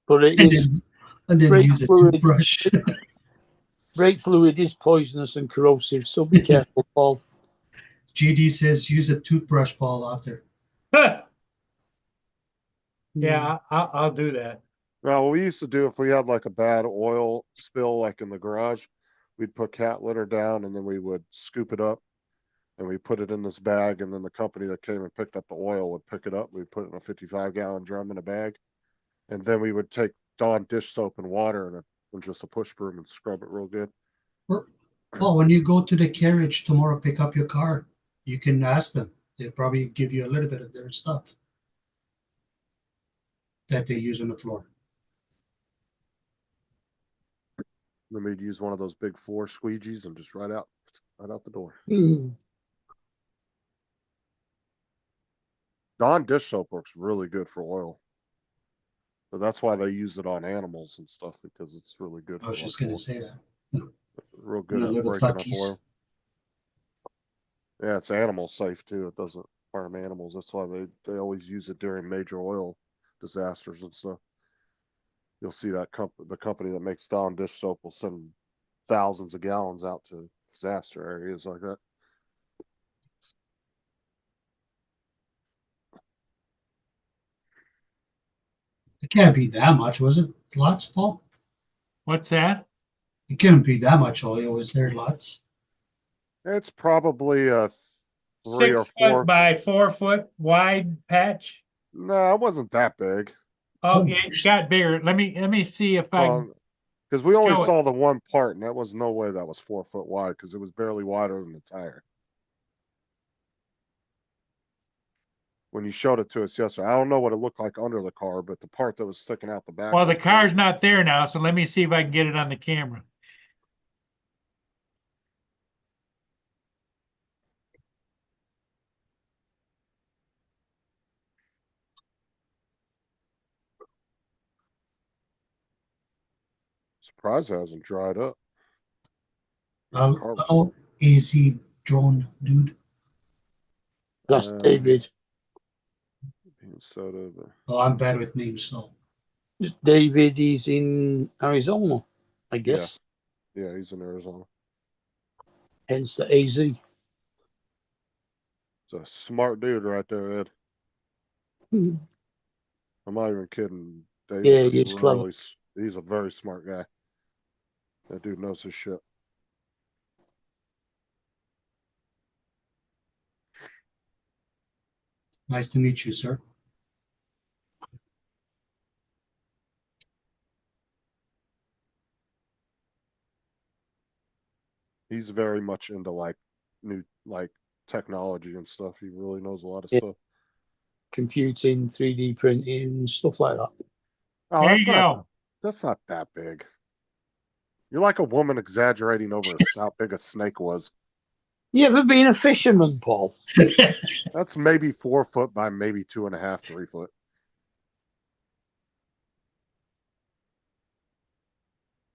Speaker 4: But it
Speaker 5: And
Speaker 4: is
Speaker 5: then
Speaker 4: brake
Speaker 5: use a
Speaker 4: fluid.
Speaker 5: toothbrush.
Speaker 4: Brake fluid is poisonous and corrosive, so be careful, Paul.
Speaker 5: GD says use a toothbrush ball after.
Speaker 1: Yeah, I'll do that.
Speaker 3: Well, what we used to do if we had like a bad oil spill, like in the garage, we'd put cat litter down and then we would scoop it up and we put it in this bag. And then the company that came and picked up the oil would pick it up. We'd put it in a 55-gallon drum in a bag. And then we would take Dawn dish soap and water and just a push broom and scrub it real good.
Speaker 5: Well, when you go to the carriage tomorrow, pick up your car, you can ask them. They'll probably give you a little bit of their stuff that they use on the floor.
Speaker 3: Then we'd use one of those big floor squeegees and just right out the door. Dawn dish soap works really good for oil. So that's why they use it on animals and stuff, because it's really good
Speaker 5: I
Speaker 3: for
Speaker 5: was just
Speaker 3: like
Speaker 5: going
Speaker 3: oil.
Speaker 5: to say that.
Speaker 3: Real good
Speaker 5: The
Speaker 3: at
Speaker 5: little
Speaker 3: breaking up
Speaker 5: tuckies.
Speaker 3: oil. Yeah, it's animal safe too. It doesn't harm animals. That's why they always use it during major oil disasters and stuff. You'll see that the company that makes Dawn dish soap will send thousands of gallons out to disaster areas like that.
Speaker 5: It can't be that much, was it? Lots, Paul?
Speaker 1: What's that?
Speaker 5: It couldn't be that much oil, was there? Lots.
Speaker 3: It's probably a 3 or
Speaker 1: 6
Speaker 3: 4.
Speaker 1: foot by 4 foot wide patch.
Speaker 3: No, it wasn't that big.
Speaker 1: Oh,
Speaker 5: Holy
Speaker 1: it got bigger. Let me see if I can.
Speaker 3: Because we only
Speaker 1: show it.
Speaker 3: saw the one part, and that was no way that was 4 foot wide, because it was barely wider than the tire. When you showed it to us yesterday, I don't know what it looked like under the car, but the part that was sticking out the back.
Speaker 1: Well, the
Speaker 3: was
Speaker 1: car's
Speaker 3: big.
Speaker 1: not there now, so let me see if I can get it on the camera.
Speaker 3: Surprised it hasn't dried up.
Speaker 5: Hello, AZ drone dude.
Speaker 4: That's
Speaker 3: Um,
Speaker 4: David.
Speaker 3: Soda, but
Speaker 5: Oh, I'm bad with names, so.
Speaker 4: David is in Arizona, I guess.
Speaker 3: yeah, he's in Arizona.
Speaker 4: Hence the AZ.
Speaker 3: He's a smart dude right there, Ed.
Speaker 4: Hmm.
Speaker 3: I'm not even kidding. David
Speaker 4: Yeah,
Speaker 3: is
Speaker 4: he's clever.
Speaker 3: He's a very smart guy. That dude knows his shit.
Speaker 5: Nice to meet you, sir.
Speaker 3: he's very much into like new like technology and stuff. He really knows a lot of
Speaker 4: Yeah.
Speaker 3: stuff.
Speaker 4: Computing, 3D printing, stuff like that.
Speaker 3: Oh,
Speaker 1: There you go.
Speaker 3: that's not that big. You're like a woman exaggerating over how big a snake was.
Speaker 4: You ever been a fisherman, Paul?
Speaker 3: That's maybe 4 foot by maybe 2.5, 3 foot.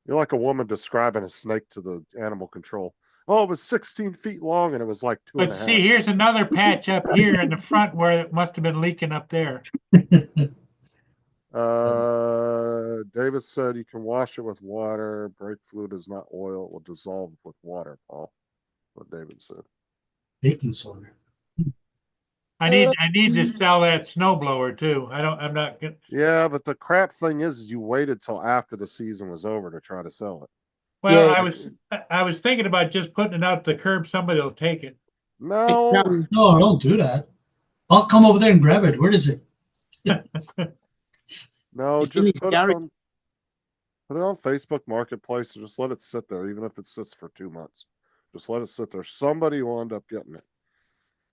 Speaker 3: You're like a woman describing a snake to the animal control. Oh, it was 16 feet long and it was like two and
Speaker 1: But
Speaker 3: a half.
Speaker 1: see, here's another patch up here in the front where it must have been leaking up there.
Speaker 3: David said you can wash it with water. Brake fluid is not oil. It will dissolve with water, Paul. What David said.
Speaker 5: Baking soda.
Speaker 1: I need to sell that snow blower too. I'm not good.
Speaker 3: Yeah, but the crap thing is you waited till after the season was over to try to sell it.
Speaker 1: Well,
Speaker 4: Yeah.
Speaker 1: I was thinking about just putting it out the curb. Somebody will take it.
Speaker 3: No,
Speaker 5: No, don't do that. I'll come over there and grab it. Where is it?
Speaker 3: no,
Speaker 4: It's in
Speaker 3: just
Speaker 4: his
Speaker 3: put it
Speaker 4: garage.
Speaker 3: on Facebook Marketplace and just let it sit there, even if it sits for 2 months. Just let it sit there. Somebody will end up getting it.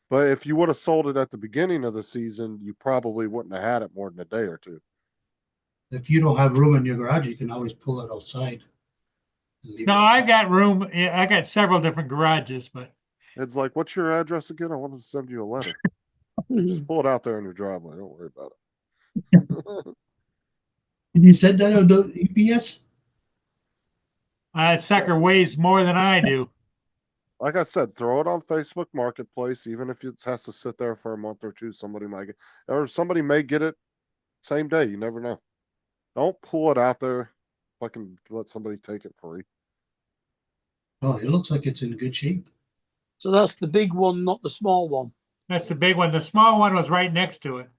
Speaker 3: But if you would have sold it at the beginning of the season, you probably wouldn't have had it more than a day or two.
Speaker 5: If you don't have room in your garage, you can always pull it outside. And leave
Speaker 1: No,
Speaker 5: it
Speaker 1: I
Speaker 5: outside.
Speaker 1: got room. I got several different garages, but
Speaker 3: It's like, what's your address again? I want to send you a letter. Just pull it out there in your driveway. Don't worry about it.
Speaker 5: And you said that on the EPS?
Speaker 1: that sucker weighs more than I do.
Speaker 3: Like I said, throw it on Facebook Marketplace, even if it has to sit there for a month or two. Somebody might get, or somebody may get it same day. You never know. Don't pull it out there. Fucking let somebody take it free.
Speaker 5: Oh, it looks like it's in good shape.
Speaker 4: So that's the big one, not the small one.
Speaker 1: That's the big one. The small one was right next to it.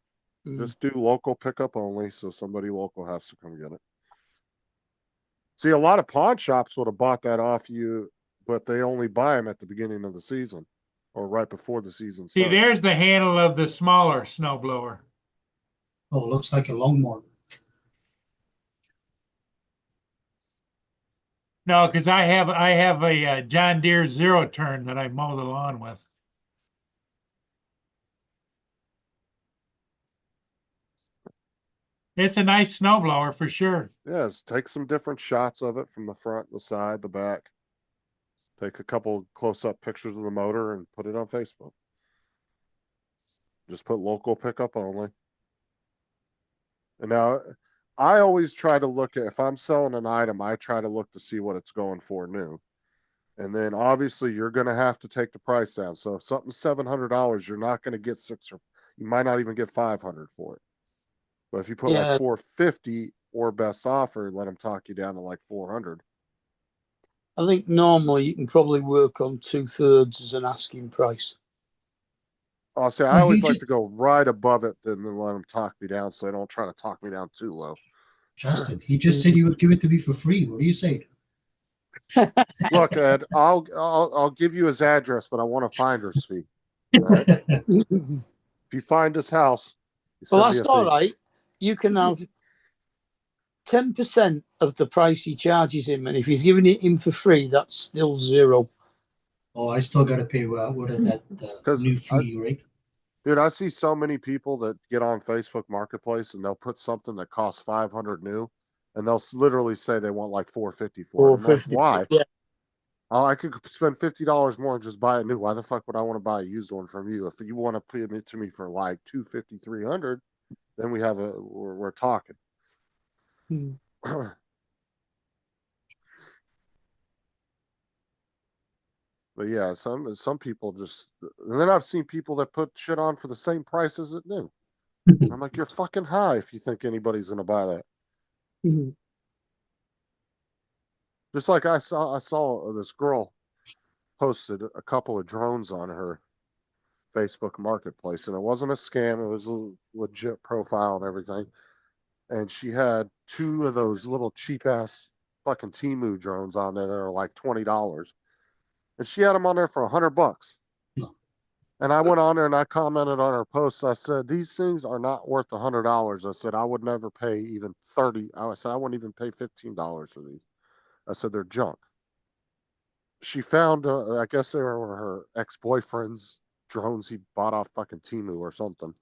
Speaker 3: Just do local pickup only, so somebody local has to come get it. See, a lot of pawn shops would have bought that off you, but they only buy them at the beginning of the season or right before the season
Speaker 1: See,
Speaker 3: starts.
Speaker 1: there's the handle of the smaller snow blower.
Speaker 5: Oh, it looks like a lawnmower.
Speaker 1: No, because I have a John Deere zero turn that I mow the lawn with. It's a nice snow blower for sure.
Speaker 3: Yes, take some different shots of it from the front, the side, the back. Take a couple close-up pictures of the motor and put it on Facebook. Just put local pickup only. And now I always try to look at, if I'm selling an item, I try to look to see what it's going for new. And then obviously you're going to have to take the price down. So if something's $700, you're not going to get you might not even get 500 for it. But if you put
Speaker 4: Yeah.
Speaker 3: like 450 or best offer, let them talk you down to like 400.
Speaker 4: I think normally you can probably work on 2/3 as an asking price.
Speaker 3: I'll say I always like to go right above it, then let them talk me down, so they don't try to talk me down too low.
Speaker 5: Justin, he just said he would give it to me for free. What do you say?
Speaker 3: Look, Ed, I'll give you his address, but I want a finder's fee. All right? If you find his house,
Speaker 4: Well, that's all right. You can have 10% of the price he charges him, and if he's giving it him for free, that's still zero.
Speaker 5: Oh, I still got to pay what is that new fee, right?
Speaker 3: Dude, I see so many people that get on Facebook Marketplace and they'll put something that costs 500 new, and they'll literally say they want like 450 for it. I'm like,
Speaker 4: 450.
Speaker 3: why?
Speaker 4: Yeah.
Speaker 3: Oh, I could spend $50 more and just buy a new. Why the fuck would I want to buy a used one from you? If you want to pay it to me for like 250, 300, then we're talking.
Speaker 4: Hmm.
Speaker 3: But yeah, some people just, and then I've seen people that put shit on for the same price as it new. I'm like, you're fucking high if you think anybody's gonna buy that.
Speaker 4: Mhm.
Speaker 3: Just like I saw this girl posted a couple of drones on her Facebook Marketplace, and it wasn't a scam. It was a legit profile and everything. And she had 2 of those little cheap ass fucking Temu drones on there that are like $20, and she had them on there for $100.
Speaker 5: No.
Speaker 3: And I went on there and I commented on her post. I said, these things are not worth $100. I said, I would never pay even 30. I said, I wouldn't even pay $15 for these. I said, they're junk. she found, I guess they were her ex-boyfriend's drones he bought off fucking Timu or something.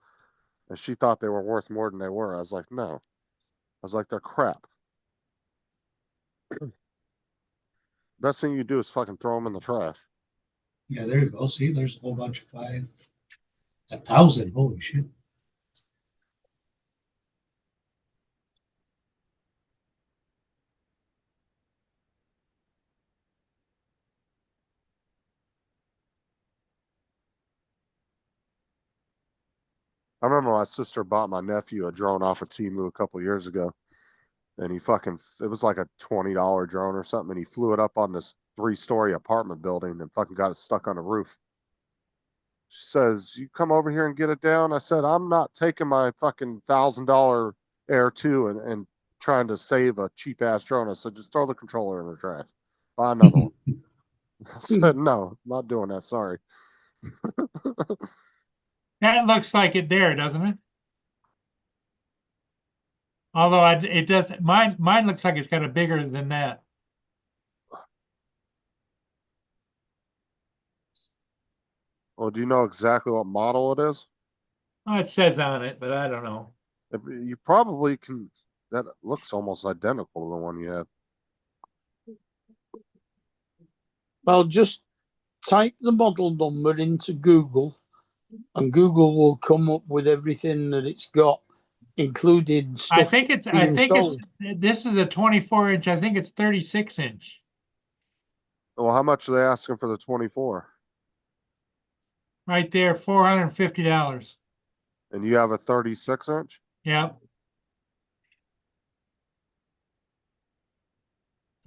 Speaker 3: And she thought they were worth more than they were. I was like, no. I was like, they're crap. Best thing you do is fucking throw them in the trash.
Speaker 5: Yeah, there you go. See, there's a whole bunch of 1,000. Holy shit.
Speaker 3: I remember my sister bought my nephew a drone off of Timu a couple years ago. And he fucking, it was like a $20 drone or something. And he flew it up on this 3-story apartment building and fucking got it stuck on the roof. She says, "You come over here and get it down." I said, "I'm not taking my fucking $1,000 Air 2 and trying to save a cheap ass drone." I said, "Just throw the controller in the trash. Buy another one." I said, "No, not doing that. Sorry."
Speaker 1: That looks like it there, doesn't it? Although it does, mine looks like it's kind of bigger than that.
Speaker 3: Well, do you know exactly what model it is?
Speaker 1: Oh, it says on it, but I don't know.
Speaker 3: You probably can. That looks almost identical to the one you had.
Speaker 4: Well, just type the model number into Google, and Google will come up with everything that it's got, including stuff.
Speaker 1: I think it's, this is a 24-inch. I think it's 36-inch.
Speaker 3: Well, how much are they asking for the 24?
Speaker 1: Right there, $450.
Speaker 3: And you have a 36-inch?
Speaker 1: Yep.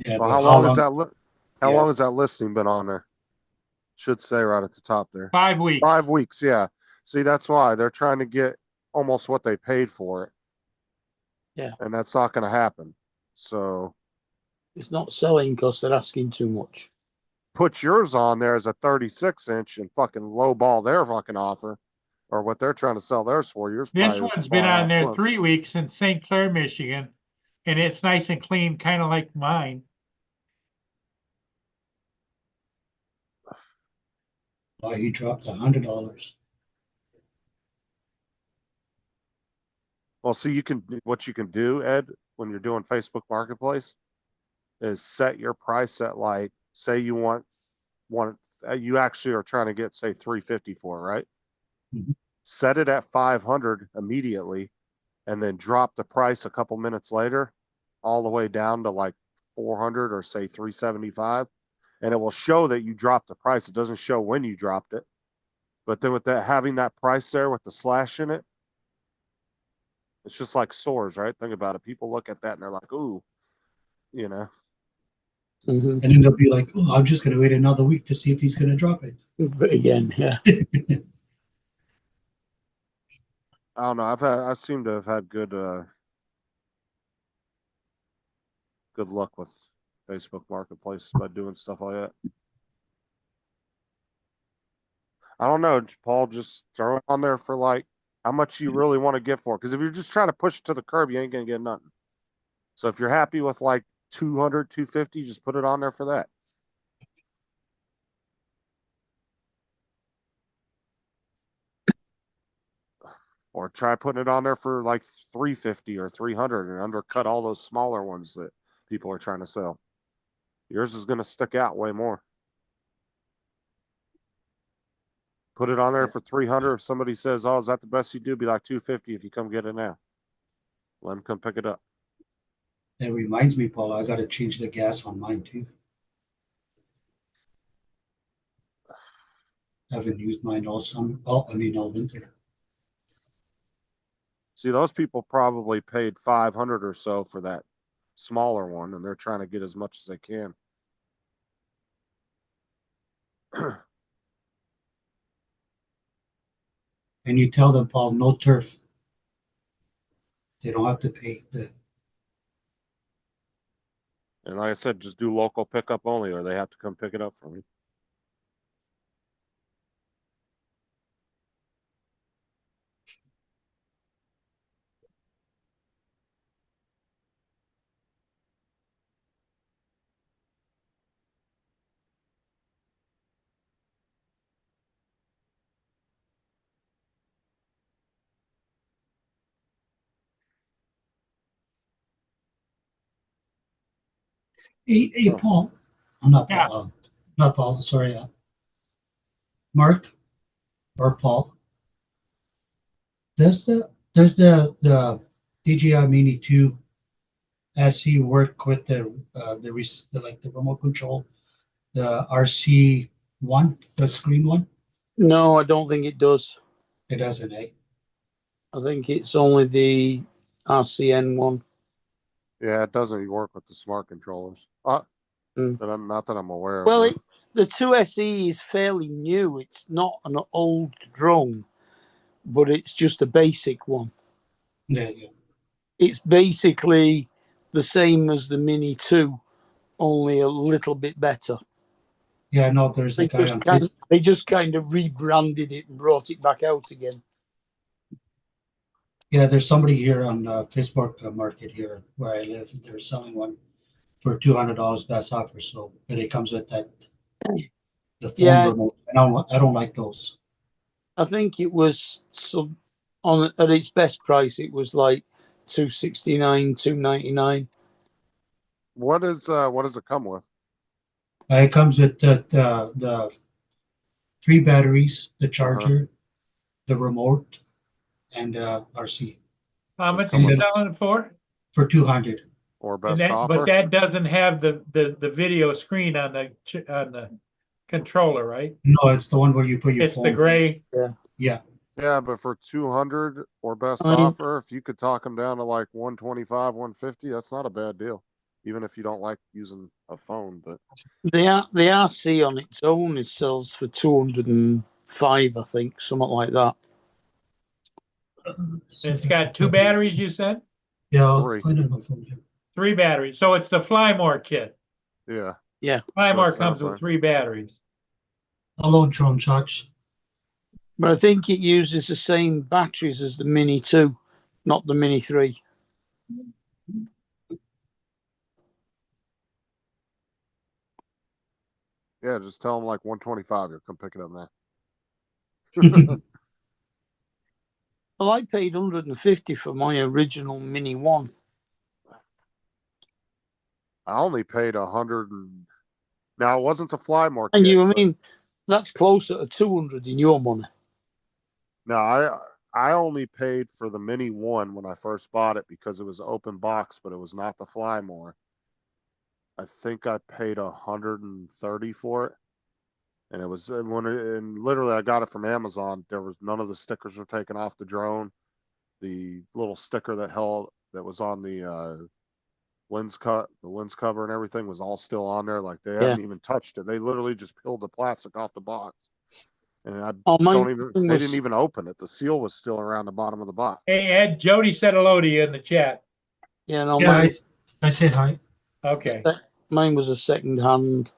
Speaker 5: Yeah,
Speaker 3: Well,
Speaker 5: but
Speaker 3: how long is that? How
Speaker 5: Yeah.
Speaker 3: long has that listing been on there? Should say right at the top there.
Speaker 1: 5 weeks.
Speaker 3: 5 weeks, yeah. See, that's why they're trying to get almost what they paid for it.
Speaker 4: Yeah.
Speaker 3: And that's not going to happen. So
Speaker 4: It's not selling because they're asking too much.
Speaker 3: put yours on there as a 36-inch and fucking lowball their fucking offer or what they're trying to sell theirs for. Yours
Speaker 1: This
Speaker 3: probably
Speaker 1: one's been
Speaker 3: far
Speaker 1: on there
Speaker 3: outflung.
Speaker 1: 3 weeks in St. Clair, Michigan, and it's nice and clean, kind of like mine.
Speaker 5: Why he dropped $100.
Speaker 3: Well, see, what you can do, Ed, when you're doing Facebook Marketplace, is set your price at like, say you want you actually are trying to get say 350 for, right?
Speaker 5: Mhm.
Speaker 3: Set it at 500 immediately, and then drop the price a couple minutes later, all the way down to like 400 or say 375, and it will show that you dropped the price. It doesn't show when you dropped it, but then with that having that price there with the slash in it, it's just like sores, right? Think about it. People look at that and they're like, "Ooh," you know.
Speaker 4: Mm-hmm.
Speaker 5: And then they'll be like, "Oh, I'm just going to wait another week to see if he's going to drop it."
Speaker 4: But again, yeah.
Speaker 3: I don't know. I seem to have had good luck with Facebook Marketplace by doing stuff like that. I don't know, Paul. Just throw it on there for like how much you really want to get for it. Because if you're just trying to push it to the curb, you ain't gonna get nothing. So if you're happy with like 200, 250, just put it on there for that. Or try putting it on there for like 350 or 300 and undercut all those smaller ones that people are trying to sell. Yours is gonna stick out way more. Put it on there for 300. If somebody says, "Oh, is that the best you do?" Be like 250 if you come get it now. Let them come pick it up.
Speaker 5: That reminds me, Paul, I got to change the gas on mine too. I haven't used mine all summer. Oh, I mean, all winter.
Speaker 3: See, those people probably paid 500 or so for that smaller one, and they're trying to get as much as they can.
Speaker 5: And you tell them, Paul, no turf. They don't have to pay the.
Speaker 3: And like I said, just do local pickup only, or they have to come pick it up for me.
Speaker 5: Hey,
Speaker 3: Oh.
Speaker 5: Paul. I'm not
Speaker 1: Yeah.
Speaker 5: Paul. Not Paul. Sorry. Mark or Paul. Does the DJI Mini 2 SC work with the remote control, the RC one, the screen one?
Speaker 4: No, I don't think it does.
Speaker 5: It doesn't, eh?
Speaker 4: I think it's only the RCN one.
Speaker 3: Yeah, it doesn't work with the smart controllers.
Speaker 4: Mm.
Speaker 3: Not that I'm aware
Speaker 4: Well,
Speaker 3: of.
Speaker 4: the 2SE is fairly new. It's not an old drone, but it's just a basic one.
Speaker 5: There you go.
Speaker 4: It's basically the same as the Mini 2, only a little bit better.
Speaker 5: Yeah, I know there's a guy on Facebook.
Speaker 4: They just kind of rebranded it and brought it back out again.
Speaker 5: Yeah, there's somebody here on Facebook Market here where I live. They're selling one for $200 best offer. So, but it comes with the phone
Speaker 4: Yeah.
Speaker 5: remote. I don't like those.
Speaker 4: I think it was at its best price. It was like $269, $299.
Speaker 3: What does it come with?
Speaker 5: It comes with the 3 batteries, the charger, the remote, and RC
Speaker 1: How much
Speaker 5: And
Speaker 1: are you
Speaker 5: then-
Speaker 1: selling it for?
Speaker 5: for 200.
Speaker 3: Or
Speaker 1: And
Speaker 3: best
Speaker 1: that,
Speaker 3: offer?
Speaker 1: but that doesn't have the video screen on the controller, right?
Speaker 5: No, it's the one where you put your
Speaker 1: It's the
Speaker 5: phone.
Speaker 1: gray.
Speaker 5: Yeah,
Speaker 3: Yeah, but for 200 or best
Speaker 4: I mean-
Speaker 3: offer, if you could talk them down to like 125, 150, that's not a bad deal. Even if you don't like using a phone, but
Speaker 4: The RC on its own it sells for 205, I think, something like that.
Speaker 1: It's got 2 batteries, you said?
Speaker 5: Yeah, I'll
Speaker 3: 3.
Speaker 5: find it on my phone here.
Speaker 1: 3 batteries. So it's the Flymore kit.
Speaker 3: yeah.
Speaker 1: Flymore
Speaker 3: it
Speaker 1: comes
Speaker 3: sounds
Speaker 1: with
Speaker 3: like.
Speaker 1: 3 batteries.
Speaker 5: Hello, drone shots.
Speaker 4: But I think it uses the same batteries as the Mini 2, not the Mini 3.
Speaker 3: Yeah, just tell them like 125, you'll come pick it up now.
Speaker 4: Well, I paid 150 for my original Mini 1.
Speaker 3: I only paid 100 and now it wasn't the Flymore
Speaker 4: And
Speaker 3: kit,
Speaker 4: you, I
Speaker 3: but-
Speaker 4: mean, that's closer to 200 in your money.
Speaker 3: No, I only paid for the Mini 1 when I first bought it because it was open box, but it was not the Flymore. I think I paid 130 for it. And it was and literally I got it from Amazon. There was none of the stickers were taken off the drone. The little sticker that was on the lens cover and everything was all still on there. Like they hadn't even touched it. They literally just peeled the plastic off the box. And they didn't even open it. The seal was still around the bottom of the box.
Speaker 1: Hey, Ed, Jody said hello to you in the chat.
Speaker 4: Yeah, no,
Speaker 5: Yeah, I said hi.
Speaker 1: Okay.
Speaker 4: mine was a second-hand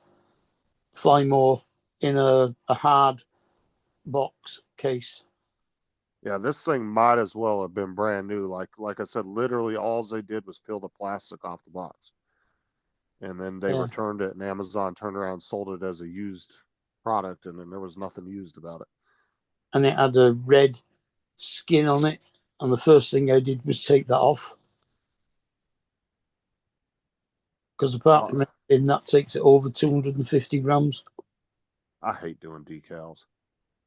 Speaker 4: Flymore in a hard box case.
Speaker 3: Yeah, this thing might as well have been brand new. Like I said, literally all they did was peel the plastic off the box. And then they
Speaker 4: Yeah.
Speaker 3: returned it and Amazon turned around and sold it as a used product and then there was nothing used about it.
Speaker 4: And it had a red skin on it. And the first thing I did was take that off. Because apart from anything, that takes it over 250 grams.
Speaker 3: I hate doing decals.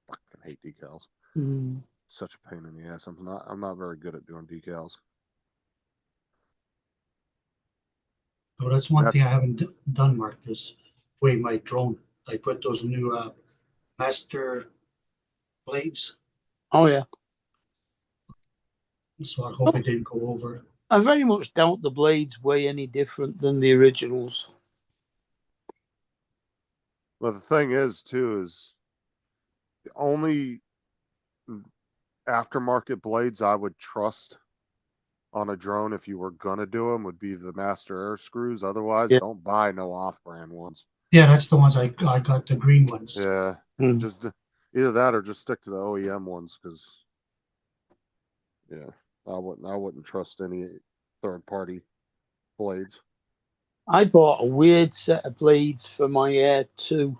Speaker 3: Fucking hate decals.
Speaker 4: Mm.
Speaker 3: Such a pain in the ass. I'm not very good at doing decals.
Speaker 5: So that's one thing I haven't done, Mark, is weigh my drone. I put those new master blades,
Speaker 4: Oh, yeah.
Speaker 5: so I hope it didn't go over.
Speaker 4: I very much doubt the blades weigh any different than the originals.
Speaker 3: Well, the thing is, too, is the only aftermarket blades I would trust on a drone if you were gonna do them would be the Master Air screws. Otherwise,
Speaker 4: Yeah.
Speaker 3: don't buy no off-brand ones.
Speaker 5: Yeah, that's the ones I got, the green ones.
Speaker 3: Yeah,
Speaker 4: Mm.
Speaker 3: just either that or just stick to the OEM ones because, yeah, I wouldn't trust any third-party blades.
Speaker 4: I bought a weird set of blades for my Air 2,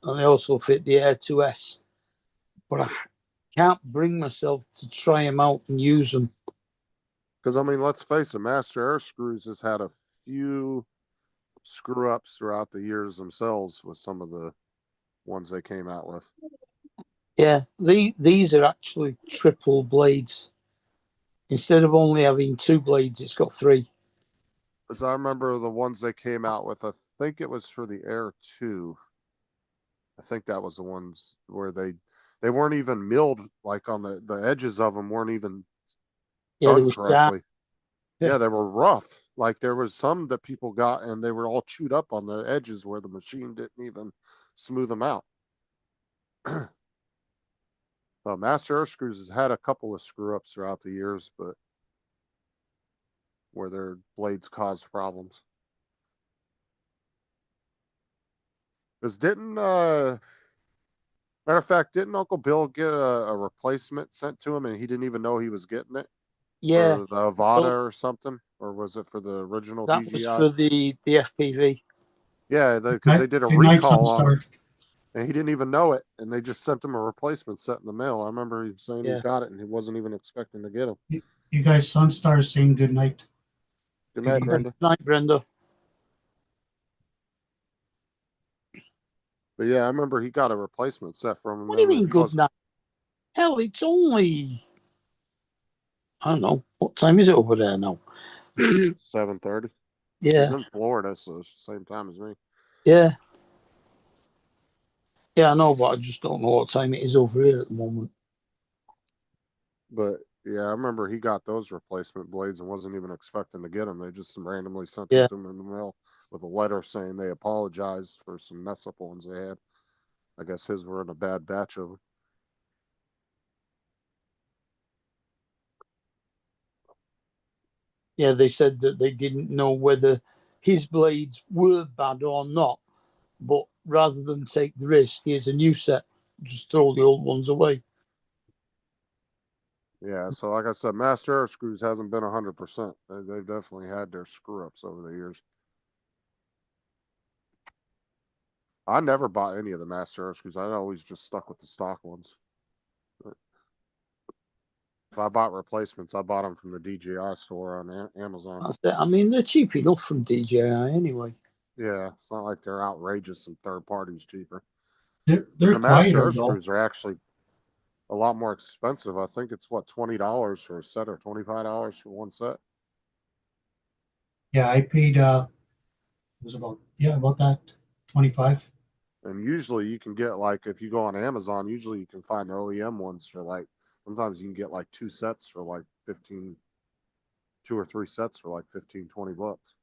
Speaker 4: and they also fit the Air 2S. But I can't bring myself to try them out and use them.
Speaker 3: Because I mean, let's face it, Master Air screws has had a few screw ups throughout the years themselves with some of the ones they came out with.
Speaker 4: Yeah, these are actually triple blades. Instead of only having 2 blades, it's got 3.
Speaker 3: Because I remember the ones they came out with, I think it was for the Air 2. I think that was the ones where they weren't even milled, like on the edges of them weren't even
Speaker 4: Yeah, they
Speaker 3: done
Speaker 4: were sharp.
Speaker 3: correctly.
Speaker 4: Yeah.
Speaker 3: Yeah, they were rough. Like there was some that people got and they were all chewed up on the edges where the machine didn't even smooth them out. Well, Master Earth Screws has had a couple of screw ups throughout the years, but where their blades caused problems. Because matter of fact, didn't Uncle Bill get a replacement sent to him and he didn't even know he was getting it?
Speaker 4: Yeah,
Speaker 3: For the Avada or something? Or was it for the original
Speaker 4: that was
Speaker 3: DJI?
Speaker 4: for the FPV.
Speaker 3: Yeah, because they did a
Speaker 5: Good night,
Speaker 3: recall on
Speaker 5: Sunstar.
Speaker 3: it and he didn't even know it. And they just sent him a replacement set in the mail. I remember he saying he
Speaker 4: Yeah.
Speaker 3: got it and he wasn't even expecting to get them.
Speaker 5: You guys, Sunstar is saying good night.
Speaker 3: Good night,
Speaker 5: Good
Speaker 3: Brenda.
Speaker 4: Good night, Brenda.
Speaker 3: But yeah, I remember he got a replacement set from him.
Speaker 4: What do you
Speaker 3: and
Speaker 4: mean
Speaker 3: he
Speaker 4: good
Speaker 3: wasn't-
Speaker 4: night? Hell, it's only, I don't know, what time is it over there now?
Speaker 3: 7:30. He's
Speaker 4: Yeah,
Speaker 3: in Florida, so it's the same time as me.
Speaker 4: yeah. Yeah, I know, but I just don't know what time it is over here at the moment.
Speaker 3: But yeah, I remember he got those replacement blades and wasn't even expecting to get them. They just randomly sent
Speaker 4: Yeah.
Speaker 3: them to him in the mail with a letter saying they apologized for some mess up ones they had. I guess his were in a bad batch of them.
Speaker 4: Yeah, they said that they didn't know whether his blades were bad or not, but rather than take the risk, here's a new set. Just throw the old ones away.
Speaker 3: Yeah, so like I said, Master Air Screws hasn't been 100%. They've definitely had their screw ups over the years. I never bought any of the Master Air Screws. I always just stuck with the stock ones. But if I bought replacements, I bought them from the DJI store on Amazon.
Speaker 4: That's it. I mean, they're cheap enough from DJI anyway.
Speaker 3: Yeah, it's not like they're outrageous and third parties cheaper.
Speaker 5: They're
Speaker 3: The Master
Speaker 5: quieter
Speaker 3: Air
Speaker 5: though.
Speaker 3: Screws are actually a lot more expensive. I think it's what, $20 for a set or $25 for one set.
Speaker 5: Yeah, I paid it was about that 25.
Speaker 3: And usually you can get, like, if you go on Amazon, usually you can find the OEM ones for like, sometimes you can get like 2 sets for like 15, 2 or 3 sets for like 15, 20 bucks.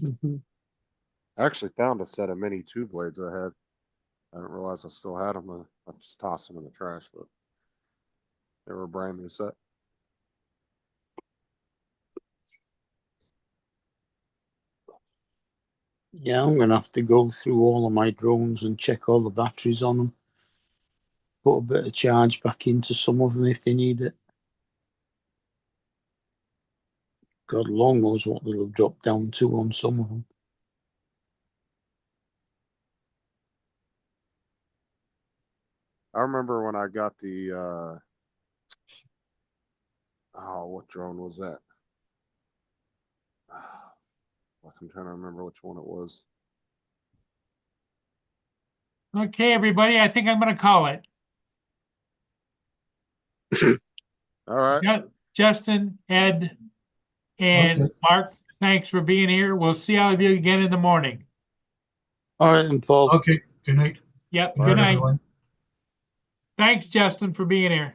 Speaker 4: Mhm.
Speaker 3: I actually found a set of mini 2 blades I had. I didn't realize I still had them. I just tossed them in the trash, but they were a brand new set.
Speaker 4: Yeah, I'm going to have to go through all of my drones and check all the batteries on them. Put a bit of charge back into some of them if they need it. God long knows what they'll have dropped down to on some of them.
Speaker 3: I remember when I got the what drone was that? I'm trying to remember which one it was.
Speaker 1: Okay, everybody, I think I'm gonna call it.
Speaker 3: All right.
Speaker 1: Justin, Ed, and
Speaker 5: Okay.
Speaker 1: Mark, thanks for being here. We'll see all of you again in the morning.
Speaker 4: All right, and Paul.
Speaker 5: Okay, good night.
Speaker 1: Yep,
Speaker 3: Bye,
Speaker 1: good night.
Speaker 5: everyone.
Speaker 1: Thanks, Justin, for being here.